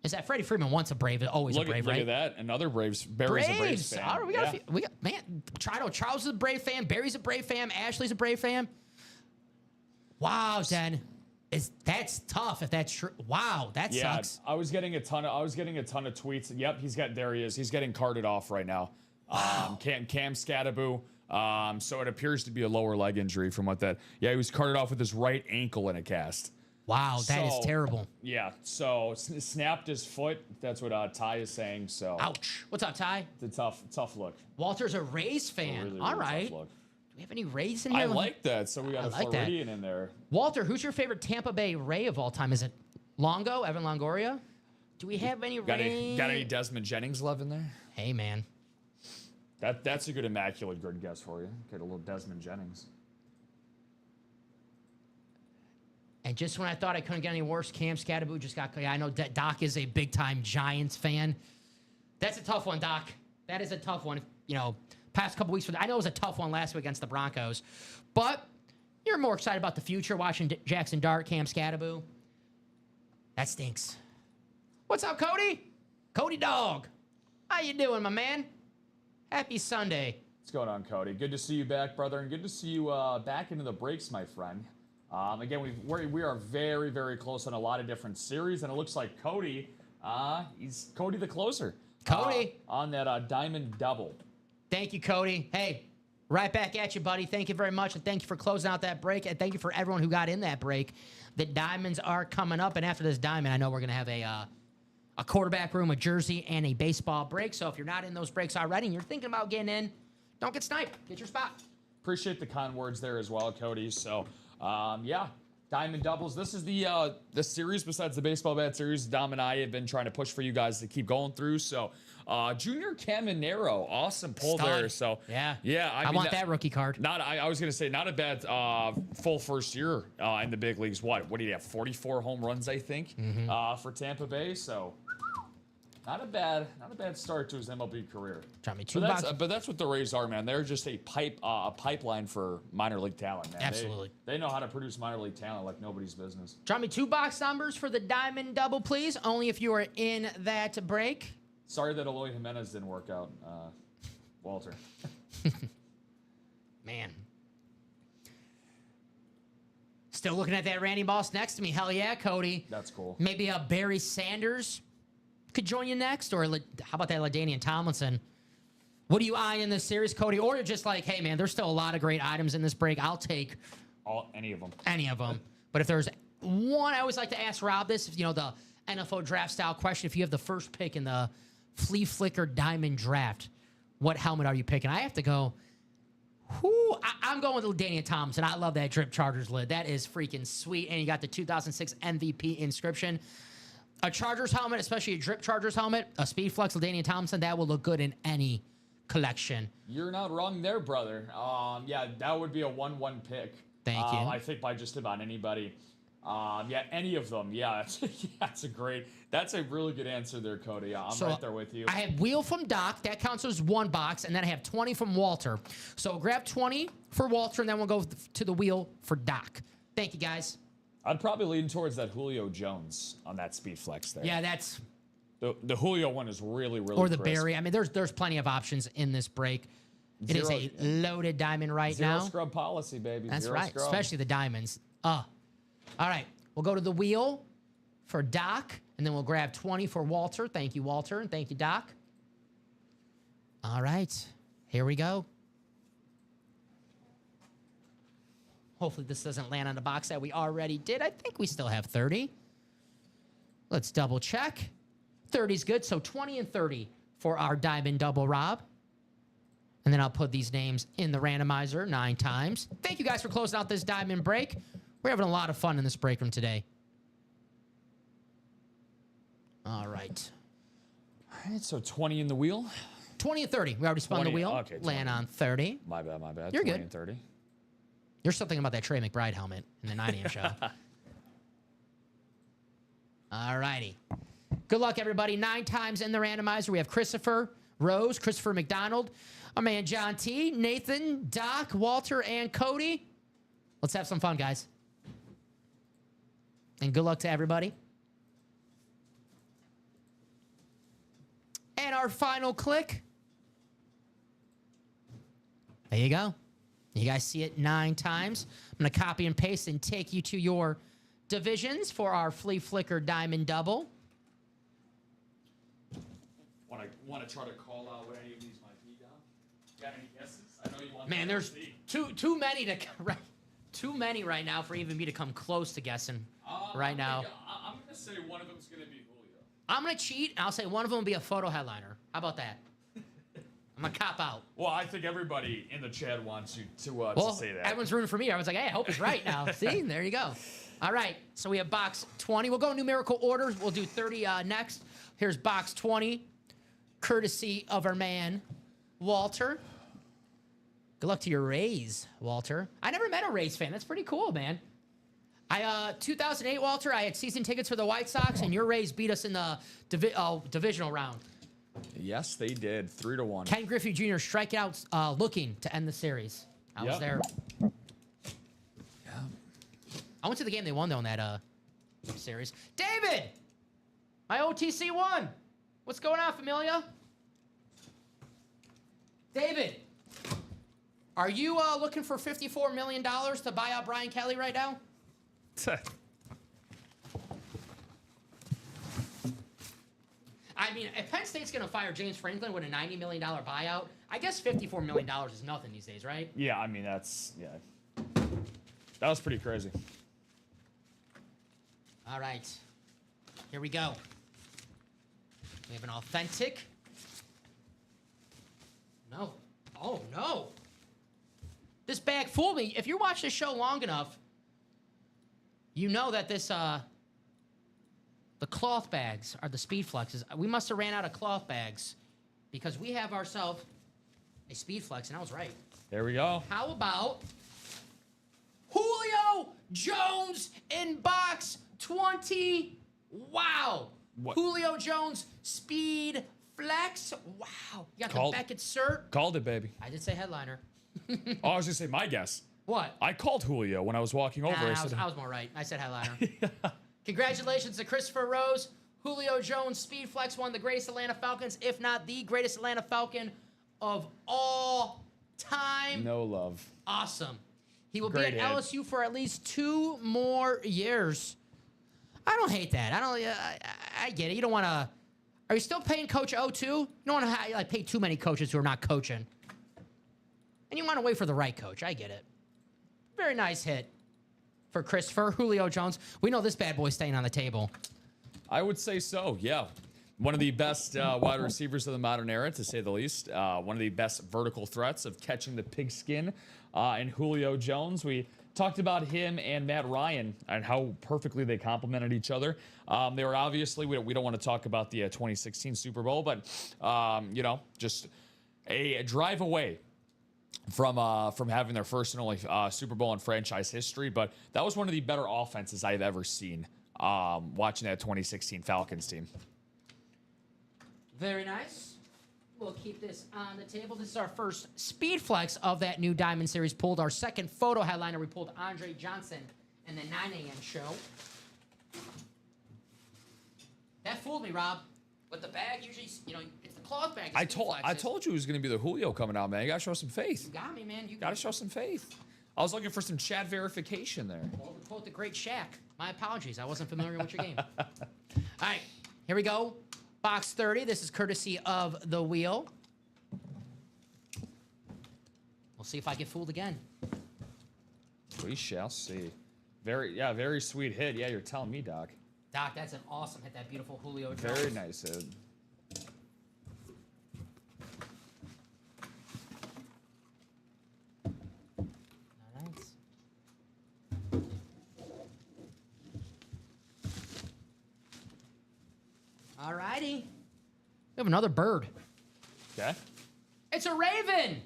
is that Freddie Freeman once a Brave, always a Brave, right? Look at that. Another Braves. Barry's a Braves fan. All right, we got man, Charles is a Brave fan. Barry's a Brave fan. Ashley's a Brave fan. Wow, Dan. That's tough if that's true. Wow, that sucks. I was getting a ton of tweets. Yep, there he is. He's getting carted off right now. Wow. Cam Scadaboo. So it appears to be a lower leg injury from what that. Yeah, he was carted off with his right ankle in a cast. Wow, that is terrible. Yeah, so snapped his foot. That's what Ty is saying. So ouch. What's up, Ty? It's a tough look. Walter's a Rays fan. Really, all right. Tough look. Do we have any Rays in here? I like that. So we got a Floridian in there. Walter, who's your favorite Tampa Bay Ray of all time? Is it Longo, Evan Longoria? Do we have any Rays? Got any Desmond Jennings love in there? Hey, man. That's a good immaculate good guess for you. Get a little Desmond Jennings. And just when I thought I couldn't get any worse, Cam Scadaboo just got. I know Doc is a big-time Giants fan. That's a tough one, Doc. That is a tough one. Past couple weeks. I know it was a tough one last week against the Broncos. But you're more excited about the future watching Jackson Dart, Cam Scadaboo. That stinks. What's up, Cody? Cody Dog. How you doing, my man? Happy Sunday. What's going on, Cody? Good to see you back, brother, and good to see you back into the breaks, my friend. Again, we are very, very close on a lot of different series, and it looks like Cody, he's Cody the closer. Cody. On that diamond double. Thank you, Cody. Hey, right back at you, buddy. Thank you very much, and thank you for closing out that break, and thank you for everyone who got in that break. The diamonds are coming up, and after this diamond, I know we're going to have a quarterback room, a jersey, and a baseball break. So if you're not in those breaks already and you're thinking about getting in, don't get sniped. Get your spot. Appreciate the kind words there as well, Cody. So, yeah, diamond doubles. This is the series besides the baseball bat series Dom and I have been trying to push for you guys to keep going through. So, Junior Caminero, awesome pull Stud. there. So, Yeah. I mean, want that rookie card. I was going to say, not a bad full first year in the big leagues. What did he have? 44 home runs, I think, for Tampa Bay. So, not a bad start to his MLB career. Drop me $2. But that's what the Rays are, man. They're just a pipeline for minor league talent, man. Absolutely. They know how to produce minor league talent like nobody's business. Drop me 2 box numbers for the diamond double, please. Only if you are in that break. Sorry that Eloy Jimenez didn't work out, Walter. Man. Still looking at that Randy Moss next to me. Hell yeah, Cody. That's cool. Maybe a Barry Sanders could join you next, or how about that LaDainian Tomlinson? What do you eye in this series, Cody? Or you're just like, hey, man, there's still a lot of great items in this break. I'll take any of them. Any of them. But if there's one, I always like to ask Rob this, the NFL draft style question. If you have the first pick in the Flea Flicker Diamond Draft, what helmet are you picking? I have to go, I'm going with LaDainian Tomlinson. I love that Drip Chargers lid. That is freaking sweet. And you got the 2006 MVP inscription. A Chargers helmet, especially a Drip Chargers helmet, a Speed Flex LaDainian Tomlinson, that will look good in any collection. You're not wrong there, brother. Yeah, that would be a 1-1 pick. Thank you. I think by just about anybody. Yeah, any of them. Yeah, that's a really good answer there, Cody. I'm right there with you. I have Wheel from Doc. That counts as 1 box. And then I have 20 from Walter. So grab 20 for Walter, and then we'll go to the Wheel for Doc. Thank you, guys. I'd probably lean towards that Julio Jones on that Speed Flex there. Yeah, that's... The Julio one is really Or the crisp. Barry. I mean, there's plenty of options in this break. It is a loaded diamond right now. Zero scrub policy, baby. That's Zero right, scrub. especially the diamonds. All right, we'll go to the Wheel for Doc, and then we'll grab 20 for Walter. Thank you, Walter, and thank you, Doc. All right, here we go. Hopefully this doesn't land on the box that we already did. I think we still have 30. Let's double check. 30's good, so 20 and 30 for our diamond double, Rob. And then I'll put these names in the randomizer 9 times. Thank you guys for closing out this diamond break. We're having a lot of fun in this break room today. All right. All right, so 20 in the wheel. 20 and 30. We already spun 20, the wheel. okay, Land on 30. My bad. You're 20 good. and 30. You're still thinking about that Trey McBride helmet in the 9 a.m. show. All righty. Good luck, everybody. 9 times in the randomizer. We have Christopher Rose, Christopher McDonald, our man John T, Nathan, Doc, Walter, and Cody. Let's have some fun, guys. And good luck to everybody. And our final click. There you go. You guys see it 9 times. I'm going to copy and paste and take you to your divisions for our Flea Flicker Diamond Double. Want to try to call out what any of these might be, Dom? Got any guesses? I know you want. Man, there's too many to too many right now for even me to come close to guessing right now. I'm gonna say one of them's gonna be Julio. I'm gonna cheat and I'll say one of them will be a photo headliner. How about that? I'm gonna cop out. Well, I think everybody in the chat wants you to say that. Everyone's rooting for me. I was like, hey, I hope he's right now. See, there you go. All right, so we have box 20. We'll go numerical orders. We'll do 30 next. Here's box 20. Courtesy of our man, Walter. Good luck to your Rays, Walter. I never met a Rays fan. That's pretty cool, man. 2008, Walter, I had season tickets for the White Sox, and your Rays beat us in the divisional round. Yes, they did. 3-1. Ken Griffey Jr. strikeouts looking to end the series. I was there. Yeah. I went to the game they won, though, in that series. David! My OTC won. What's going on, Familia? David, are you looking for $54 million to buy out Brian Kelly right now? I mean, if Penn State's going to fire James Franklin with a $90 million buyout, I guess $54 million is nothing these days, right? Yeah, I mean, that was pretty crazy. All right. Here we go. We have an authentic. No. Oh, no. This bag fooled me. If you watch this show long enough, you know that this, the cloth bags are the Speed Flexes. We must have ran out of cloth bags because we have ourselves a Speed Flex, and I was right. There we go. How about Julio Jones in box 20? Wow. What? Julio Jones Speed Flex. Wow. You got the Beckett cert. Called it, baby. I did say headliner. Oh, I was going to say my guess. What? I called Julio when I was walking over. I was more right. I said headliner. Congratulations to Christopher Rose. Julio Jones Speed Flex, one of the greatest Atlanta Falcons, if not the greatest Atlanta Falcon of all time. No love. Awesome. He will Great be at hit. LSU for at least 2 more years. I don't hate that. I get it. You don't want to. Are you still paying Coach O too? You don't want to pay too many coaches who are not coaching. And you want to wait for the right coach. I get it. Very nice hit for Christopher. Julio Jones. We know this bad boy's staying on the table. I would say so, yeah. One of the best wide receivers of the modern era, to say the least. One of the best vertical threats of catching the pigskin in Julio Jones. We talked about him and Matt Ryan and how perfectly they complemented each other. They were obviously, we don't want to talk about the 2016 Super Bowl, but, just a drive away from having their first and only Super Bowl in franchise history. But that was one of the better offenses I've ever seen watching that 2016 Falcons team. Very nice. We'll keep this on the table. This is our first Speed Flex of that new Diamond Series. Pulled our second photo headliner. We pulled Andre Johnson in the 9 a.m. show. That fooled me, Rob. But the bag usually, it's the cloth bag. I told you it was going to be the Julio coming out, man. You got to show some faith. You got me, man. You got to show some faith. I was looking for some chat verification there. Well, we quote the great Shaq. My apologies. I wasn't familiar with your game. All right, here we go. Box 30. This is courtesy of The Wheel. We'll see if I get fooled again. We shall see. Very sweet hit. Yeah, you're telling me, Doc. Doc, that's an awesome hit. That beautiful Julio Jones. Very nice hit. All righty. We have another bird. Okay. It's a raven.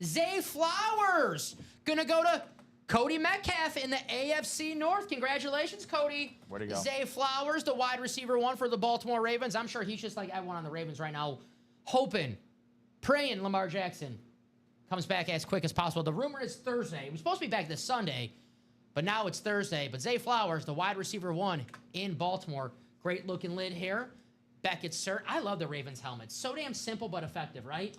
Zay Flowers. Gonna go to Cody Metcalf in the AFC North. Congratulations, Cody. Where'd he go? Zay Flowers, the wide receiver 1 for the Baltimore Ravens. I'm sure he's just like everyone on the Ravens right now, hoping, praying Lamar Jackson comes back as quick as possible. The rumor is Thursday. He was supposed to be back this Sunday, but now it's Thursday. But Zay Flowers, the wide receiver 1 in Baltimore. Great looking lid here. Beckett cert. I love the Ravens helmets. So damn simple but effective, right?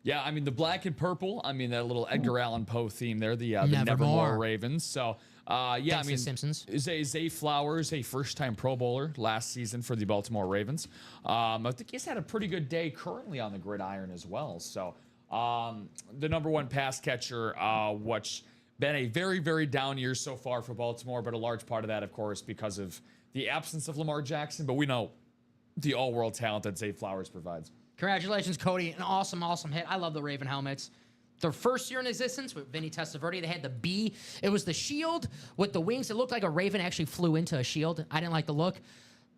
Yeah, I mean, the black and purple, I mean, that little Edgar Allan Poe theme there, the Nevermore Ravens. So, Thanks to Simpsons. Zay Flowers, a first-time Pro Bowler last season for the Baltimore Ravens. I think he's had a pretty good day currently on the gridiron as well. So, the number 1 pass catcher, which been a very, very down year so far for Baltimore, but a large part of that, of course, because of the absence of Lamar Jackson. But we know the all-world talent that Zay Flowers provides. Congratulations, Cody. An awesome, awesome hit. I love the Raven helmets. Their first year in existence with Vinny Testaverde, they had the B. It was the shield with the wings. It looked like a Raven actually flew into a shield. I didn't like the look.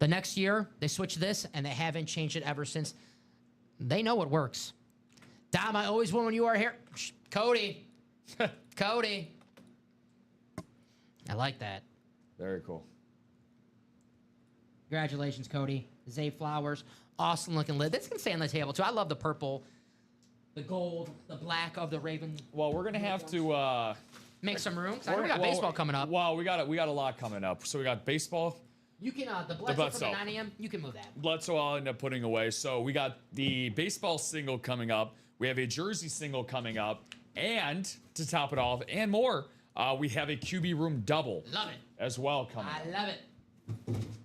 The next year, they switched this, and they haven't changed it ever since. They know what works. Dom, I always win when you are here. Shh, Cody. Cody. I like that. Very cool. Congratulations, Cody. Zay Flowers. Awesome looking lid. This can stay on the table, too. I love the purple, the gold, the black of the Raven. Well, we're going to have to... make some room. I know we got baseball coming up. Well, we got a lot coming up. So we got baseball. You can, the Bledsoe from the 9 a.m., you can move that. Bledsoe I'll end up putting away. So we got the baseball single coming up. We have a jersey single coming up. And to top it off, and more, We have a QB room double. Love it. As well coming up. I love it.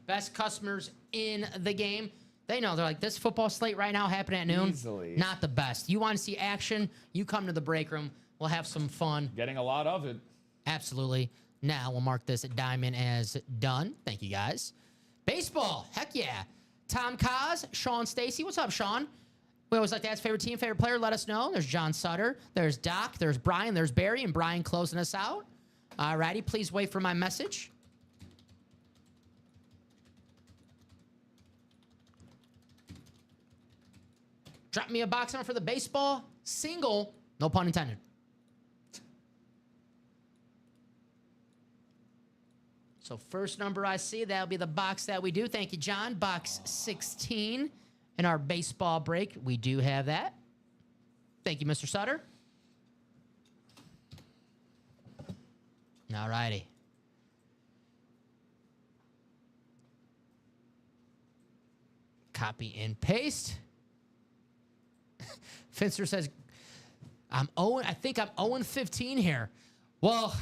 Best customers in the game. They know. They're like, this football slate right now happening at noon. Easily. Not the best. You want to see action, you come to the break room. We'll have some fun. Getting a lot of it. Absolutely. Now we'll mark this diamond as done. Thank you, guys. Baseball. Heck yeah. Tom Kaz, Sean Stacy. What's up, Sean? We always like to ask favorite team, favorite player. Let us know. There's John Sutter. There's Doc. There's Brian. There's Barry. And Brian closing us out. All righty. Please wait for my message. Drop me a box number for the baseball. Single. No pun intended. So first number I see, that'll be the box that we do. Thank you, John. Box 16 in our baseball break. We do have that. Thank you, Mr. Sutter. All righty. Copy and paste. Finster says, I think I'm 0-15 here. Well,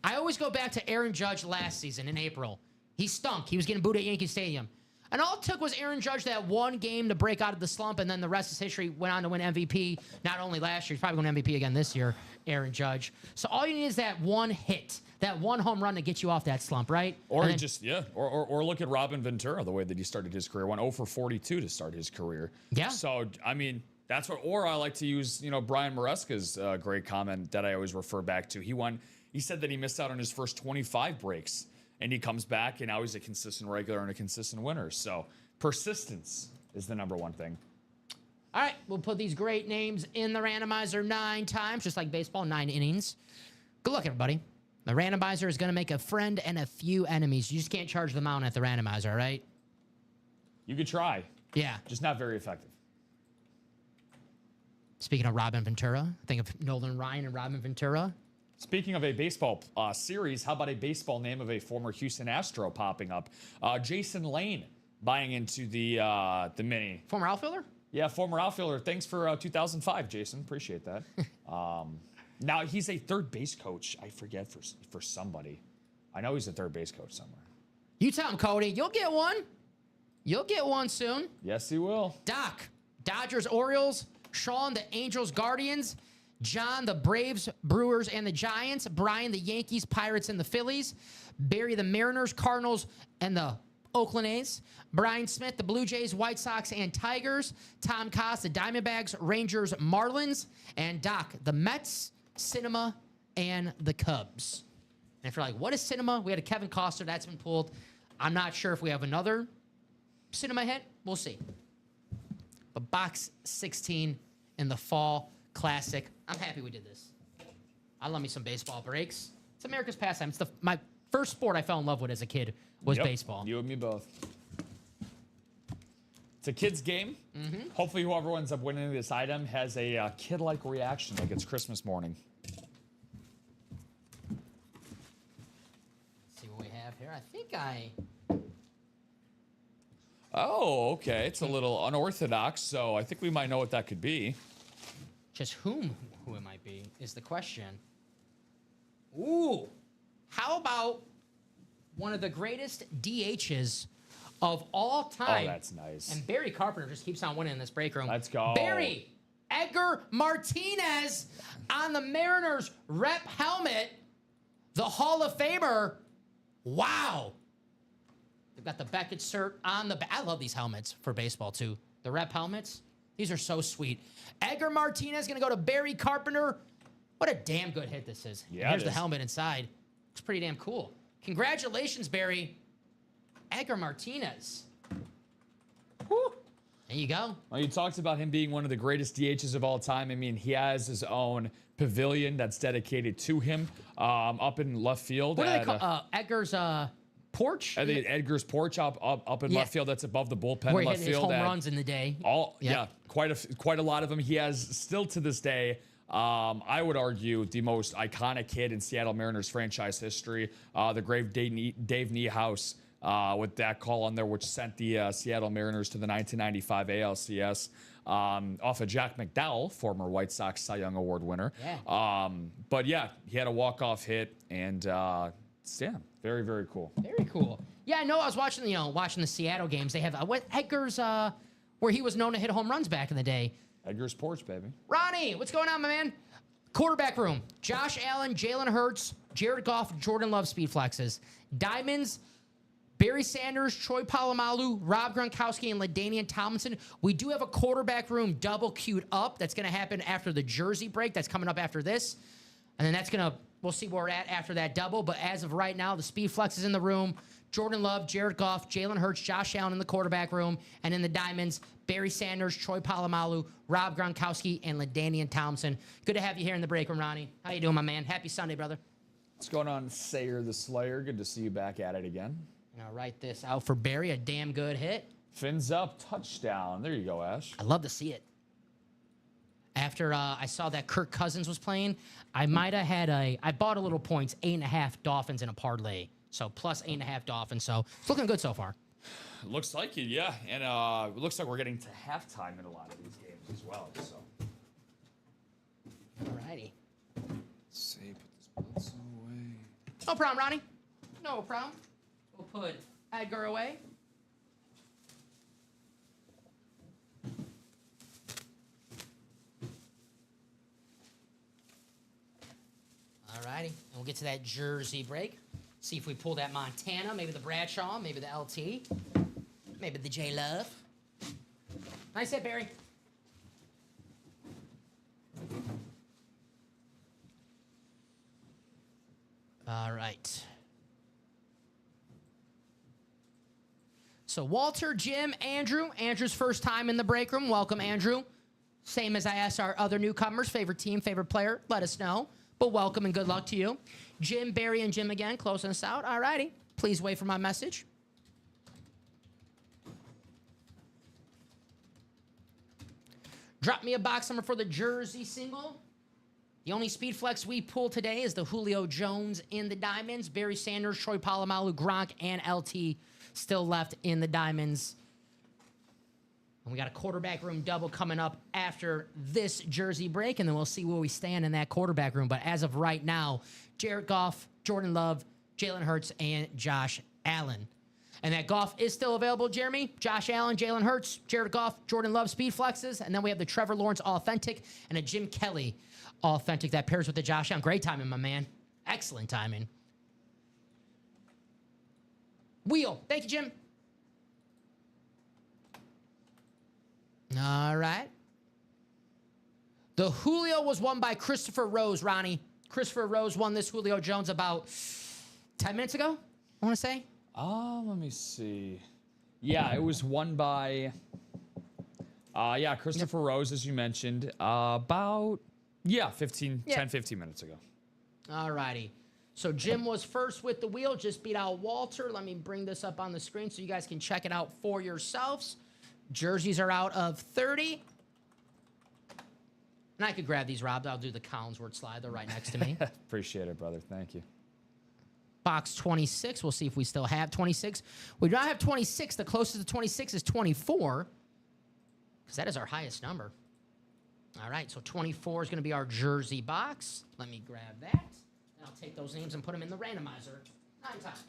I always go back to Aaron Judge last season in April. He stunk. He was getting booed at Yankee Stadium. And all it took was Aaron Judge that one game to break out of the slump, and then the rest is history. Went on to win MVP, not only last year, he's probably going to MVP again this year, Aaron Judge. So all you need is that one hit, that one home run to get you off that slump, right? Or or look at Robin Ventura, the way that he started his career. Went 0 for 42 to start his career. Yeah. So, I mean, that's what, or I like to use, Brian Maresca's great comment that I always refer back to. He said that he missed out on his first 25 breaks, and he comes back, and now he's a consistent regular and a consistent winner. So persistence is the number one thing. All right, we'll put these great names in the randomizer 9 times, just like baseball, 9 innings. Good luck, everybody. The randomizer is going to make a friend and a few enemies. You just can't charge them out at the randomizer, all right? You could try. Yeah. Just not very effective. Speaking of Robin Ventura, think of Nolan Ryan and Robin Ventura. Speaking of a baseball series, how about a baseball name of a former Houston Astro popping up? Jason Lane buying into the mini. Former outfielder? Yeah, former outfielder. Thanks for 2005, Jason. Appreciate that. Now, he's a third base coach. I forget for somebody. I know he's a third base coach somewhere. You tell him, Cody. You'll get one. You'll get one soon. Yes, he will. Doc, Dodgers, Orioles. Sean, the Angels, Guardians. John, the Braves, Brewers, and the Giants. Brian, the Yankees, Pirates, and the Phillies. Barry, the Mariners, Cardinals, and the Oakland A's. Brian Smith, the Blue Jays, White Sox, and Tigers. Tom Koss, the Diamondbacks, Rangers, Marlins. And Doc, the Mets, Cinema, and the Cubs. And if you're like, what is Cinema? We had a Kevin Costner. That's been pulled. I'm not sure if we have another Cinema hit. We'll see. But box 16 in the Fall Classic. I'm happy we did this. I love me some baseball breaks. It's America's pastime. It's my first sport I fell in love with as a kid was baseball. You and me both. It's a kid's game. Mm-hmm. Hopefully whoever ends up winning this item has a kid-like reaction like it's Christmas morning. Let's see what we have here. I think I... Oh, okay. It's a little unorthodox, so I think we might know what that could be. Just who it might be is the question. Ooh. How about one of the greatest DHs of all time? Oh, that's nice. And Barry Carpenter just keeps on winning in this break room. Let's go. Barry, Edgar Martinez on the Mariners rep helmet. The Hall of Famer. Wow. They've got the Beckett cert on the back. I love these helmets for baseball, too. The rep helmets. These are so sweet. Edgar Martinez going to go to Barry Carpenter. What a damn good hit this is. Yeah, here's the helmet inside. It's pretty damn cool. Congratulations, Barry. Edgar Martinez. Woo. There you go. Well, you talked about him being one of the greatest DHs of all time. I mean, he has his own pavilion that's dedicated to him up in left field. What do they call Edgar's porch? I think Edgar's porch up in left field. That's above the bullpen where in left he hit his field. home runs in the day. Yeah, quite a lot of them. He has still to this day. I would argue the most iconic hit in Seattle Mariners franchise history. The great Dave Niehaus with that call on there, which sent the Seattle Mariners to the 1995 ALCS off of Jack McDowell, former White Sox Cy Young Award winner. Yeah. But yeah, he had a walk-off hit, and yeah, very, very cool. Very cool. Yeah, I know. I was watching the Seattle games. They have Edgar's, where he was known to hit home runs back in the day. Edgar's porch, baby. Ronnie, what's going on, my man? Quarterback room: Josh Allen, Jalen Hurts, Jared Goff, Jordan Love, speed flexes. Diamonds: Barry Sanders, Troy Polamalu, Rob Gronkowski, and LaDainian Tomlinson. We do have a quarterback room double queued up. That's going to happen after the jersey break. That's coming up after this. And then we'll see where we're at after that double. But as of right now, the speed flex is in the room. Jordan Love, Jared Goff, Jalen Hurts, Josh Allen in the quarterback room. And in the diamonds, Barry Sanders, Troy Polamalu, Rob Gronkowski, and LaDainian Tomlinson. Good to have you here in the break room, Ronnie. How you doing, my man? Happy Sunday, brother. What's going on, Sayer the Slayer? Good to see you back at it again. I'll write this out for Barry. A damn good hit. Fins up, touchdown. There you go, Ash. I love to see it. After I saw that Kirk Cousins was playing, I might have had I bought a little points, 8.5 Dolphins in a parlay. So plus 8.5 Dolphins. So it's looking good so far. Looks like it, yeah. And it looks like we're getting to halftime in a lot of these games as well. So. Alrighty. Say, put this button away. No problem, Ronnie. No problem. We'll put Edgar away. Alrighty. And we'll get to that jersey break. See if we pull that Montana, maybe the Bradshaw, maybe the LT, maybe the J Love. Nice hit, Barry. All right. So Walter, Jim, Andrew. Andrew's first time in the break room. Welcome, Andrew. Same as I asked our other newcomers, favorite team, favorite player, let us know. But welcome and good luck to you. Jim, Barry, and Jim again, closing us out. All righty. Please wait for my message. Drop me a box number for the jersey single. The only speed flex we pull today is the Julio Jones in the diamonds. Barry Sanders, Troy Polamalu, Gronk, and LT still left in the diamonds. And we got a quarterback room double coming up after this jersey break, and then we'll see where we stand in that quarterback room. But as of right now, Jared Goff, Jordan Love, Jalen Hurts, and Josh Allen. And that Goff is still available, Jeremy. Josh Allen, Jalen Hurts, Jared Goff, Jordan Love speed flexes. And then we have the Trevor Lawrence Authentic and a Jim Kelly Authentic that pairs with the Josh Allen. Great timing, my man. Excellent timing. Wheel. Thank you, Jim. All right. The Julio was won by Christopher Rose, Ronnie. Christopher Rose won this Julio Jones about 10 minutes ago, I want to say. Let me see. Yeah, it was won by, Christopher Rose, as you mentioned, about, 10, 15 minutes ago. All righty. So Jim was first with the wheel, just beat out Walter. Let me bring this up on the screen so you guys can check it out for yourselves. Jerseys are out of 30. And I could grab these, Rob. I'll do the Collinsworth slide. They're right next to me. Appreciate it, brother. Thank you. Box 26. We'll see if we still have 26. We do not have 26. The closest to 26 is 24. Because that is our highest number. All right, so 24 is going to be our jersey box. Let me grab that. And I'll take those names and put them in the randomizer 9 times.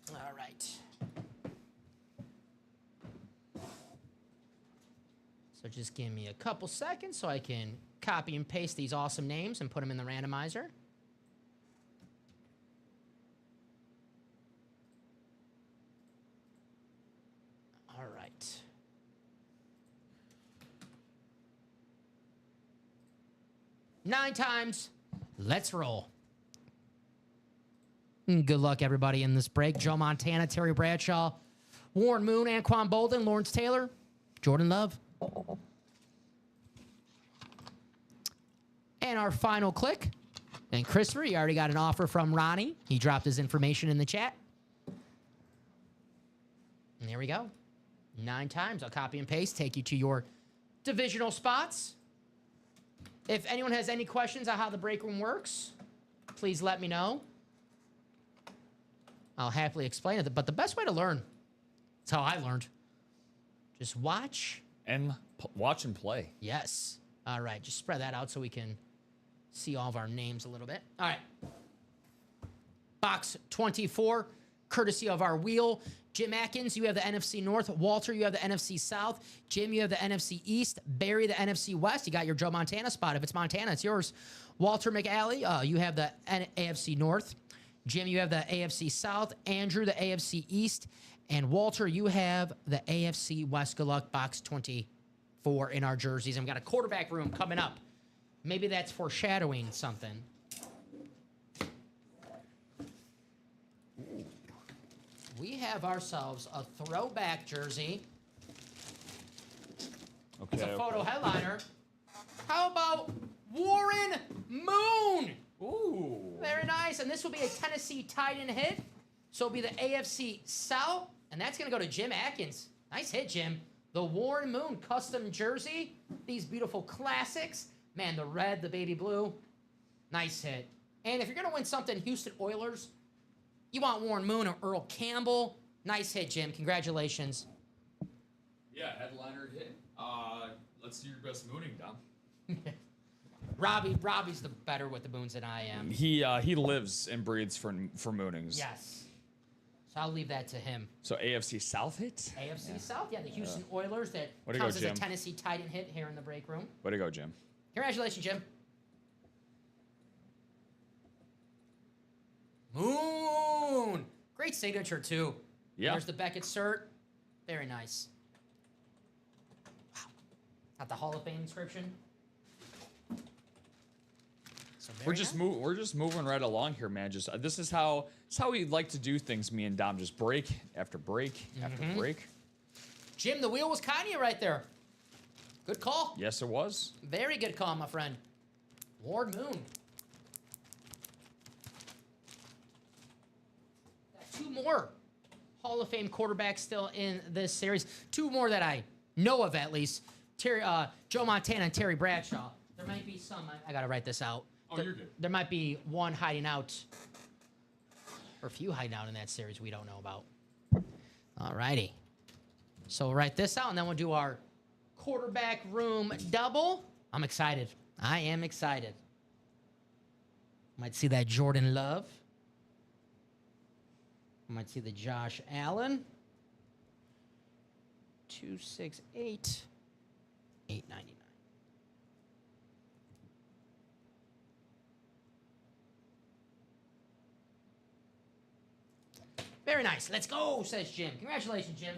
All right. So just give me a couple seconds so I can copy and paste these awesome names and put them in the randomizer. All right. Nine times. Let's roll. Good luck, everybody, in this break. Joe Montana, Terry Bradshaw, Warren Moon, Anquan Bolden, Lawrence Taylor, Jordan Love. And our final click. And Christopher, you already got an offer from Ronnie. He dropped his information in the chat. And there we go. 9 times. I'll copy and paste, take you to your divisional spots. If anyone has any questions on how the break room works, please let me know. I'll happily explain it. But the best way to learn, that's how I learned. Just watch. And watch and play. Yes. All right. Just spread that out so we can see all of our names a little bit. All right. Box 24, courtesy of our wheel. Jim Atkins, you have the NFC North. Walter, you have the NFC South. Jim, you have the NFC East. Barry, the NFC West. You got your Joe Montana spot. If it's Montana, it's yours. Walter McAlley, you have the AFC North. Jim, you have the AFC South. Andrew, the AFC East. And Walter, you have the AFC West. Good luck, box 24 in our jerseys. And we got a quarterback room coming up. Maybe that's foreshadowing something. We have ourselves a throwback jersey. Okay. It's a photo headliner. How about Warren Moon? Ooh. Very nice. And this will be a Tennessee tight end hit. So it'll be the AFC South. And that's going to go to Jim Atkins. Nice hit, Jim. The Warren Moon custom jersey. These beautiful classics. Man, the red, the baby blue. Nice hit. And if you're going to win something, Houston Oilers, you want Warren Moon or Earl Campbell. Nice hit, Jim. Congratulations. Yeah, headliner hit. Let's do your best mooning, Dom. Robbie's the better with the moons than I am. He lives and breathes for moonings. Yes. So I'll leave that to him. So AFC South hit? AFC South, yeah, the Houston Oilers that Way to counts go, as a Jim. Tennessee tight end hit here in the break room. Way to go, Jim. Congratulations, Jim. Moon. Great signature, too. Yeah. There's the Beckett cert. Very nice. Wow. Got the Hall of Fame inscription. So We're just moving right along here, man. Just this is how we like to do things. Me and Dom just break after break after break. Jim, the wheel was kind of you right there. Good call. Yes, it was. Very good call, my friend. Ward Moon. Got two more Hall of Fame quarterbacks still in this series. Two more that I know of, at least. Joe Montana and Terry Bradshaw. There might be some. I got to write this out. Oh, you're good. There might be one hiding out, or a few hiding out in that series we don't know about. All righty. So we'll write this out, and then we'll do our quarterback room double. I'm excited. I am excited. Might see that Jordan Love. Might see the Josh Allen. 268, 899. Very nice. Let's go, says Jim. Congratulations, Jim.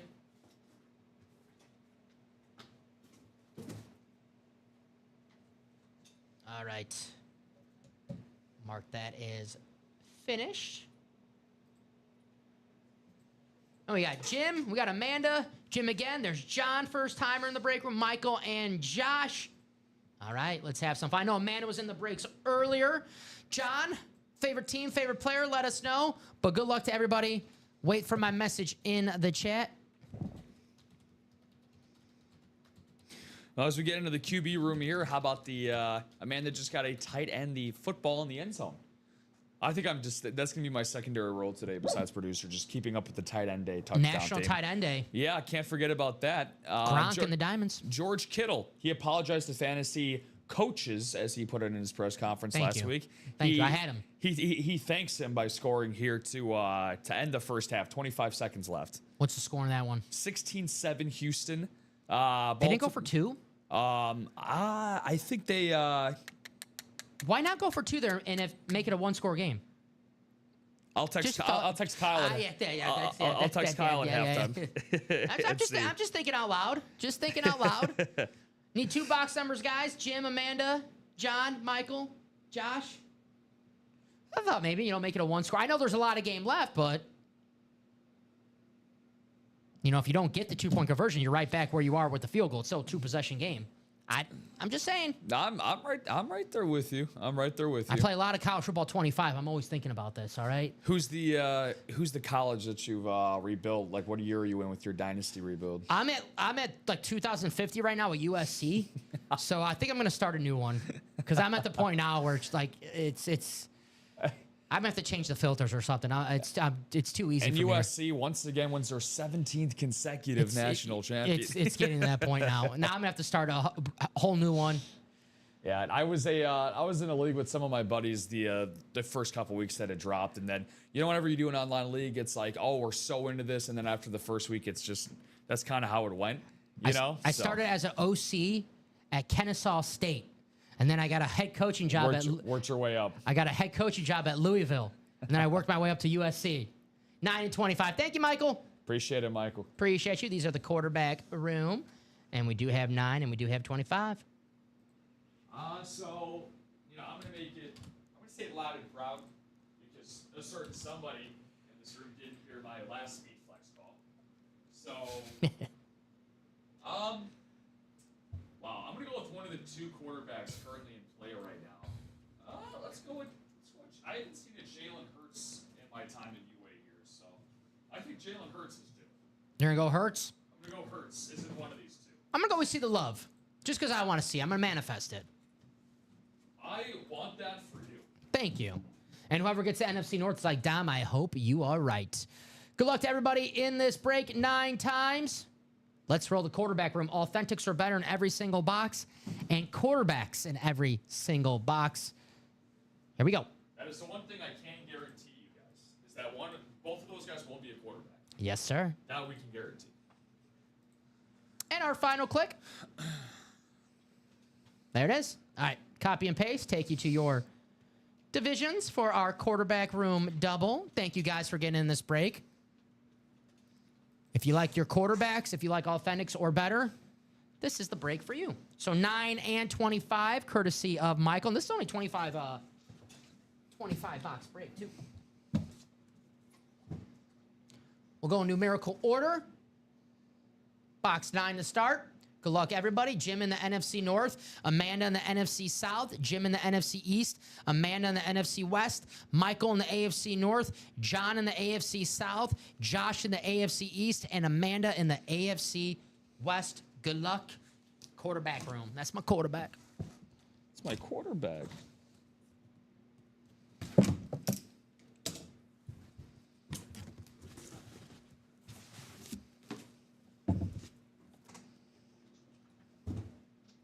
All right. Mark that as finished. Oh, we got Jim. We got Amanda. Jim again. There's John, first timer in the break room. Michael and Josh. All right, let's have some fun. I know Amanda was in the breaks earlier. John, favorite team, favorite player, let us know. But good luck to everybody. Wait for my message in the chat. Well, as we get into the QB room here, how about the Amanda just got a tight end, the football in the end zone. I think that's going to be my secondary role today besides producer, just keeping up with the tight end day. National Tight End Day. Yeah, can't forget about that. Gronk and the Diamonds. George Kittle, he apologized to fantasy coaches, as he put it in his press conference last week. Thank you. I had him. He thanks him by scoring here to end the first half. 25 seconds left. What's the score in that one? 16-7 Houston. They didn't go for two? I think they... Why not go for two there and make it a one-score game? I'll text Kyle. I'll text Kyle at halftime. I'm just thinking out loud. Just thinking out loud. Need two box numbers, guys. Jim, Amanda, John, Michael, Josh. I thought maybe, make it a one-score. I know there's a lot of game left, but... if you don't get the two-point conversion, you're right back where you are with the field goal. It's still a two-possession game. I'm just saying. I'm right there with you. I'm right there with you. I play a lot of college football 25. I'm always thinking about this, all right? Who's the college that you've rebuilt? Like, what year are you in with your dynasty rebuild? I'm at like 2050 right now at USC. So I think I'm going to start a new one. Because I'm at the point now where it's like it's. I'm gonna have to change the filters or something. It's too easy. And for USC once again wins their 17th consecutive national champion. It's getting to that point now. Now I'm gonna have to start a whole new one. Yeah, I was in a league with some of my buddies the first couple weeks that it dropped, and then whenever you do an online league, it's like, oh, we're so into this, and then after the first week, it's just that's kind of how it went. I started as an OC at Kennesaw State. And then I got a head coaching job worked your way up. I got a head coaching job at Louisville. And then I worked my way up to USC. 9-25. Thank you, Michael. Appreciate it, Michael. Appreciate you. These are the quarterback room. And we do have 9 and we do have 25. So, I'm going to say it loud and proud because a certain somebody in this room didn't hear my last speed flex call. So, wow, I'm going to go with one of the 2 quarterbacks currently in play right now. Let's go with I haven't seen a Jalen Hurts in my time in UA years, so I think Jalen Hurts is due. You're going to go Hurts? I'm going to go Hurts. Is it one of these 2? I'm going to go with See the Love. Just because I want to see. I'm going to manifest it. I want that for you. Thank you. And whoever gets the NFC North is like, Dom, I hope you are right. Good luck to everybody in this break 9 times. Let's roll the quarterback room. Authentics are better in every single box, and quarterbacks in every single box. Here we go. That is the one thing I can guarantee you guys, is that both of those guys won't be a quarterback. Yes, sir. That we can guarantee. And our final click. There it is. All right, copy and paste. Take you to your divisions for our quarterback room double. Thank you guys for getting in this break. If you like your quarterbacks, if you like Authentics or better, this is the break for you. So 9 and 25, courtesy of Michael. And this is only 25 box break, too. We'll go in numerical order. Box 9 to start. Good luck, everybody. Jim in the NFC North, Amanda in the NFC South, Jim in the NFC East, Amanda in the NFC West, Michael in the AFC North, John in the AFC South, Josh in the AFC East, and Amanda in the AFC West. Good luck. Quarterback room. That's my quarterback. It's my quarterback.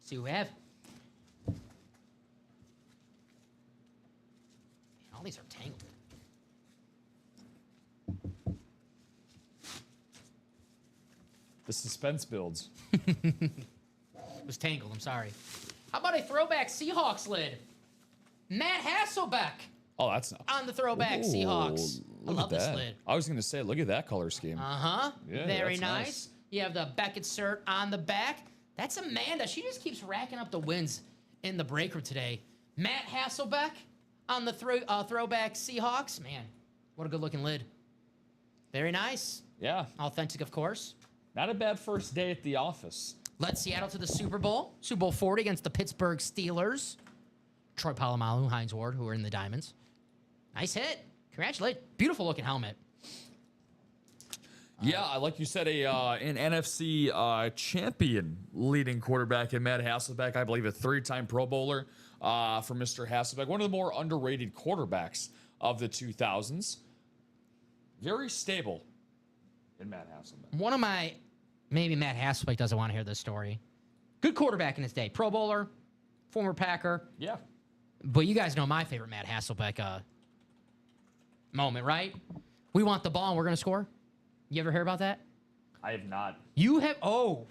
See what we have. All these are tangled. The suspense builds. It was tangled, I'm sorry. How about a throwback Seahawks lid? Matt Hasselbeck. Oh, that's not. On the throwback Seahawks. I love this lid. I was going to say, look at that color scheme. Uh-huh. Yeah, very that's nice. You have the Beckett cert on the back. That's Amanda. She just keeps racking up the wins in the breaker today. Matt Hasselbeck on the throwback Seahawks. Man, what a good-looking lid. Very nice. Yeah. Authentic, of course. Not a bad first day at the office. Led Seattle to the Super Bowl. Super Bowl 40 against the Pittsburgh Steelers. Troy Polamalu, Hines Ward, who are in the Diamonds. Nice hit. Congratulations. Beautiful-looking helmet. Yeah, like you said, an NFC champion leading quarterback in Matt Hasselbeck. I believe a 3-time Pro Bowler for Mr. Hasselbeck. One of the more underrated quarterbacks of the 2000s. Very stable in Matt Hasselbeck. Maybe Matt Hasselbeck doesn't want to hear this story. Good quarterback in his day. Pro Bowler, former Packer. Yeah. But you guys know my favorite Matt Hasselbeck moment, right? We want the ball and we're going to score. You ever hear about that? I have not. You have? Oh.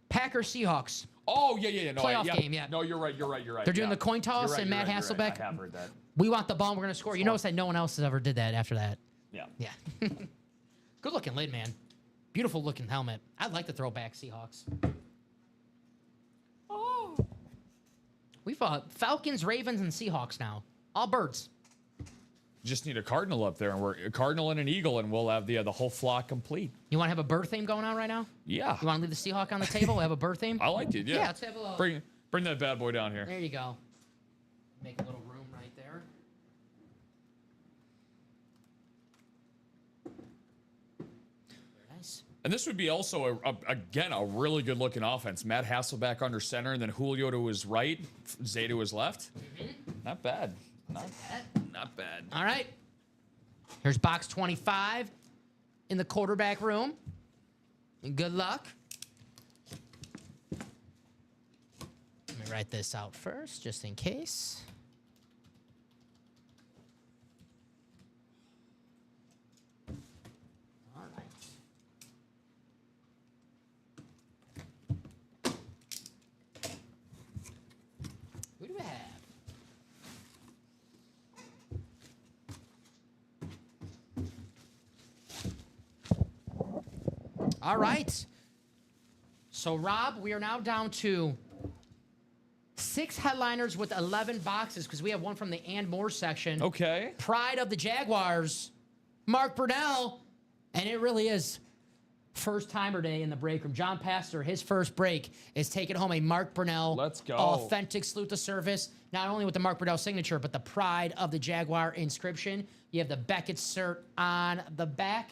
Packers Seahawks. Oh, yeah. No, Playoff game, yeah. No, you're right. They're doing the coin toss and Matt Hasselbeck. I have heard that. We want the ball and we're going to score. You notice that no one else has ever did that after that. Yeah. Yeah. Good looking lid, man. Beautiful looking helmet. I'd like the throwback Seahawks. Oh. We've Falcons, Ravens, and Seahawks now. All birds. Just need a cardinal up there, and we're a cardinal and an eagle, and we'll have the whole flock complete. You want to have a bird theme going on right now? Yeah. You want to leave the Seahawk on the table? Have a bird theme? I like it. Yeah. Yeah. Let's have a little. Bring that bad boy down here. There you go. Make a little room right there. Very nice. And this would be also, again, a really good-looking offense. Matt Hasselbeck under center, and then Julio to his right, Zay to his left. Not bad. Not bad. All right. Here's box 25 in the quarterback room. Good luck. Let me write this out first, just in case. All right. Who do we have? All right. So, Rob, we are now down to 6 headliners with 11 boxes because we have one from the and more section. Okay. Pride of the Jaguars, Mark Brunell. And it really is first-timer day in the break room. John Pastor, his first break, is taking home a Mark Brunell Let's go. authentic salute to service, not only with the Mark Brunell signature, but the Pride of the Jaguar inscription. You have the Beckett cert on the back.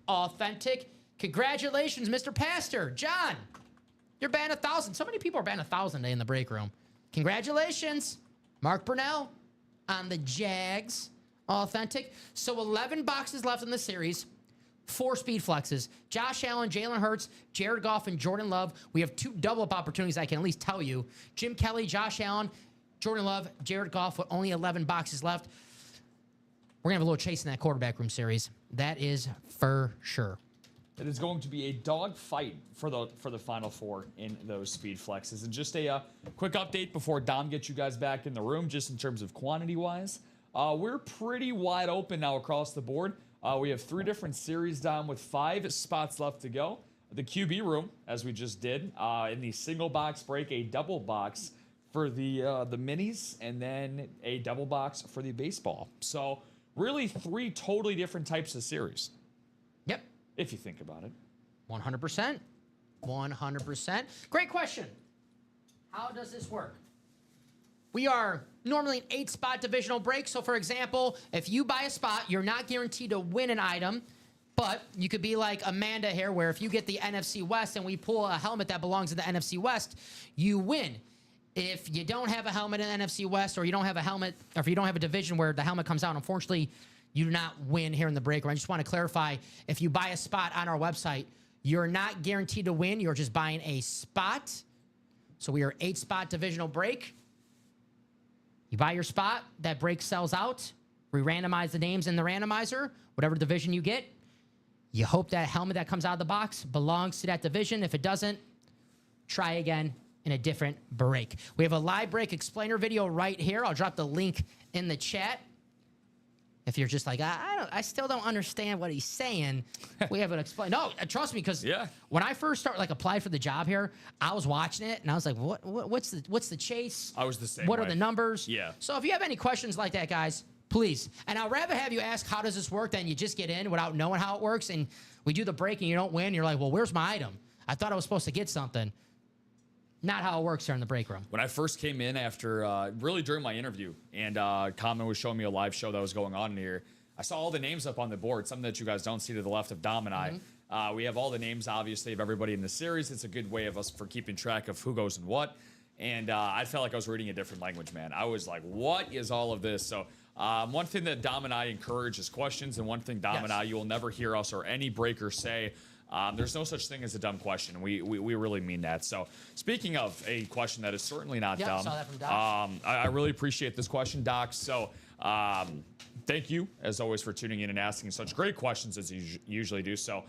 Authentic. Congratulations, Mr. Pastor. John, you're batting 1,000. So many people are batting 1,000 today in the break room. Congratulations, Mark Brunell on the Jags. Authentic. So 11 boxes left in the series. 4 speed flexes. Josh Allen, Jalen Hurts, Jared Goff, and Jordan Love. We have 2 double-up opportunities, I can at least tell you. Jim Kelly, Josh Allen, Jordan Love, Jared Goff with only 11 boxes left. We're going to have a little chase in that quarterback room series. That is for sure. It is going to be a dog fight for the Final Four in those speed flexes. And just a quick update before Dom gets you guys back in the room, just in terms of quantity-wise. We're pretty wide open now across the board. We have 3 different series, Dom, with 5 spots left to go. The QB room, as we just did, in the single box break, a double box for the minis, and then a double box for the baseball. So really 3 totally different types of series. Yep. If you think about it. 100%. 100%. Great question. How does this work? We are normally an 8-spot divisional break. So, for example, if you buy a spot, you're not guaranteed to win an item. But you could be like Amanda here, where if you get the NFC West and we pull a helmet that belongs in the NFC West, you win. If you don't have a helmet in the NFC West, or you don't have a helmet, or if you don't have a division where the helmet comes out, unfortunately, you do not win here in the break room. I just want to clarify, if you buy a spot on our website, you're not guaranteed to win. You're just buying a spot. So we are 8-spot divisional break. You buy your spot, that break sells out. We randomize the names in the randomizer. Whatever division you get, you hope that helmet that comes out of the box belongs to that division. If it doesn't, try again in a different break. We have a live break explainer video right here. I'll drop the link in the chat. If you're just like, I still don't understand what he's saying, we have an explain. No, trust me, because when I first applied for the job here, I was watching it and I was like, what's the chase? I was the same What way. are the numbers? Yeah. So if you have any questions like that, guys, please. And I'd rather have you ask, how does this work, than you just get in without knowing how it works. And we do the break and you don't win. You're like, well, where's my item? I thought I was supposed to get something. Not how it works here in the break room. When I first came in after, really during my interview, and Common was showing me a live show that was going on in here, I saw all the names up on the board, something that you guys don't see to the left of Dom and I. We have all the names, obviously, of everybody in the series. It's a good way of us for keeping track of who goes and what. And I felt like I was reading a different language, man. I was like, what is all of this? So one thing that Dom and I encourage is questions, and one thing Dom and I, you will never hear us or any breaker say, there's no such thing as a dumb question. We really mean that. So speaking of a question that is certainly not dumb, saw that from Doc. I really appreciate this question, Doc. So thank you, as always, for tuning in and asking such great questions as you usually do. So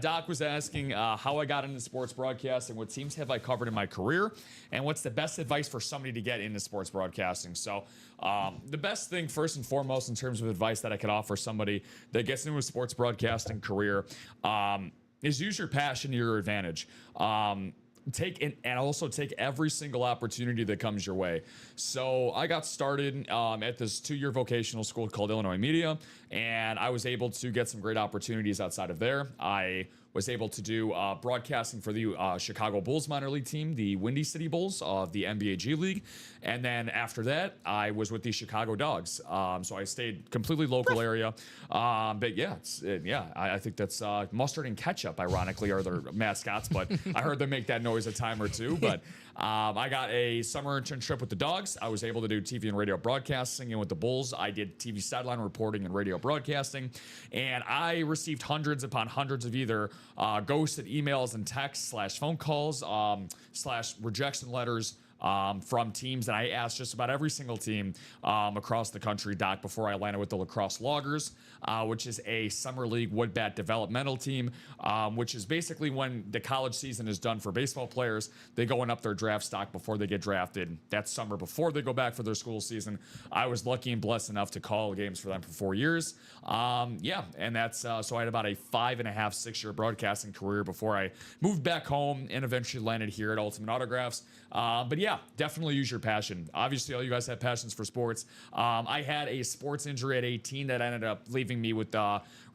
Doc was asking how I got into sports broadcasting, what teams have I covered in my career, and what's the best advice for somebody to get into sports broadcasting. So the best thing, first and foremost, in terms of advice that I could offer somebody that gets into a sports broadcasting career, is use your passion to your advantage. Take every single opportunity that comes your way. So I got started at this 2-year vocational school called Illinois Media, and I was able to get some great opportunities outside of there. I was able to do broadcasting for the Chicago Bulls minor league team, the Windy City Bulls of the NBA G League. And then after that, I was with the Chicago Dogs. So I stayed completely local area. But yeah, I think that's mustard and ketchup, ironically, are their mascots. But I heard them make that noise a time or two. But I got a summer internship with the Dogs. I was able to do TV and radio broadcasting. And with the Bulls, I did TV sideline reporting and radio broadcasting. And I received hundreds upon hundreds of either ghosted emails and texts / phone calls / rejection letters from teams. And I asked just about every single team across the country, Doc, before I landed with the Lacrosse Loggers, which is a summer league wood bat developmental team, which is basically when the college season is done for baseball players, they go and up their draft stock before they get drafted that summer before they go back for their school season. I was lucky and blessed enough to call games for them for 4 years. And that's so I had about a 5.5, 6 year broadcasting career before I moved back home and eventually landed here at Ultimate Autographs. But yeah, definitely use your passion. Obviously, all you guys have passions for sports. I had a sports injury at 18 that ended up leaving me with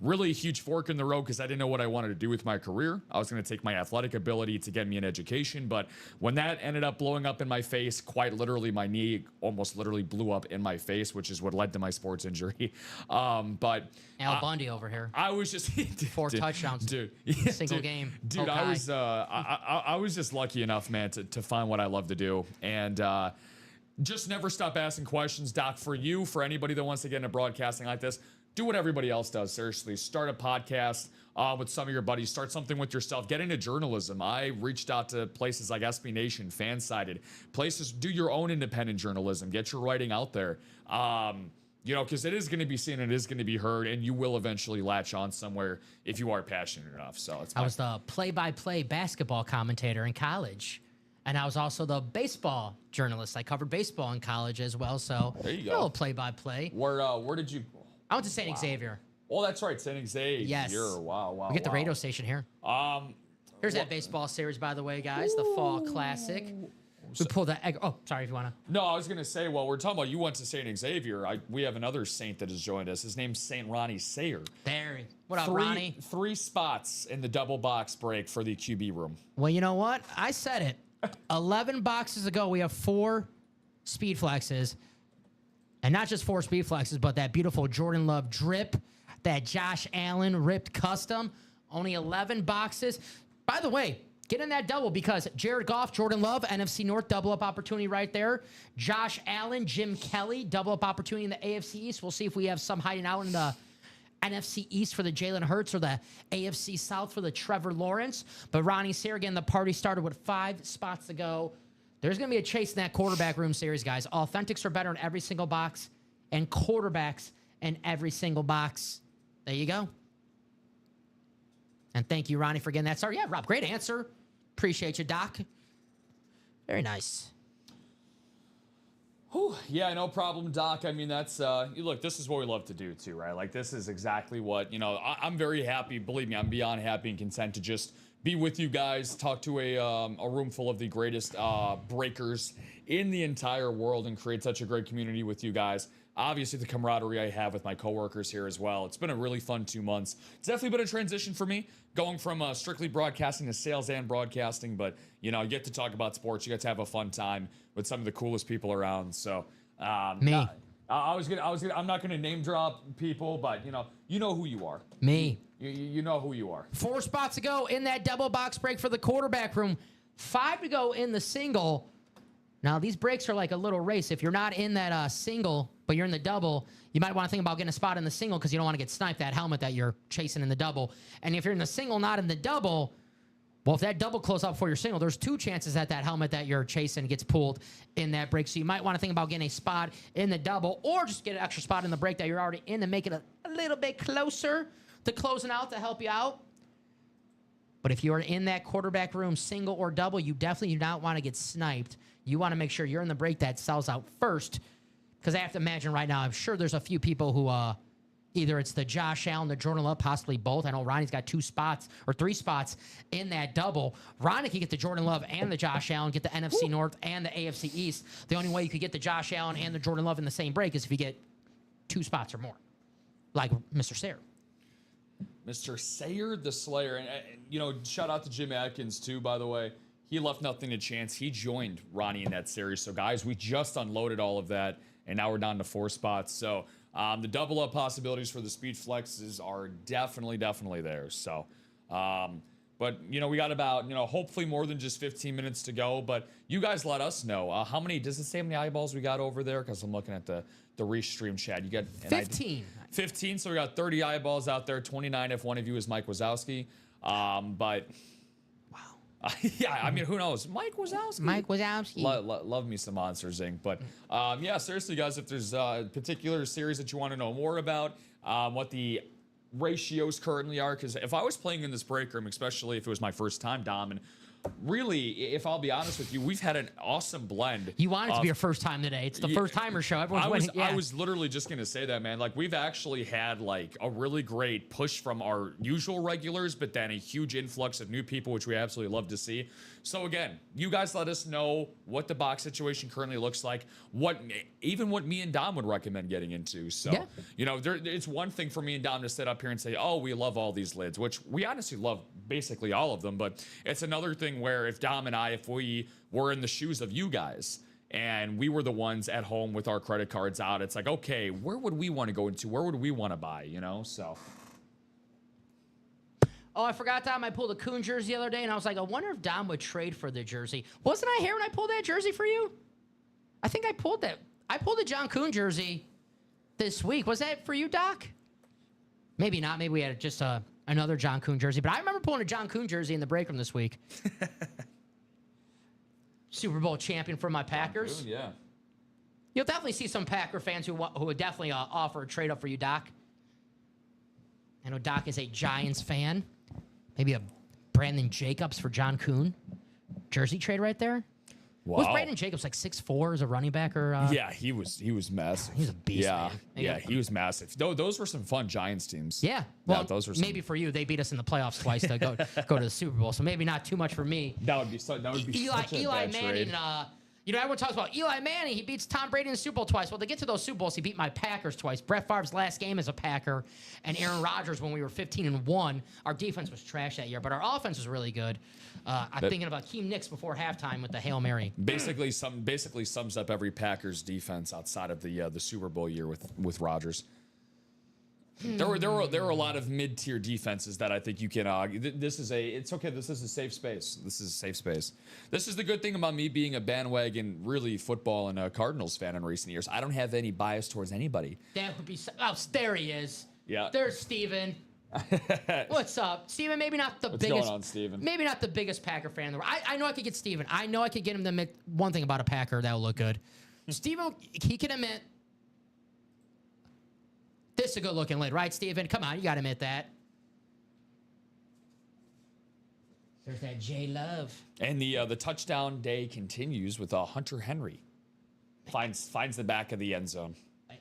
really a huge fork in the road because I didn't know what I wanted to do with my career. I was going to take my athletic ability to get me an education, but when that ended up blowing up in my face, quite literally, my knee almost literally blew up in my face, which is what led to my sports injury. But Al Bundy over here. I was just 4 touchdowns, dude, single game. Dude, Okay. I was just lucky enough, man, to find what I love to do, and just never stop asking questions, Doc. For you, for anybody that wants to get into broadcasting like this, do what everybody else does. Seriously, start a podcast with some of your buddies. Start something with yourself. Get into journalism. I reached out to places like SB Nation, Fansided, places. Do your own independent journalism. Get your writing out there. Because it is going to be seen, it is going to be heard, and you will eventually latch on somewhere if you are passionate enough. So I was the play-by-play basketball commentator in college, and I was also the baseball journalist. I covered baseball in college as well, so there you a little go. play-by-play. Where did you? I went to St. Xavier. Oh, that's right, St. Xavier. Yes. Wow. We get the radio station here. Here's that baseball series, by the way, guys. The Fall Classic. We pulled that egg. Oh, sorry if you want to. No, I was going to say, well, we're talking about you went to St. Xavier. We have another Saint that has joined us. His name's St. Ronnie Sayer. There. What up, Ronnie? 3 spots in the double box break for the QB room. Well, you know what? I said it. 11 boxes ago, we have 4 speed flexes. And not just 4 speed flexes, but that beautiful Jordan Love drip, that Josh Allen ripped custom. Only 11 boxes. By the way, get in that double because Jared Goff, Jordan Love, NFC North, double up opportunity right there. Josh Allen, Jim Kelly, double up opportunity in the AFC East. We'll see if we have some hiding out in the NFC East for the Jalen Hurts or the AFC South for the Trevor Lawrence. But Ronnie Sayer, again, the party started with 5 spots to go. There's going to be a chase in that quarterback room series, guys. Authentics are better in every single box, and quarterbacks in every single box. There you go. And thank you, Ronnie, for getting that started. Yeah, Rob, great answer. Appreciate you, Doc. Very nice. Whew, yeah, no problem, Doc. I mean, that's, look, this is what we love to do, too, right? Like, this is exactly what, I'm very happy. Believe me, I'm beyond happy and content to just be with you guys, talk to a room full of the greatest breakers in the entire world and create such a great community with you guys. Obviously, the camaraderie I have with my coworkers here as well. It's been a really fun 2 months. It's definitely been a transition for me, going from strictly broadcasting to sales and broadcasting. But, you get to talk about sports. You get to have a fun time with some of the coolest people around. So, me. I'm not gonna name drop people, but you know who you are. Me. You know who you are. 4 spots to go in that double box break for the quarterback room. 5 to go in the single. Now, these breaks are like a little race. If you're not in that single, but you're in the double, you might want to think about getting a spot in the single because you don't want to get sniped that helmet that you're chasing in the double. And if you're in the single, not in the double, well, if that double closes up for your single, there's 2 chances that helmet that you're chasing gets pulled in that break. So you might want to think about getting a spot in the double or just get an extra spot in the break that you're already in to make it a little bit closer to closing out to help you out. But if you're in that quarterback room, single or double, you definitely do not want to get sniped. You want to make sure you're in the break that sells out first. Because I have to imagine right now, I'm sure there's a few people who either it's the Josh Allen, the Jordan Love, possibly both. I know Ronnie's got 2 spots or 3 spots in that double. Ronnie can get the Jordan Love and the Josh Allen, get the NFC North and the AFC East. The only way you could get the Josh Allen and the Jordan Love in the same break is if you get 2 spots or more, like Mr. Sayer. Mr. Sayer the Slayer. And, shout out to Jim Atkins, too, by the way. He left nothing to chance. He joined Ronnie in that series. So, guys, we just unloaded all of that, and now we're down to 4 spots. So, the double-up possibilities for the speed flexes are definitely there. So, but, we got about, hopefully more than just 15 minutes to go. But you guys let us know. Does it say how many eyeballs we got over there? Because I'm looking at the restream chat. You got 15. 15, so we got 30 eyeballs out there, 29 if one of you is Mike Wazowski. But wow. Yeah, I mean, who knows? Mike Wazowski. Love me some Monsters Inc. But yeah, seriously, guys, if there's a particular series that you want to know more about, what the ratios currently are, because if I was playing in this break room, especially if it was my first time, Dom, and really, if I'll be honest with you, we've had an awesome blend. You want it to be your first time today. It's the first timer show. Everyone's winning. Yeah. I was literally just going to say that, man. Like, we've actually had, like, a really great push from our usual regulars, but then a huge influx of new people, which we absolutely love to see. So, again, you guys let us know what the box situation currently looks like, what me and Dom would recommend getting into. So, it's one thing for me and Dom to sit up here and say, oh, we love all these lids, which we honestly love basically all of them. But it's another thing where if Dom and I, if we were in the shoes of you guys and we were the ones at home with our credit cards out, it's like, okay, where would we want to go into? Where would we want to buy, So. Oh, I forgot, Dom. I pulled a Coon jersey the other day, and I was like, I wonder if Dom would trade for the jersey. Wasn't I here when I pulled that jersey for you? I think I pulled that. I pulled a John Coon jersey this week. Was that for you, Doc? Maybe not. Maybe we had just another John Coon jersey. But I remember pulling a John Coon jersey in the break room this week. Super Bowl champion for my Packers. Coon, yeah. You'll definitely see some Packer fans who would definitely offer a trade up for you, Doc. I know Doc is a Giants fan. Maybe a Brandon Jacobs for John Coon jersey trade right there. Wow. Was Brandon Jacobs like 6'4" as a running back or? Yeah, he was massive. He was a beast. Yeah, man. he was massive. Those were some fun Giants teams. Yeah, well, those were maybe for you, they beat us in the playoffs twice to go to the Super Bowl. So maybe not too much for me. That would be such Eli a bad Manning. trade. Everyone talks about Eli Manning. He beats Tom Brady in the Super Bowl twice. Well, to get to those Super Bowls, he beat my Packers twice. Brett Favre's last game as a Packer, and Aaron Rodgers when we were 15-1. Our defense was trash that year, but our offense was really good. I'm thinking about Keem Nicks before halftime with the Hail Mary. Basically sums up every Packers defense outside of the Super Bowl year with Rodgers. There were a lot of mid-tier defenses that I think you can. It's okay. This is a safe space. This is the good thing about me being a bandwagon, really football and a Cardinals fan in recent years. I don't have any bias towards anybody. That would be. Oh, there he is. Yeah. There's Steven. What's up, Steven? Maybe not the biggest. What's going on, Steven? Maybe not the biggest Packer fan in the world. I know I could get Steven. I know I could get him to admit one thing about a Packer that will look good. Steven, he can admit. This is a good-looking lid, right, Steven? Come on, you got to admit that. There's that J-Love. And the touchdown day continues with Hunter Henry. Finds the back of the end zone.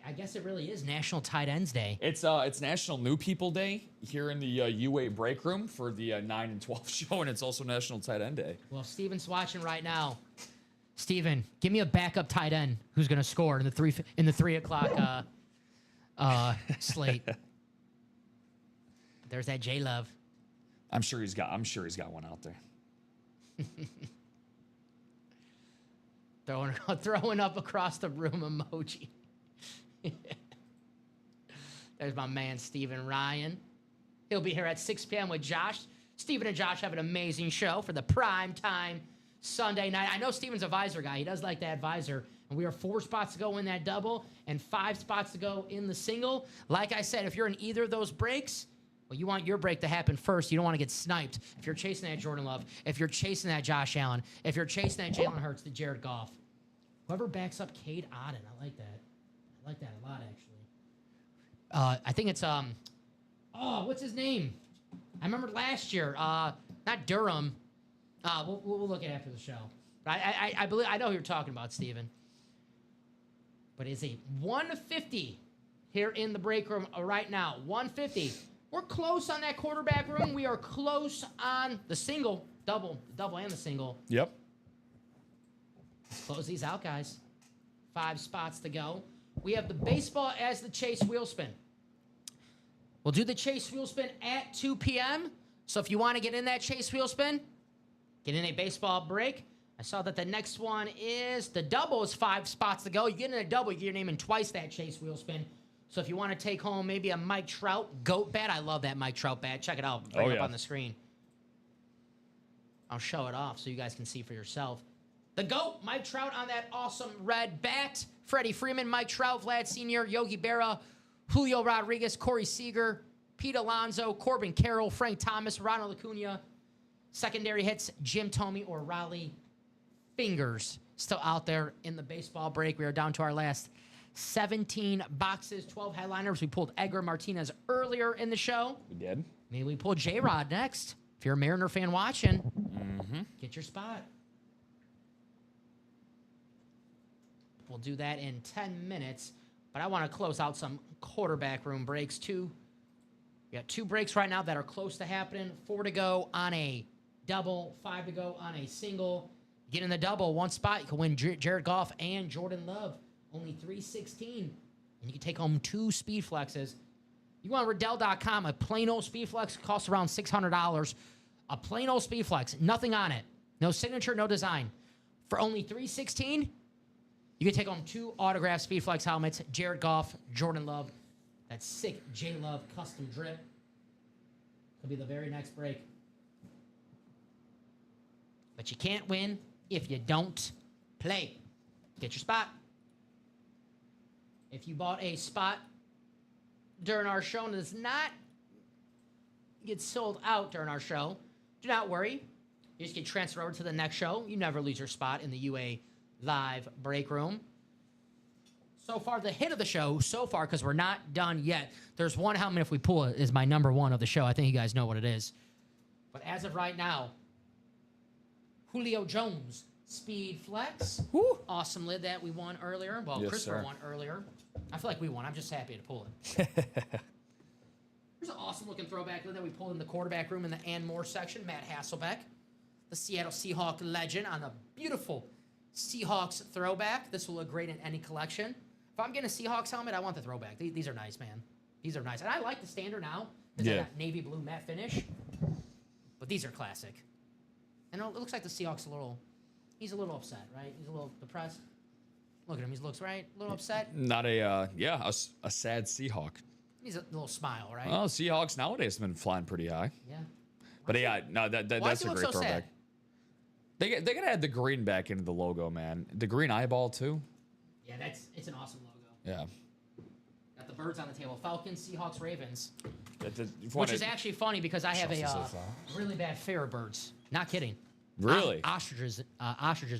I guess it really is National Tight Ends Day. It's National New People Day here in the UA break room for the 9 and 12 show, and it's also National Tight End Day. Well, Steven's watching right now. Steven, give me a backup tight end who's going to score in the 3 o'clock slate. There's that J-Love. I'm sure he's got one out there. Throwing up across the room emoji. There's my man Steven Ryan. He'll be here at 6 p.m. with Josh. Steven and Josh have an amazing show for the prime time Sunday night. I know Steven's a visor guy. He does like that visor. And we are 4 spots to go in that double and 5 spots to go in the single. Like I said, if you're in either of those breaks, well, you want your break to happen first. You don't want to get sniped. If you're chasing that Jordan Love, if you're chasing that Josh Allen, if you're chasing that Jalen Hurts, the Jared Goff, whoever backs up Cade Otton, I like that. I like that a lot, actually. I think it's what's his name? I remember last year. Not Durham. We'll look at it after the show. But I believe I know who you're talking about, Steven. But it's a 150 here in the break room right now. 150. We're close on that quarterback room. We are close on the single, double and the single. Yep. Let's close these out, guys. 5 spots to go. We have the baseball as the chase wheel spin. We'll do the Chase Wheel Spin at 2 p.m. So if you want to get in that Chase Wheel Spin, get in a baseball break. I saw that the next one is the double is 5 spots to go. You get in a double, you get your name in twice that Chase Wheel Spin. So if you want to take home maybe a Mike Trout GOAT bat, I love that Mike Trout bat. Check it out. Bring it up on the screen. I'll show it off so you guys can see for yourself. The GOAT, Mike Trout on that awesome red bat. Freddie Freeman, Mike Trout, Vlad Sr., Yogi Berra, Julio Rodriguez, Corey Seager, Pete Alonso, Corbin Carroll, Frank Thomas, Ronald Acuna. Secondary hits, Jim Thome or Raleigh Fingers. Still out there in the baseball break. We are down to our last 17 boxes, 12 headliners. We pulled Edgar Martinez earlier in the show. We did. Maybe we pull J-Rod next. If you're a Mariner fan watching, get your spot. We'll do that in 10 minutes. But I want to close out some quarterback room breaks, too. We got 2 breaks right now that are close to happening. 4 to go on a double, 5 to go on a single. Get in the double, 1 spot. You can win Jared Goff and Jordan Love. Only $316. And you can take home 2 speed flexes. You go on Riddell.com. A plain old speed flex costs around $600. A plain old speed flex, nothing on it. No signature, no design. For only $316, you can take home 2 autographed speed flex helmets. Jared Goff, Jordan Love. That sick J Love custom drip. Could be the very next break. But you can't win if you don't play. Get your spot. If you bought a spot during our show and does not get sold out during our show, do not worry. You just get transferred over to the next show. You never lose your spot in the UA Live break room. So far, the hit of the show, because we're not done yet. There's one helmet, if we pull it, is my number 1 of the show. I think you guys know what it is. But as of right now, Julio Jones, Speed Flex. Woo. Awesome lid that we won earlier. Well, yes, Christopher won earlier. I feel like we won. I'm just happy to pull it. Here's an awesome-looking throwback lid that we pulled in the quarterback room in the and more section. Matt Hasselbeck, the Seattle Seahawk legend, on a beautiful Seahawks throwback. This will look great in any collection. If I'm getting a Seahawks helmet, I want the throwback. These are nice, man. These are nice. And I like the standard now. Because that navy blue matte finish. But these are classic. And it looks like the Seahawks he's a little upset, right? He's a little depressed. Look at him. He looks, right? A little upset. Not a sad Seahawk. He's a little smile, right? Well, Seahawks nowadays have been flying pretty high. Yeah. But yeah, no, that's a great throwback. Sad? They gotta add the green back into the logo, man. The green eyeball too. Yeah, it's an awesome logo. Yeah. Got the birds on the table. Falcons, Seahawks, Ravens. Which is actually funny because I have a really bad fear of birds. Not kidding. Really? Ostriches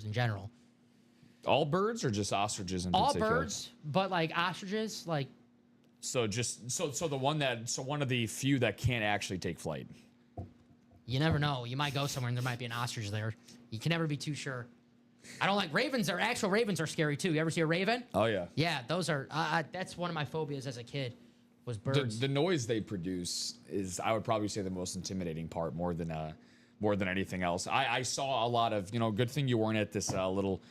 in general. All birds or just ostriches in particular? All birds, but like ostriches, like. So one of the few that can't actually take flight. You never know. You might go somewhere and there might be an ostrich there. You can never be too sure. I don't like ravens. Actual ravens are scary too. You ever see a raven? Oh yeah. Yeah, those are. That's one of my phobias as a kid. Was birds. The noise they produce is, I would probably say, the most intimidating part, more than anything else. I saw a lot of, good thing you weren't at this little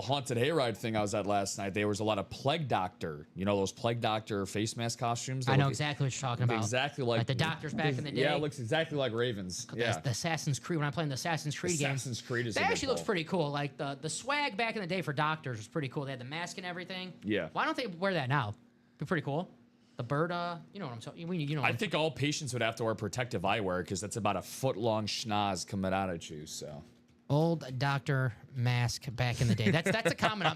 haunted hayride thing I was at last night. There was a lot of Plague Doctor, those Plague Doctor face mask costumes. I know exactly what you're talking about. Exactly like the doctors back in the day. Yeah, it looks exactly like ravens. Yeah. The Assassin's Creed, when I'm playing the Assassin's Creed game. Assassin's Creed is that actually looks pretty cool. Like the swag back in the day for doctors was pretty cool. They had the mask and everything. Yeah. Why don't they wear that now? Be pretty cool. The bird, you know what I'm talking. I think all patients would have to wear protective eyewear because that's about a foot-long schnoz coming out at you. So. Old doctor mask back in the day. That's a common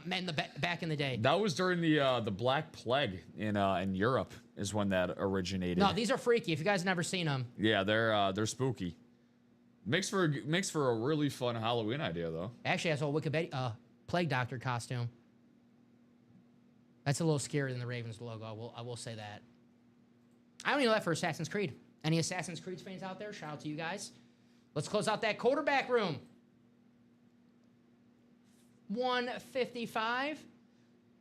back in the day. That was during the Black Plague in Europe is when that originated. No, these are freaky. If you guys have never seen them. Yeah, they're spooky. Makes for a really fun Halloween idea though. Actually, has a Wikipedia Plague Doctor costume. That's a little scarier than the Ravens logo. I will say that. I don't even know that for Assassin's Creed. Any Assassin's Creed fans out there? Shout out to you guys. Let's close out that quarterback room. 155.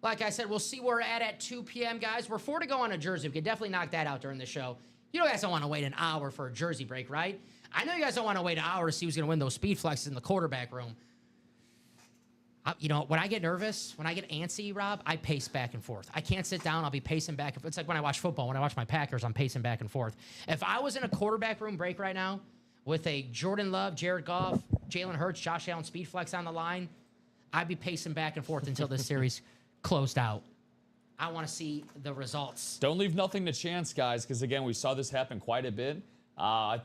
Like I said, we'll see where we're at 2 p.m., guys. We're 4 to go on a jersey. We could definitely knock that out during the show. You guys don't want to wait an hour for a jersey break, right? I know you guys don't want to wait an hour to see who's going to win those speed flexes in the quarterback room. When I get nervous, when I get antsy, Rob, I pace back and forth. I can't sit down. I'll be pacing back and forth. It's like when I watch football. When I watch my Packers, I'm pacing back and forth. If I was in a quarterback room break right now with a Jordan Love, Jared Goff, Jalen Hurts, Josh Allen, speed flex on the line, I'd be pacing back and forth until this series closed out. I want to see the results. Don't leave nothing to chance, guys, because, again, we saw this happen quite a bit. I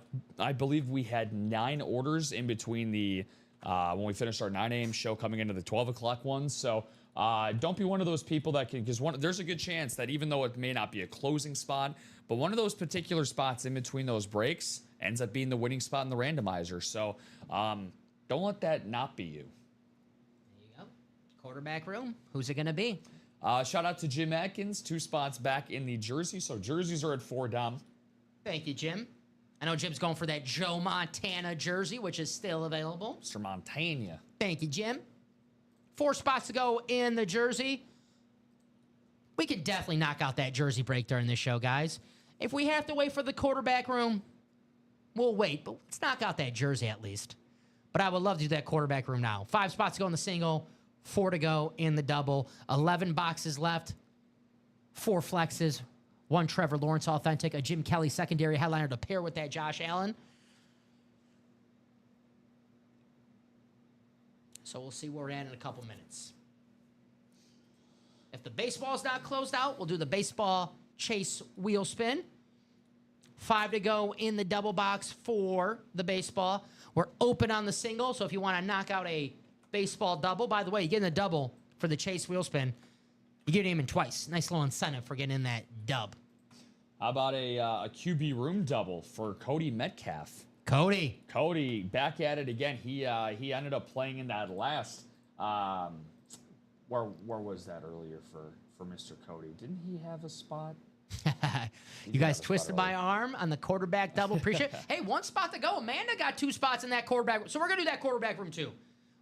believe we had 9 orders in between the when we finished our 9 a.m. show coming into the 12 o'clock ones. So don't be one of those people that can, because there's a good chance that even though it may not be a closing spot, but one of those particular spots in between those breaks ends up being the winning spot in the randomizer. So don't let that not be you. There you go. Quarterback room. Who's it going to be? Shout out to Jim Atkins, 2 spots back in the jersey. So jerseys are at 4, Dom. Thank you, Jim. I know Jim's going for that Joe Montana jersey, which is still available. Mr. Montana. Thank you, Jim. 4 spots to go in the jersey. We could definitely knock out that jersey break during this show, guys. If we have to wait for the quarterback room, we'll wait. But let's knock out that jersey at least. But I would love to do that quarterback room now. 5 spots to go in the single, 4 to go in the double. 11 boxes left. 4 flexes. 1 Trevor Lawrence authentic, a Jim Kelly secondary headliner to pair with that Josh Allen. So we'll see where we're at in a couple minutes. If the baseball's not closed out, we'll do the baseball chase wheel spin. 5 to go in the double box for the baseball. We're open on the single, so if you want to knock out a baseball double, by the way, you get in the double for the chase wheel spin. You get him in twice. Nice little incentive for getting in that dub. How about a QB room double for Cody Metcalf? Cody back at it again. He ended up playing in that last. Where was that earlier for Mr. Cody? Didn't he have a spot? You guys twisted my arm on the quarterback double. Appreciate it. Hey, 1 spot to go. Amanda got 2 spots in that quarterback. So we're going to do that quarterback room too.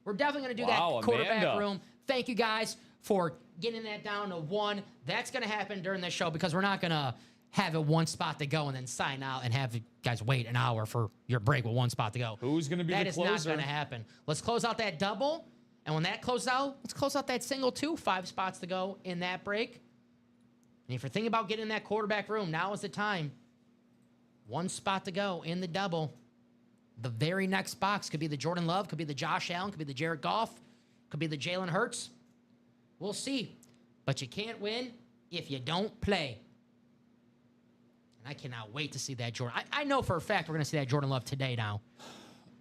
We're definitely going to do that quarterback Amanda. room. Thank you guys for getting that down to 1. That's going to happen during this show because we're not going to have it 1 spot to go and then sign out and have you guys wait an hour for your break with 1 spot to go. Who's going to be the closer? That is not going to happen. Let's close out that double. And when that closes out, let's close out that single too. 5 spots to go in that break. And if you're thinking about getting in that quarterback room, now is the time. 1 spot to go in the double. The very next box could be the Jordan Love, could be the Josh Allen, could be the Jared Goff, could be the Jalen Hurts. We'll see. But you can't win if you don't play. And I cannot wait to see that Jordan. I know for a fact we're going to see that Jordan Love today now.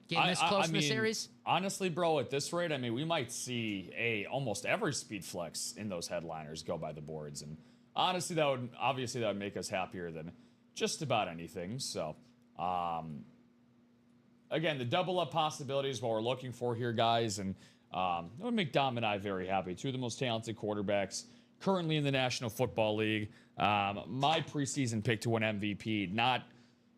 Getting this close in the series. Honestly, bro, at this rate, I mean, we might see almost every speed flex in those headliners go by the boards. And honestly, that would make us happier than just about anything. So, again, the double up possibility is what we're looking for here, guys. And that would make Dom and I very happy. 2 of the most talented quarterbacks currently in the National Football League. My preseason pick to win MVP,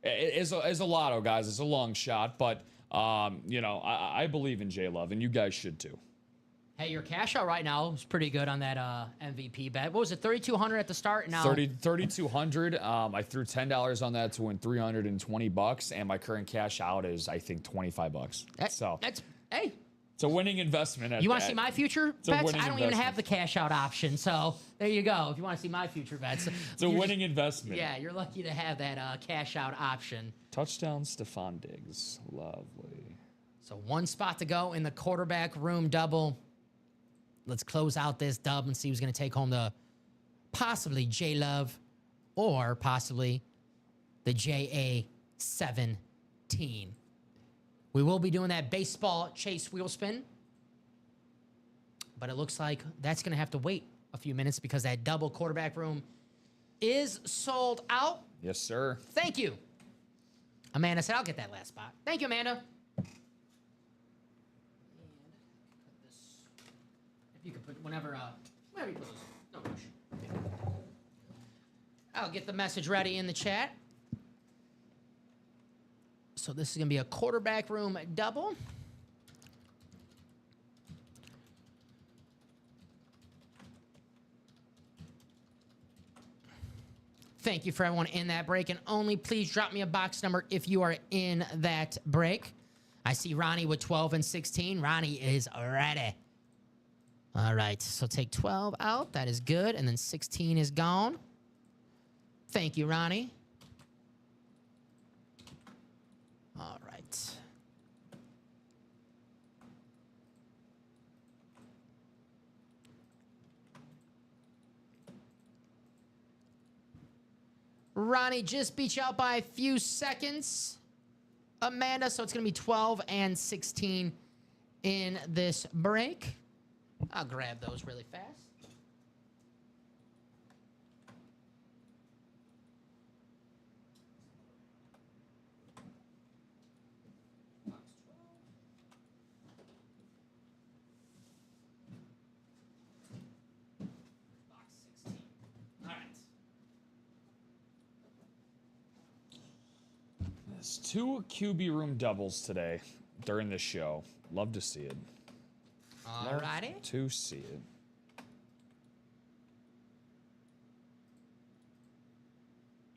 is a lotto, guys. It's a long shot, but I believe in J-Love, and you guys should too. Hey, your cash out right now is pretty good on that MVP bet. What was it, 3,200 at the start? Now 3,200. I threw $10 on that to win $320, and my current cash out is, I think, $25. Hey. It's a winning investment. You want to see my future bets? I don't even have the cash out option. So there you go. If you want to see my future bets, it's a winning investment. Yeah, you're lucky to have that cash out option. Touchdown, Stephon Diggs. Lovely. So 1 spot to go in the quarterback room double. Let's close out this dub and see who's going to take home the possibly J-Love or possibly the JA-17. We will be doing that baseball chase wheel spin. But it looks like that's going to have to wait a few minutes because that double quarterback room is sold out. Yes, sir. Thank you. Amanda said, I'll get that last spot. Thank you, Amanda. And put this, if you could put whenever you put this. No rush. I'll get the message ready in the chat. So this is going to be a quarterback room double. Thank you for everyone in that break. And only please drop me a box number if you are in that break. I see Ronnie with 12 and 16. Ronnie is ready. All right, so take 12 out. That is good. And then 16 is gone. Thank you, Ronnie. All right. Ronnie just beat you out by a few seconds, Amanda, so it's going to be 12 and 16 in this break. I'll grab those really fast. Box 16. All right. There's 2 QB room doubles today during this show. Love to see it. All righty. To see it.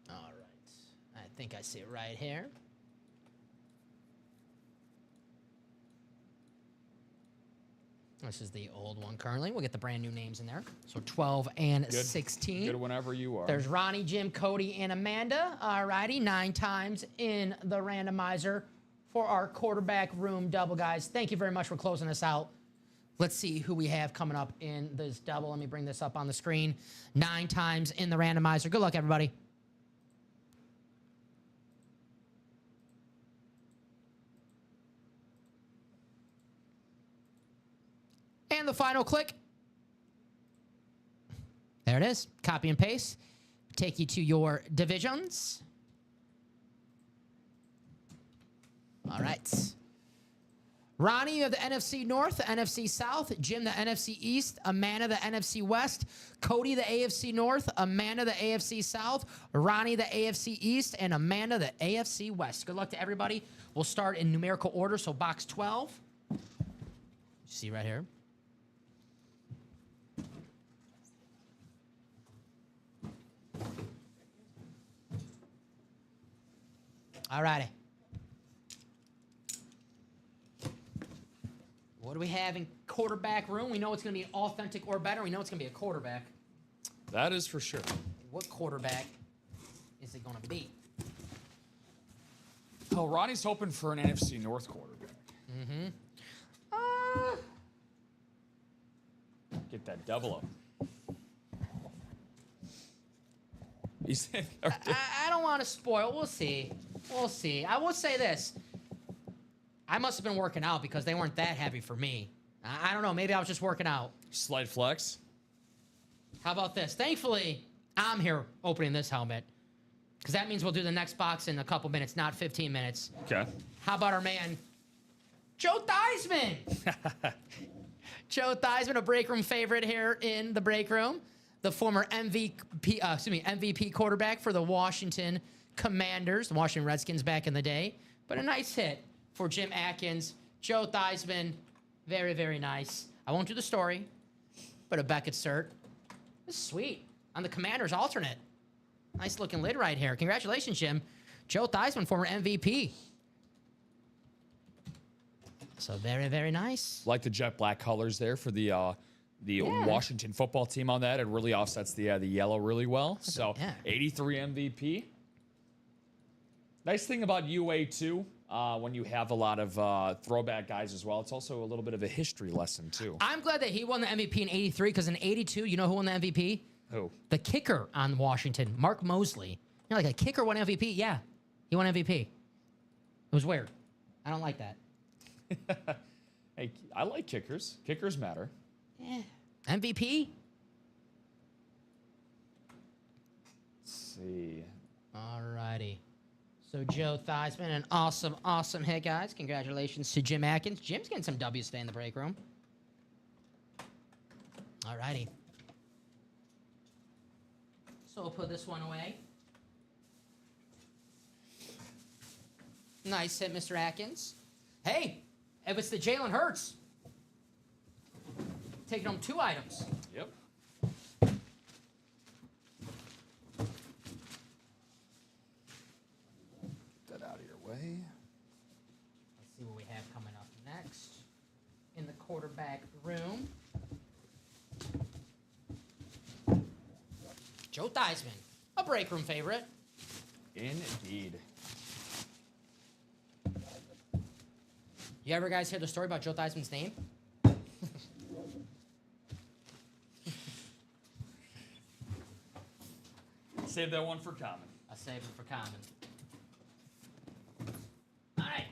All right. I think I see it right here. This is the old one currently. We'll get the brand new names in there. So 12 and 16. Good whenever you are. There's Ronnie, Jim, Cody, and Amanda. All righty. 9 times in the randomizer for our quarterback room double, guys. Thank you very much for closing us out. Let's see who we have coming up in this double. Let me bring this up on the screen. 9 times in the randomizer. Good luck, everybody. And the final click. There it is. Copy and paste. Take you to your divisions. All right. Ronnie, you have the NFC North, the NFC South. Jim, the NFC East. Amanda, the NFC West. Cody, the AFC North. Amanda, the AFC South. Ronnie, the AFC East. And Amanda, the AFC West. Good luck to everybody. We'll start in numerical order. So box 12. See right here. All righty. What do we have in quarterback room? We know it's going to be authentic or better. We know it's going to be a quarterback. That is for sure. What quarterback is it going to be? Oh, Ronnie's hoping for an NFC North quarterback. Mm-hmm. Get that double up. I don't want to spoil. We'll see. We'll see. I will say this. I must have been working out because they weren't that heavy for me. I don't know. Maybe I was just working out. Slight flex. How about this? Thankfully, I'm here opening this helmet because that means we'll do the next box in a couple minutes, not 15 minutes. Okay. How about our man, Joe Theismann? Joe Theismann, a break room favorite here in the break room. The former MVP quarterback for the Washington Commanders, the Washington Redskins back in the day. But a nice hit for Jim Atkins. Joe Theismann, very, very nice. I won't do the story, but a Beckett cert. This is sweet. On the Commanders alternate. Nice looking lid right here. Congratulations, Jim. Joe Theismann, former MVP. So very, very nice. Like the jet black colors there for the Washington football team on that. It really offsets the yellow really well. So 83 MVP. Nice thing about UA too, when you have a lot of throwback guys as well, it's also a little bit of a history lesson too. I'm glad that he won the MVP in 83 because in 82, you know who won the MVP? Who? The kicker on Washington, Mark Mosley. You're like, a kicker won MVP? Yeah, he won MVP. It was weird. I don't like that. Hey, I like kickers. Kickers matter. Yeah. MVP? Let's see. All righty. So Joe Theismann, an awesome, awesome hit, guys. Congratulations to Jim Atkins. Jim's getting some W's today in the break room. All righty. So we'll put this one away. Nice hit, Mr. Atkins. Hey, if it's the Jalen Hurts, taking home 2 items. Yep. Get that out of your way. Let's see what we have coming up next in the quarterback room. Joe Theismann, a break room favorite. Indeed. You ever guys hear the story about Joe Theismann's name? Save that one for common. I'll save it for common. All right.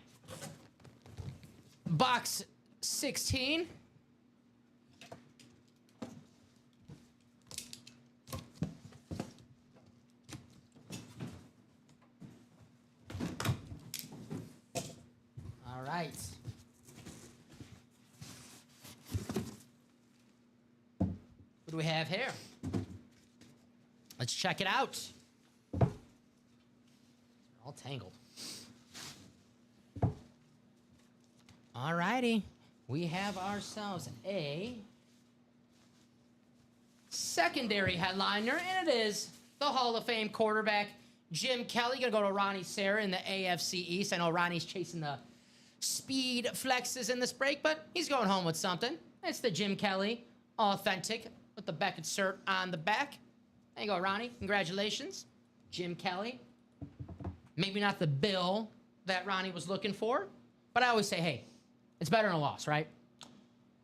Box 16. All right. What do we have here? Let's check it out. All tangled. All righty. We have ourselves a secondary headliner, and it is the Hall of Fame quarterback, Jim Kelly. Going to go to Ronnie Sarah in the AFC East. I know Ronnie's chasing the speed flexes in this break, but he's going home with something. It's the Jim Kelly Authentic with the Beckett cert on the back. There you go, Ronnie. Congratulations. Jim Kelly. Maybe not the bill that Ronnie was looking for, but I always say, hey, it's better than a loss, right?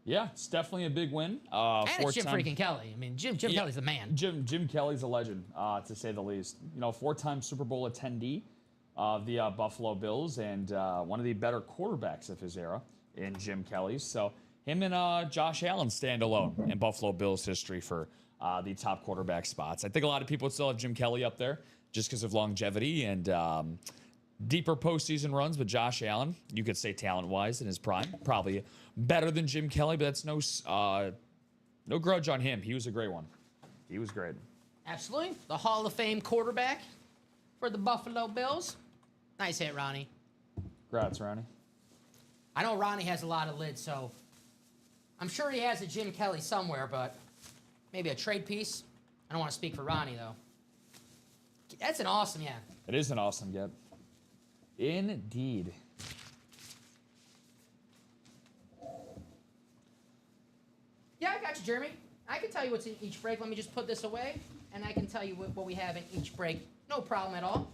Yeah, it's definitely a big win. And it's Jim freaking Kelly. I mean, Jim Kelly's the man. Jim Kelly's a legend, to say the least. You know, 4-time Super Bowl attendee of the Buffalo Bills and one of the better quarterbacks of his era in Jim Kelly. So him and Josh Allen stand alone in Buffalo Bills history for the top quarterback spots. I think a lot of people still have Jim Kelly up there just because of longevity and deeper postseason runs. But Josh Allen, you could say talent-wise in his prime, probably better than Jim Kelly, but that's no grudge on him. He was a great one. He was great. Absolutely. The Hall of Fame quarterback for the Buffalo Bills. Nice hit, Ronnie. Congrats, Ronnie. I know Ronnie has a lot of lids, so I'm sure he has a Jim Kelly somewhere, but maybe a trade piece. I don't want to speak for Ronnie, though. That's an awesome, yeah. It is an awesome get. Indeed. Yeah, I got you, Jeremy. I can tell you what's in each break. Let me just put this away, and I can tell you what we have in each break. No problem at all.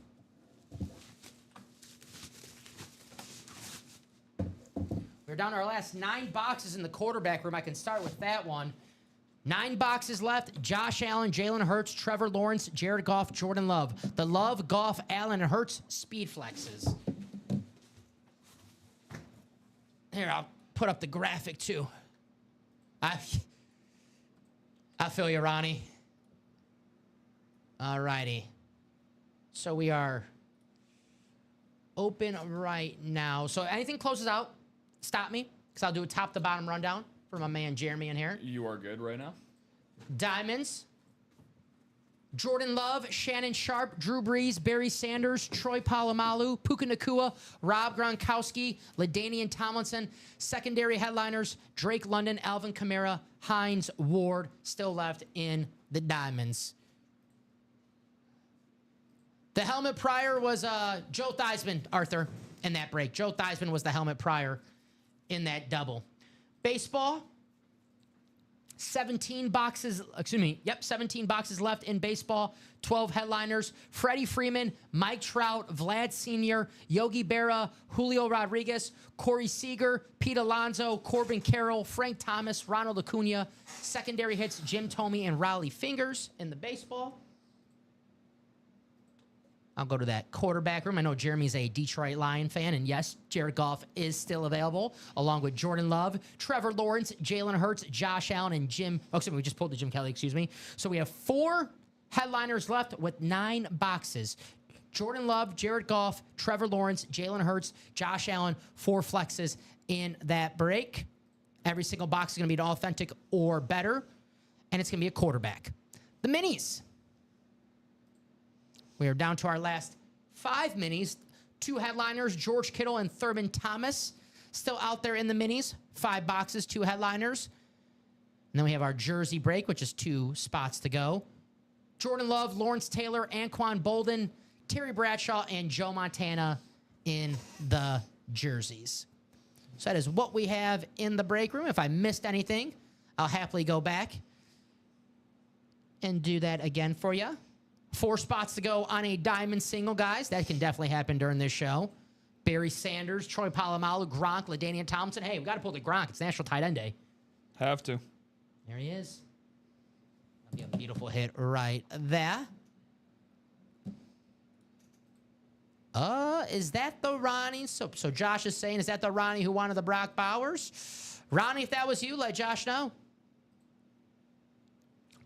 We're down to our last 9 boxes in the quarterback room. I can start with that one. 9 boxes left. Josh Allen, Jalen Hurts, Trevor Lawrence, Jared Goff, Jordan Love. The Love, Goff, Allen, and Hurts speed flexes. Here, I'll put up the graphic, too. I feel you, Ronnie. All righty. So we are open right now. So anything closes out, stop me, because I'll do a top-to-bottom rundown for my man Jeremy in here. You are good right now. Diamonds. Jordan Love, Shannon Sharp, Drew Brees, Barry Sanders, Troy Polamalu, Puka Nacua, Rob Gronkowski, LaDainian Tomlinson. Secondary headliners, Drake London, Alvin Kamara, Hines Ward, still left in the Diamonds. The helmet prior was Joe Theismann, Arthur, in that break. Joe Theismann was the helmet prior in that double. Baseball. 17 boxes left in baseball. 12 headliners. Freddie Freeman, Mike Trout, Vlad Sr., Yogi Berra, Julio Rodriguez, Corey Seager, Pete Alonso, Corbin Carroll, Frank Thomas, Ronald Acuna. Secondary hits, Jim Thome and Raleigh Fingers in the baseball. I'll go to that quarterback room. I know Jeremy's a Detroit Lion fan, and yes, Jared Goff is still available, along with Jordan Love, Trevor Lawrence, Jalen Hurts, Josh Allen, and we just pulled the Jim Kelly, excuse me. So we have 4 headliners left with 9 boxes. Jordan Love, Jared Goff, Trevor Lawrence, Jalen Hurts, Josh Allen, 4 flexes in that break. Every single box is going to be an authentic or better, and it's going to be a quarterback. The minis. We are down to our last 5 minis. 2 headliners, George Kittle and Thurman Thomas, still out there in the minis. 5 boxes, 2 headliners. And then we have our jersey break, which is 2 spots to go. Jordan Love, Lawrence Taylor, Anquan Bolden, Terry Bradshaw, and Joe Montana in the jerseys. So that is what we have in the break room. If I missed anything, I'll happily go back and do that again for you. 4 spots to go on a diamond single, guys. That can definitely happen during this show. Barry Sanders, Troy Polamalu, Gronk, LaDainian Tomlinson. Hey, we got to pull the Gronk. It's National Tight End Day. Have to. There he is. That'll be a beautiful hit right there. Is that the Ronnie? So Josh is saying, is that the Ronnie who wanted the Brock Bowers? Ronnie, if that was you, let Josh know.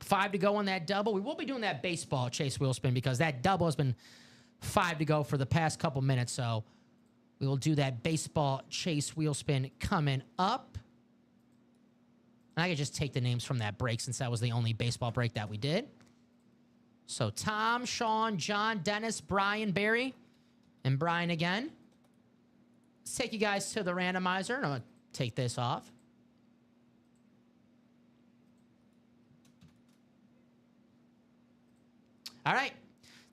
5 to go on that double. We will be doing that baseball chase wheel spin because that double has been 5 to go for the past couple minutes. So we will do that baseball chase wheel spin coming up. And I could just take the names from that break since that was the only baseball break that we did. So Tom, Sean, John, Dennis, Brian, Barry, and Brian again. Let's take you guys to the randomizer. And I'm going to take this off. All right.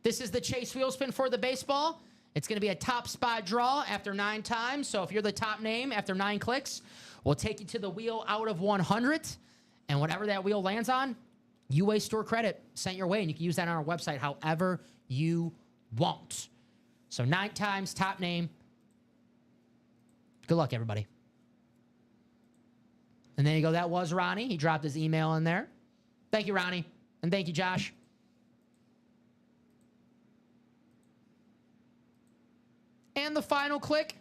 This is the chase wheel spin for the baseball. It's going to be a top spot draw after 9 times. So if you're the top name after 9 clicks, we'll take you to the wheel out of 100. And whatever that wheel lands on, UA store credit sent your way. And you can use that on our website however you want. So 9 times, top name. Good luck, everybody. And there you go. That was Ronnie. He dropped his email in there. Thank you, Ronnie. And thank you, Josh. And the final click.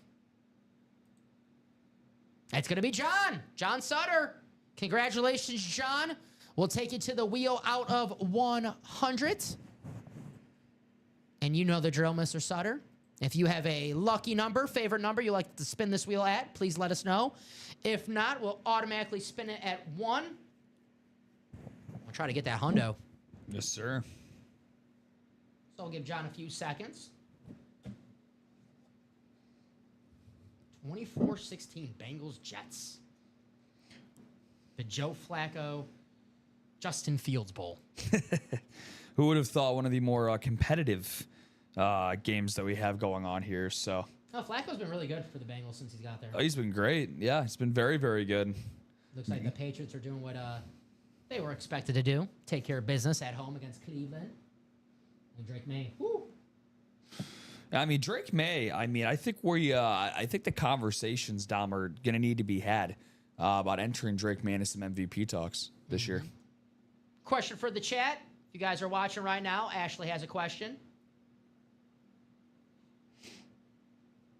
It's going to be John. John Sutter. Congratulations, John. We'll take you to the wheel out of 100. And you know the drill, Mr. Sutter. If you have a lucky number, favorite number you like to spin this wheel at, please let us know. If not, we'll automatically spin it at 1. I'll try to get that hundo. Yes, sir. So I'll give John a few seconds. 24-16 Bengals Jets. The Joe Flacco Justin Fields Bowl. Who would have thought one of the more competitive games that we have going on here? So. Oh, Flacco's been really good for the Bengals since he's got there. Oh, he's been great. Yeah, he's been very, very good. Looks like the Patriots are doing what they were expected to do. Take care of business at home against Cleveland. And Drake May. Woo. I mean, Drake May, I think I think the conversations, Dom, are going to need to be had about entering Drake May into some MVP talks this year. Question for the chat. If you guys are watching right now, Ashley has a question.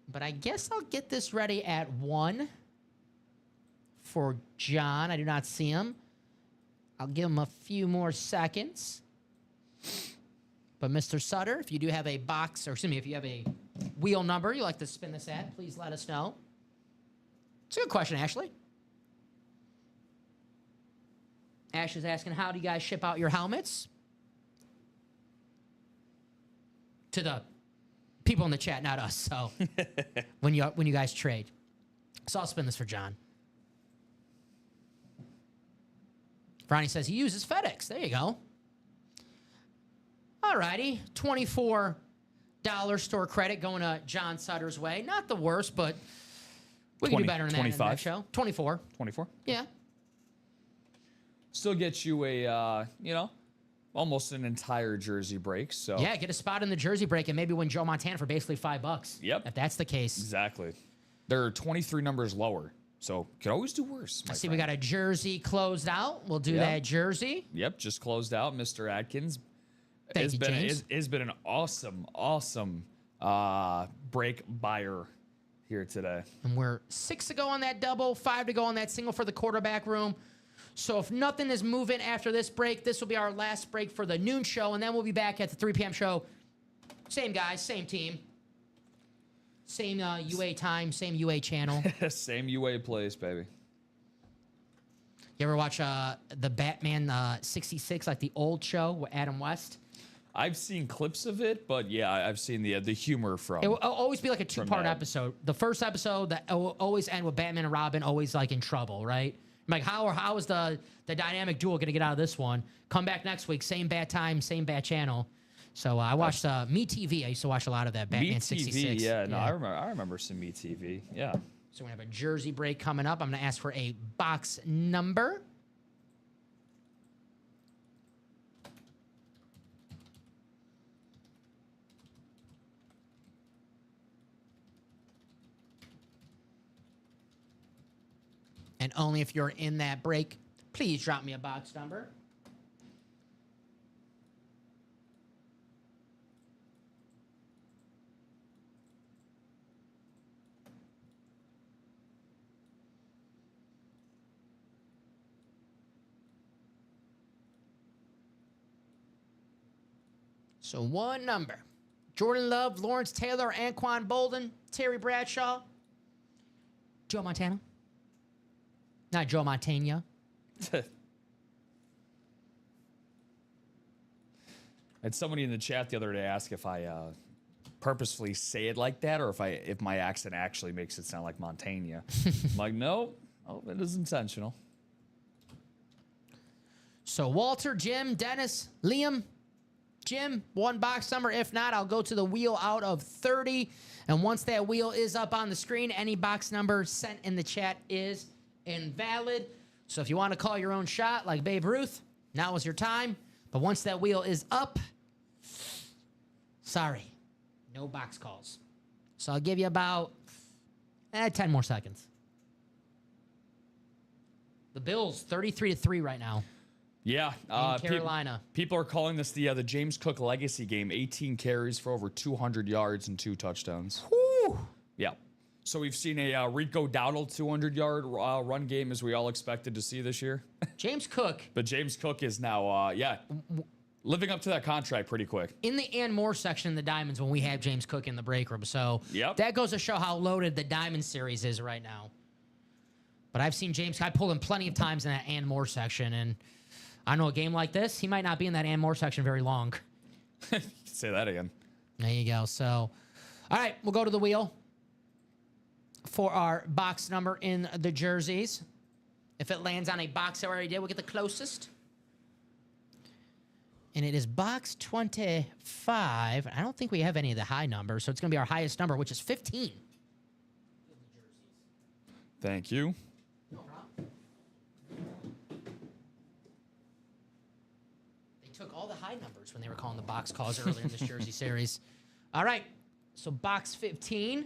But I guess I'll get this ready at 1 for John. I do not see him. I'll give him a few more seconds. But Mr. Sutter, if you do have a box, or excuse me, if you have a wheel number you like to spin this at, please let us know. It's a good question, Ashley. Ash is asking, how do you guys ship out your helmets? To the people in the chat, not us. So when you guys trade. So I'll spin this for John. Ronnie says he uses FedEx. There you go. All righty. $24 store credit going to John Sutter's way. Not the worst, but we can do better than that in that show. 24. 24? Yeah. Still gets you a, almost an entire jersey break. So yeah, get a spot in the jersey break and maybe win Joe Montana for basically $5. Yep. If that's the case. Exactly. There are 23 numbers lower, so could always do worse. I see we got a jersey closed out. We'll do that jersey. Yep, just closed out. Mr. Atkins. Thank you, James. It's been an awesome break buyer here today. And we're 6 to go on that double, 5 to go on that single for the quarterback room. So if nothing is moving after this break, this will be our last break for the noon show, and then we'll be back at the 3 p.m. show. Same guys, same team. Same UA time, same UA channel. Same UA plays, baby. You ever watch the Batman 66, like the old show with Adam West? I've seen clips of it, but yeah, I've seen the humor from. It will always be like a 2-part episode. The first episode that will always end with Batman and Robin always like in trouble, right? I'm like, how is the dynamic duo going to get out of this one? Come back next week, same bad time, same bad channel. So I watched Me TV. I used to watch a lot of that Batman 66. Yeah, no, I remember some Me TV. Yeah. So we have a jersey break coming up. I'm going to ask for a box number. and only if you're in that break, please drop me a box number. So one number. Jordan Love, Lawrence Taylor, Anquan Bolden, Terry Bradshaw, Joe Montana. Not Joe Montana. I had somebody in the chat the other day ask if I purposefully say it like that, or if my accent actually makes it sound like Montana. I'm like, no, it is intentional. So Walter, Jim, Dennis, Liam, Jim, one box number. If not, I'll go to the wheel out of 30. And once that wheel is up on the screen, any box number sent in the chat is invalid. So if you want to call your own shot like Babe Ruth, now is your time. But once that wheel is up, sorry, no box calls. So I'll give you about 10 more seconds. The Bills, 33-3 right now. Yeah, in Carolina. People are calling this the James Cook legacy game. 18 carries for over 200 yards and 2 touchdowns. Whew. Yeah. So we've seen a Rico Dowdle 200-yard run game as we all expected to see this year. James Cook. But James Cook is now, living up to that contract pretty quick. In the and more section of the Diamonds when we have James Cook in the break room. So yep. That goes to show how loaded the Diamond series is right now. But I've seen James, I pulled him plenty of times in that and more section, and I know a game like this, he might not be in that and more section very long. Say that again. There you go. So, all right, we'll go to the wheel for our box number in the jerseys. If it lands on a box that we already did, we'll get the closest. And it is box 25. I don't think we have any of the high numbers, so it's going to be our highest number, which is 15. Thank you. No problem. Took all the high numbers when they were calling the box calls earlier in this jersey series. All right, so box 15.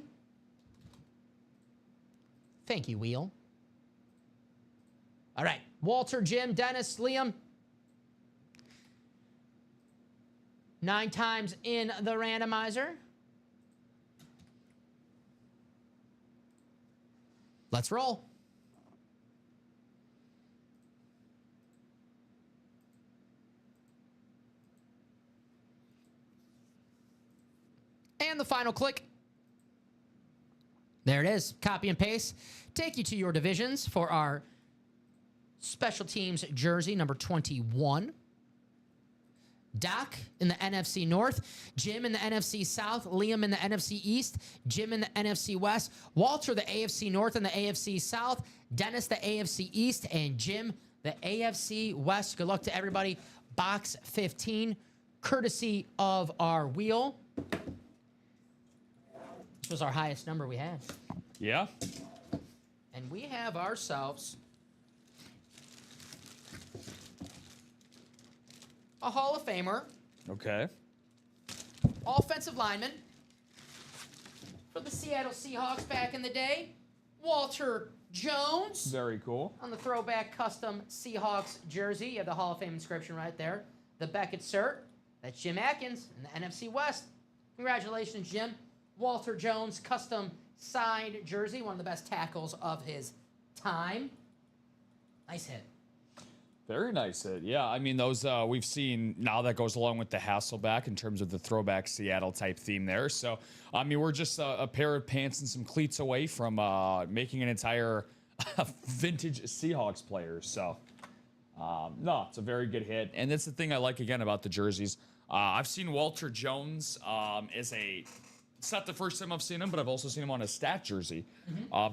Thank you, Wheel. All right, Walter, Jim, Dennis, Liam. 9 times in the randomizer. Let's roll. And the final click. There it is. Copy and paste. Take you to your divisions for our special teams jersey, number 21. Doc in the NFC North, Jim in the NFC South, Liam in the NFC East, Jim in the NFC West, Walter the AFC North and the AFC South, Dennis the AFC East, and Jim the AFC West. Good luck to everybody. Box 15, courtesy of our wheel. This was our highest number we had. Yeah. And we have ourselves a Hall of Famer. Okay. Offensive lineman for the Seattle Seahawks back in the day, Walter Jones. Very cool. On the throwback custom Seahawks jersey. You have the Hall of Fame inscription right there. The Beckett cert. That's Jim Atkins in the NFC West. Congratulations, Jim. Walter Jones, custom signed jersey. One of the best tackles of his time. Nice hit. Very nice hit. Yeah, I mean, those we've seen now that goes along with the Hasselback in terms of the throwback Seattle type theme there. So, I mean, we're just a pair of pants and some cleats away from making an entire vintage Seahawks player. So, no, it's a very good hit. And that's the thing I like, again, about the jerseys. I've seen Walter Jones as a... It's not the first time I've seen him, but I've also seen him on a stat jersey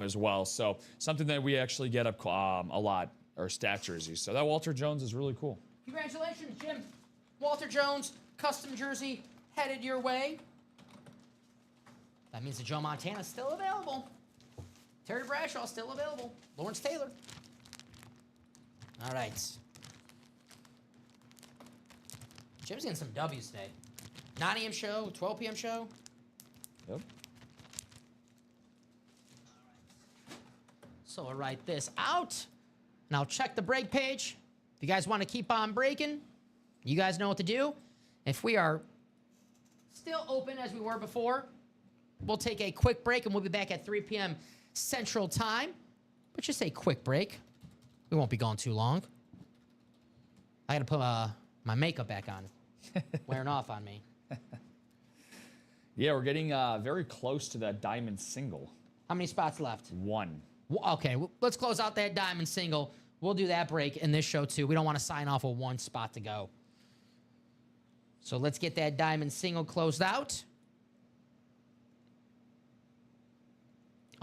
as well. So something that we actually get up a lot are stat jerseys. So that Walter Jones is really cool. Congratulations, Jim. Walter Jones, custom jersey, headed your way. That means that Joe Montana is still available. Terry Bradshaw still available. Lawrence Taylor. All right. Jim's getting some W's today. 9 a.m. show, 12 p.m. show. Yep. So I'll write this out, and I'll check the break page. If you guys want to keep on breaking, you guys know what to do. If we are still open as we were before, we'll take a quick break, and we'll be back at 3 p.m. Central Time. But just a quick break. We won't be gone too long. I got to put my makeup back on. Wearing off on me. Yeah, we're getting very close to that diamond single. How many spots left? 1. Okay, let's close out that diamond single. We'll do that break in this show, too. We don't want to sign off with 1 spot to go. So let's get that diamond single closed out.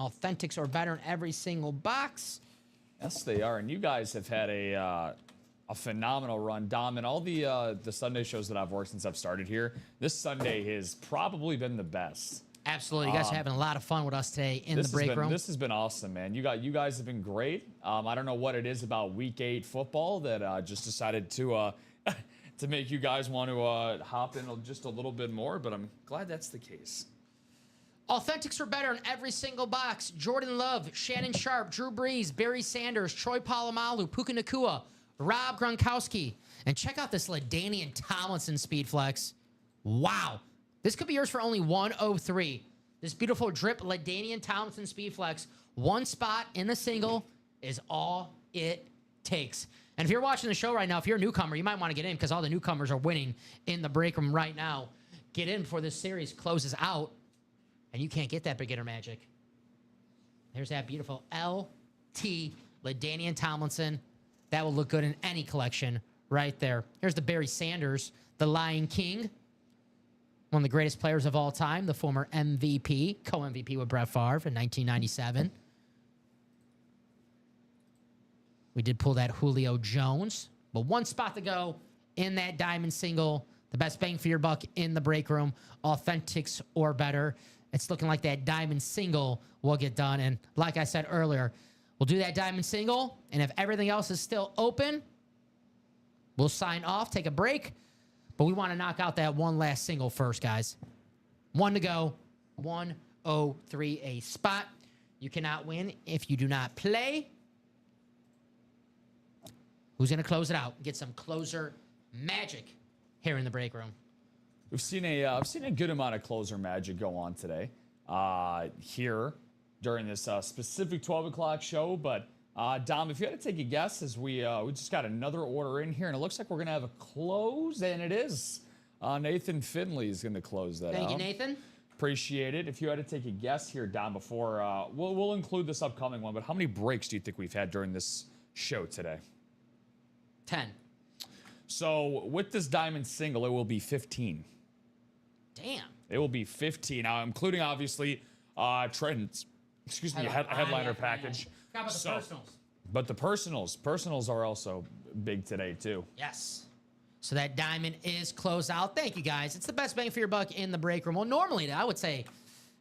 Authentics are better in every single box. Yes, they are. And you guys have had a phenomenal run. Dom, and all the Sunday shows that I've worked since I've started here, this Sunday has probably been the best. Absolutely. You guys are having a lot of fun with us today in the break room. This has been awesome, man. You guys have been great. I don't know what it is about Week 8 football that just decided to to make you guys want to hop in just a little bit more, but I'm glad that's the case. Authentics are better in every single box. Jordan Love, Shannon Sharp, Drew Brees, Barry Sanders, Troy Polamalu, Puka Nacua, Rob Gronkowski. And check out this LaDainian Tomlinson speed flex. Wow. This could be yours for only $103. This beautiful drip LaDainian Tomlinson speed flex. 1 spot in the single is all it takes. And if you're watching the show right now, if you're a newcomer, you might want to get in because all the newcomers are winning in the break room right now. Get in before this series closes out. And you can't get that beginner magic. There's that beautiful LT LaDainian Tomlinson. That will look good in any collection right there. Here's the Barry Sanders, the Lion King. One of the greatest players of all time, the former MVP, co-MVP with Brett Favre in 1997. We did pull that Julio Jones, but 1 spot to go in that diamond single. The best bang for your buck in the break room. Authentics or better. It's looking like that diamond single will get done. And like I said earlier, we'll do that diamond single. And if everything else is still open, we'll sign off, take a break. But we want to knock out that 1 last single first, guys. 1 to go. 103 a spot. You cannot win if you do not play. Who's going to close it out? Get some closer magic here in the break room. I've seen a good amount of closer magic go on today here during this specific 12 o'clock show. But Dom, if you had to take a guess, as we just got another order in here, and it looks like we're gonna have a close, and it is Nathan Finley is gonna close that out. Thank you, Nathan. Appreciate it. If you had to take a guess here, Dom, before we'll include this upcoming one, but how many breaks do you think we've had during this show today? 10. So with this diamond single, it will be 15. Damn. It will be 15. Now, including, obviously, Trent's, headliner package. How about the personals? But the personals are also big today, too. Yes. So that diamond is closed out. Thank you, guys. It's the best bang for your buck in the break room. Well, normally, I would say,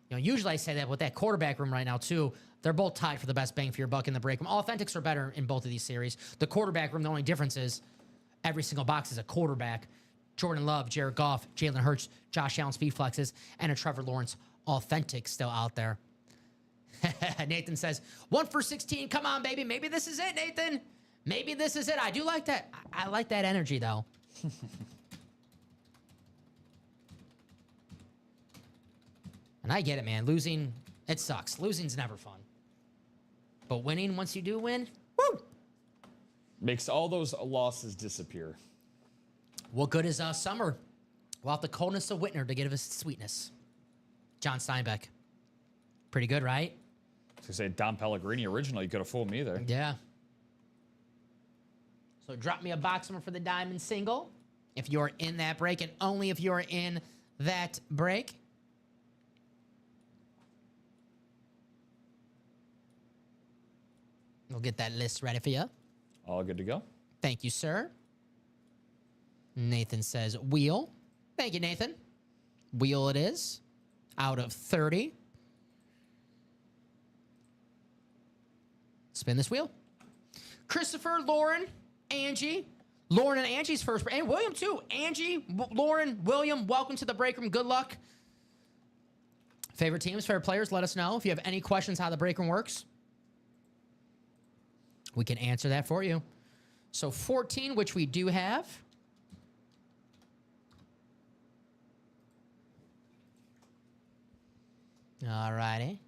usually I say that with that quarterback room right now, too. They're both tied for the best bang for your buck in the break room. Authentics are better in both of these series. The quarterback room, the only difference is every single box is a quarterback. Jordan Love, Jared Goff, Jalen Hurts, Josh Allen speed flexes, and a Trevor Lawrence authentic still out there. Nathan says, 1 for 16. Come on, baby. Maybe this is it, Nathan. Maybe this is it. I do like that. I like that energy, though. And I get it, man. Losing, it sucks. Losing's never fun. But winning, once you do win, woo! Makes all those losses disappear. What good is summer without the coldness of winter to give us sweetness? John Steinbeck. Pretty good, right? I was going to say Dom Pellegrini originally. You could have fooled me there. Yeah. So drop me a box number for the diamond single if you're in that break, and only if you're in that break. We'll get that list ready for you. All good to go. Thank you, sir. Nathan says wheel. Thank you, Nathan. Wheel it is. Out of 30. Spin this wheel. Christopher, Lauren, Angie. Lauren and Angie's first. And William, too. Angie, Lauren, William, welcome to the break room. Good luck. Favorite teams, favorite players, let us know. If you have any questions how the break room works, We can answer that for you. So 14, which we do have. All righty.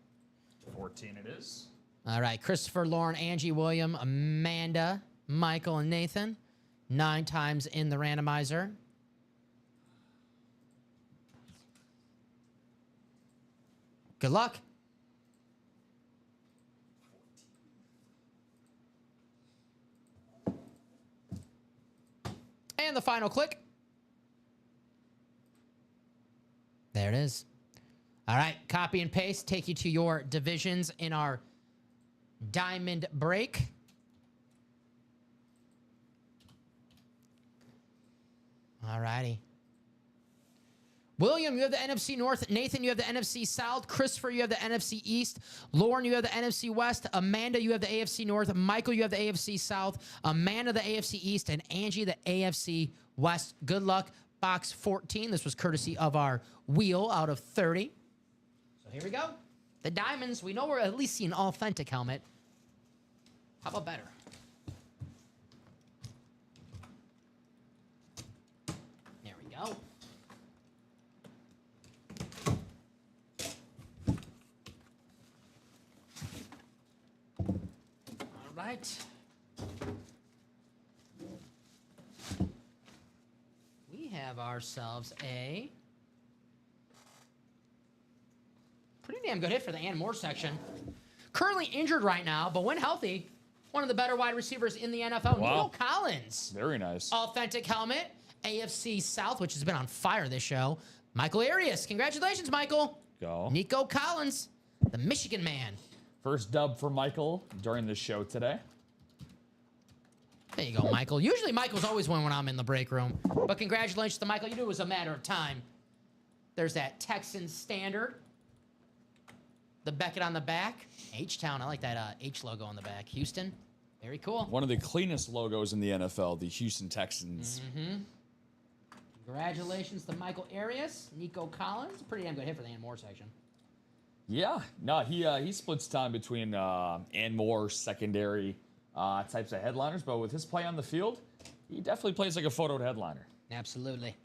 14 it is. All right. Christopher, Lauren, Angie, William, Amanda, Michael, and Nathan. 9 times in the randomizer. Good luck. And the final click. There it is. All right, copy and paste. Take you to your divisions in our diamond break. All righty. William, you have the NFC North. Nathan, you have the NFC South. Christopher, you have the NFC East. Lauren, you have the NFC West. Amanda, you have the AFC North. Michael, you have the AFC South. Amanda, the AFC East. And Angie, the AFC West. Good luck. Box 14. This was courtesy of our wheel out of 30. So here we go. The diamonds. We know we're at least seeing an authentic helmet. How about better? There we go. All right. We have ourselves a pretty damn good hit for the Ann Moore section. Currently injured right now, but when healthy, one of the better wide receivers in the NFL. Wow. Nico Collins. Very nice. Authentic helmet. AFC South, which has been on fire this show. Michael Arias. Congratulations, Michael. Go. Nico Collins, the Michigan man. First dub for Michael during the show today. There you go, Michael. Usually Michael's always one when I'm in the break room. But congratulations to Michael. You knew it was a matter of time. There's that Texan standard. The Beckett on the back. H-Town. I like that H logo on the back. Houston. Very cool. One of the cleanest logos in the NFL, the Houston Texans. Mm-hmm. Congratulations to Michael Arias. Nico Collins. Pretty damn good hit for the Ann Moore section. Yeah. No, he splits time between Ann Moore secondary types of headliners, but with his play on the field, he definitely plays like a photoed headliner. Absolutely.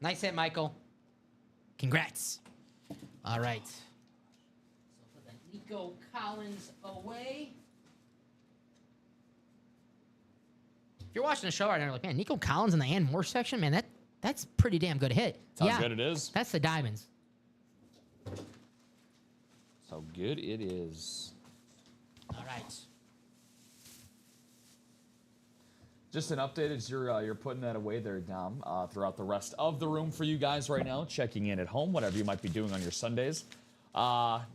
Nice hit, Michael. Congrats. All right. So put the Nico Collins away. If you're watching the show right now, you're like, man, Nico Collins in the Ann Moore section, man, that's pretty damn good hit. That's how good it is. That's the diamonds. That's how good it is. All right. Just an update as you're putting that away there, Dom, throughout the rest of the room for you guys right now, checking in at home, whatever you might be doing on your Sundays.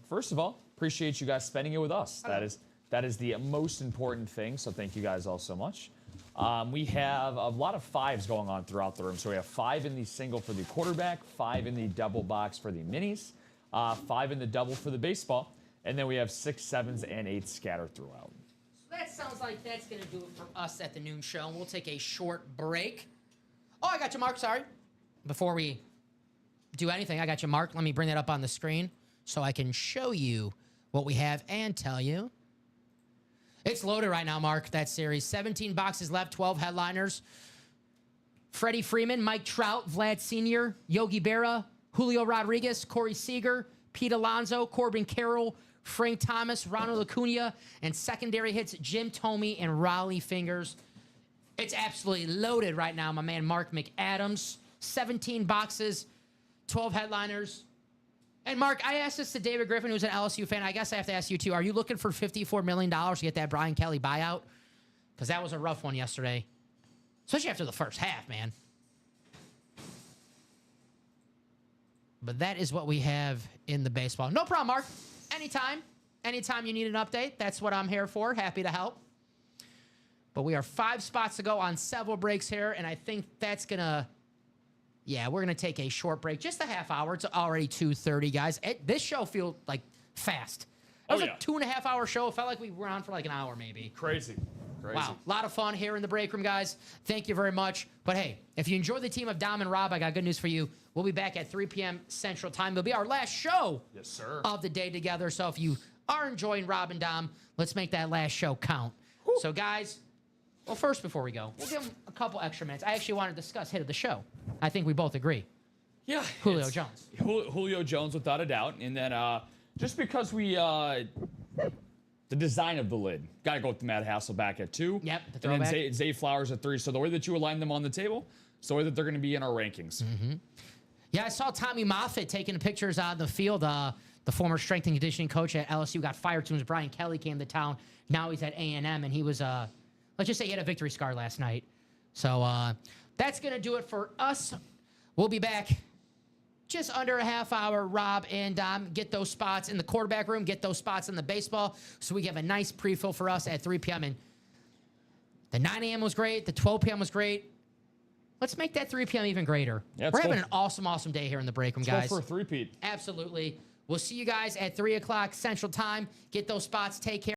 First of all, appreciate you guys spending it with us. That is the most important thing, so thank you guys all so much. We have a lot of 5s going on throughout the room. So we have 5 in the single for the quarterback, 5 in the double box for the minis, 5 in the double for the baseball, and then we have 6, 7s, and 8s scattered throughout. So that sounds like that's going to do it for us at the noon show. We'll take a short break. Oh, I got you, Mark. Sorry. Before we do anything, I got you, Mark. Let me bring that up on the screen so I can show you what we have and tell you. It's loaded right now, Mark, that series. 17 boxes left, 12 headliners. Freddie Freeman, Mike Trout, Vlad Sr., Yogi Berra, Julio Rodriguez, Corey Seager, Pete Alonso, Corbin Carroll, Frank Thomas, Ronald Acuna, and secondary hits Jim Thome and Raleigh Fingers. It's absolutely loaded right now, my man Mark McAdams. 17 boxes, 12 headliners. And, Mark, I asked this to David Griffin, who's an LSU fan. I guess I have to ask you, too. Are you looking for $54 million to get that Brian Kelly buyout? Because that was a rough one yesterday, especially after the first half, man. But that is what we have in the baseball. No problem, Mark. Anytime. Anytime you need an update, that's what I'm here for. Happy to help. But we are 5 spots to go on several breaks here, and I think that's going to... Yeah, we're going to take a short break, just a half hour. It's already 2:30, guys. This show feels like fast. It was a 2.5 hour show. It felt like we were on for like an hour, maybe. Crazy. Wow, a lot of fun here in the break room, guys. Thank you very much. But hey, if you enjoy the team of Dom and Rob, I got good news for you. We'll be back at 3 p.m. Central Time. It'll be our last show of the day together. So if you are enjoying Rob and Dom, let's make that last show count. So, guys, well, first, before we go, we'll give them a couple extra minutes. I actually want to discuss hit of the show. I think we both agree. Yeah. Julio Jones. Julio Jones, without a doubt. And then just because the design of the lid, got to go with the Matt Hasselbeck at 2. Yep, the and throwback. then Zay Flowers at 3. So the way that you align them on the table, it's the way that they're going to be in our rankings. Mm-hmm. Yeah, I saw Tommy Moffitt taking pictures out of the field. The former strength and conditioning coach at LSU got fired as soon as Brian Kelly came to town. Now he's at A&M, and he was, let's just say he had a victory scar last night. So that's going to do it for us. We'll be back just under a half hour. Rob and Dom, get those spots in the quarterback room, get those spots in the baseball, so we have a nice pre-fill for us at 3 p.m. And the 9 a.m. was great. The 12 p.m. was great. Let's make that 3 p.m. even greater. Yeah, we're having an awesome, awesome day here in the break room, guys. Go for a 3-peat. Absolutely. We'll see you guys at 3 o'clock Central Time. Get those spots. Take care.